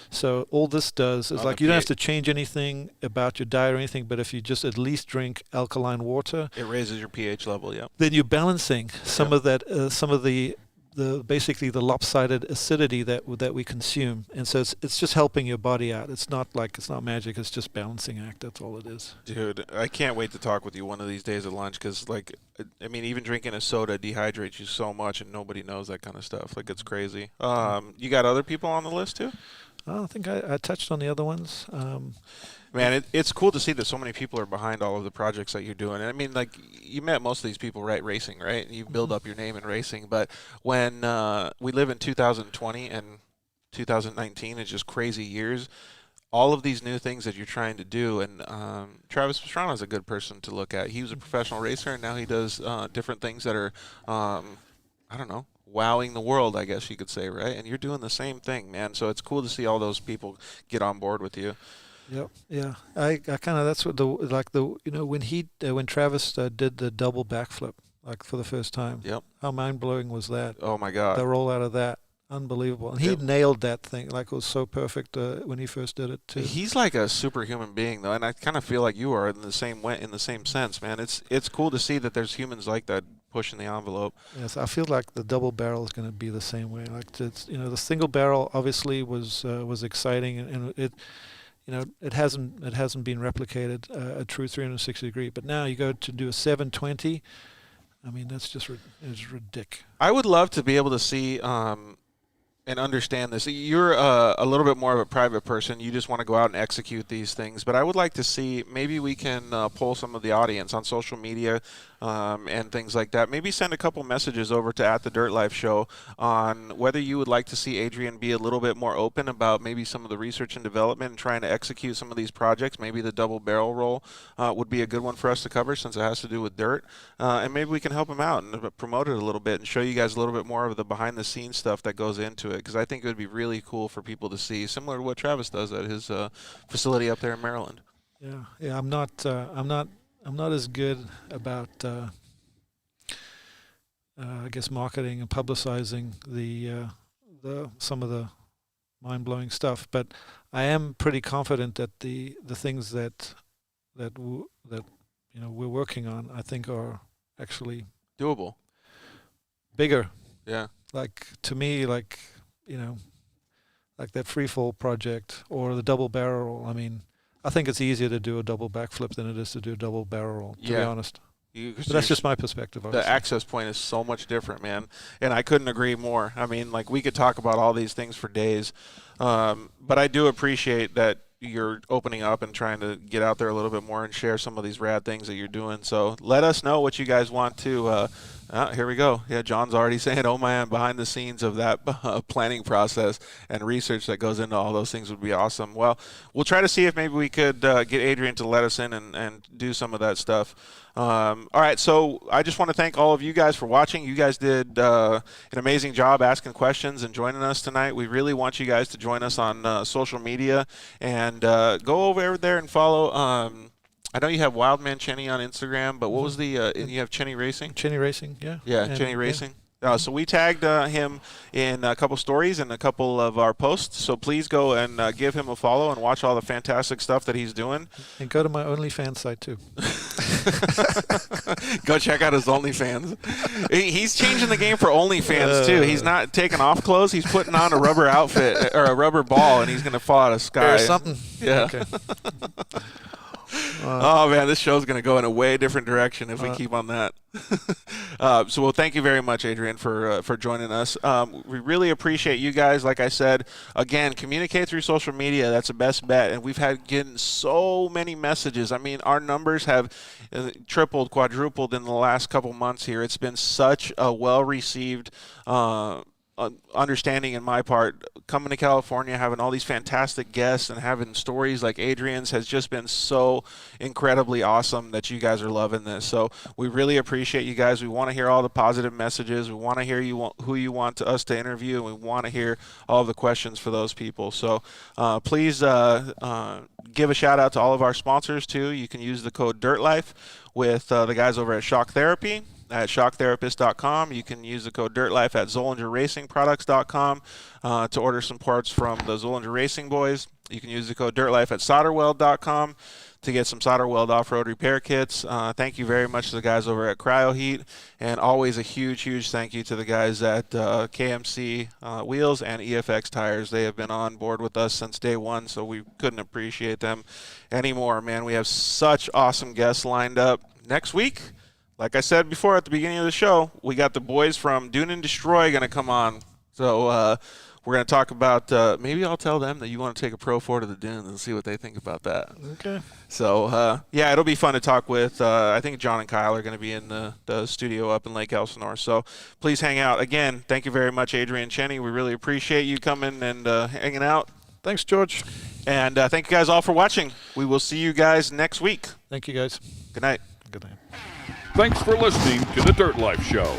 So all this does is, On like, the you don't have pH. to change anything about your diet or anything, but if you just at least drink alkaline water, It raises your pH level, yeah. then you're balancing some of that, some of the basically the lopsided acidity that we consume, and so it's just helping your body out. It's not magic. It's just balancing act. That's all it is. Dude, I can't wait to talk with you one of these days at lunch, because, like, I mean, even drinking a soda dehydrates you so much, and nobody knows that kind of stuff. Like, it's crazy. You got other people on the list too? I think I touched on the other ones. Man, it's cool to see that so many people are behind all of the projects that you're doing. And I mean, like, you met most of these people racing, right? And you build up your name in racing. But when we live in 2020 and 2019 is just crazy years, all of these new things that you're trying to do, and Travis Pastrana is a good person to look at. He was a professional racer, and now he does different things that are, I don't know, wowing the world, I guess you could say, right? And you're doing the same thing, man. So it's cool to see all those people get on board with you. Yep. Yeah. I kind of, that's what when Travis did the double backflip, like, for the first time. Yep. How mind blowing was that? Oh my God. The roll out of that. Unbelievable. And he nailed that thing. Like, it was so perfect when he first did it, too. He's like a superhuman being, though, and I kind of feel like you are in the same way, in the same sense, man. It's cool to see that there's humans like that pushing the envelope. Yes, I feel like the double barrel is going to be the same way. Like, it's, the single barrel obviously was exciting, and it hasn't been replicated a true 360 degree. But now you go to do a 720. I mean, that's just it's ridiculous. I would love to be able to see and understand this. You're a little bit more of a private person. You just want to go out and execute these things. But I would like to see, maybe we can poll some of the audience on social media and things like that. Maybe send a couple messages over to @TheDirtLife on whether you would like to see Adrian be a little bit more open about maybe some of the research and development and trying to execute some of these projects. Maybe the double barrel roll would be a good one for us to cover, since it has to do with dirt. And maybe we can help him out and promote it a little bit and show you guys a little bit more of the behind the scenes stuff that goes into it, because I think it would be really cool for people to see, similar to what Travis does at his facility up there in Maryland. Yeah. I'm not as good about I guess marketing and publicizing the some of the mind-blowing stuff, but I am pretty confident that the things that we're working on, I think, are actually doable, bigger. Yeah. Like, to me, like that free fall project or the double barrel. I mean, I think it's easier to do a double backflip than it is to do a double barrel, to be honest. But that's just my perspective. Obviously. The access point is so much different, man. And I couldn't agree more. I mean, like, we could talk about all these things for days. But I do appreciate that you're opening up and trying to get out there a little bit more and share some of these rad things that you're doing. So let us know what you guys want to. Here we go. Yeah, John's already saying, oh man, behind the scenes of that planning process and research that goes into all those things would be awesome. Well, we'll try to see if maybe we could get Adrian to let us in and do some of that stuff. All right, so I just want to thank all of you guys for watching. You guys did an amazing job asking questions and joining us tonight. We really want you guys to join us on social media and go over there and follow. I know you have Wildman Cenni on Instagram, but what was the you have Cenni Racing? Cenni Racing, yeah. Yeah, Cenni Racing. So we tagged him in a couple stories and a couple of our posts. So please go and give him a follow and watch all the fantastic stuff that he's doing. And go to my OnlyFans site too. Go check out his OnlyFans. He's changing the game for OnlyFans too. He's not taking off clothes. He's putting on a rubber outfit or a rubber ball, and he's going to fall out of the sky. Or something. Yeah. Okay. Oh man, this show's going to go in a way different direction if we keep on that. So, well, thank you very much, Adrian, for joining us. We really appreciate you guys. Like I said, again, communicate through social media. That's the best bet. And we've had getting so many messages. I mean, our numbers have tripled, quadrupled in the last couple months here. It's been such a well-received understanding in my part. Coming to California, having all these fantastic guests and having stories like Adrian's has just been so incredibly awesome that you guys are loving this. So we really appreciate you guys. We want to hear all the positive messages. We want to hear who you want us to interview, and we want to hear all of the questions for those people. So please give a shout out to all of our sponsors too. You can use the code DIRTLIFE with the guys over at Shock Therapy at shocktherapist.com. You can use the code DIRTLIFE at ZollingerRacingProducts.com to order some parts from the Zollinger Racing boys. You can use the code DIRTLIFE at solderweld.com to get some solder weld off-road repair kits. Thank you very much to the guys over at CryoHeat, and always a huge thank you to the guys at KMC Wheels and EFX Tires. They have been on board with us since day one, so we couldn't appreciate them anymore, man. We have such awesome guests lined up next week. Like I said before at the beginning of the show, we got the boys from Dune and Destroy going to come on. So we're going to talk about, maybe I'll tell them that you want to take a Pro 4 to the Dunes and see what they think about that. Okay. So, yeah, it'll be fun to talk with. I think John and Kyle are going to be in the studio up in Lake Elsinore. So please hang out. Again, thank you very much, Adrian Cenni. We really appreciate you coming and hanging out. Thanks, George. And thank you guys all for watching. We will see you guys next week. Thank you, guys. Good night. Good night. Thanks for listening to The Dirt Life Show.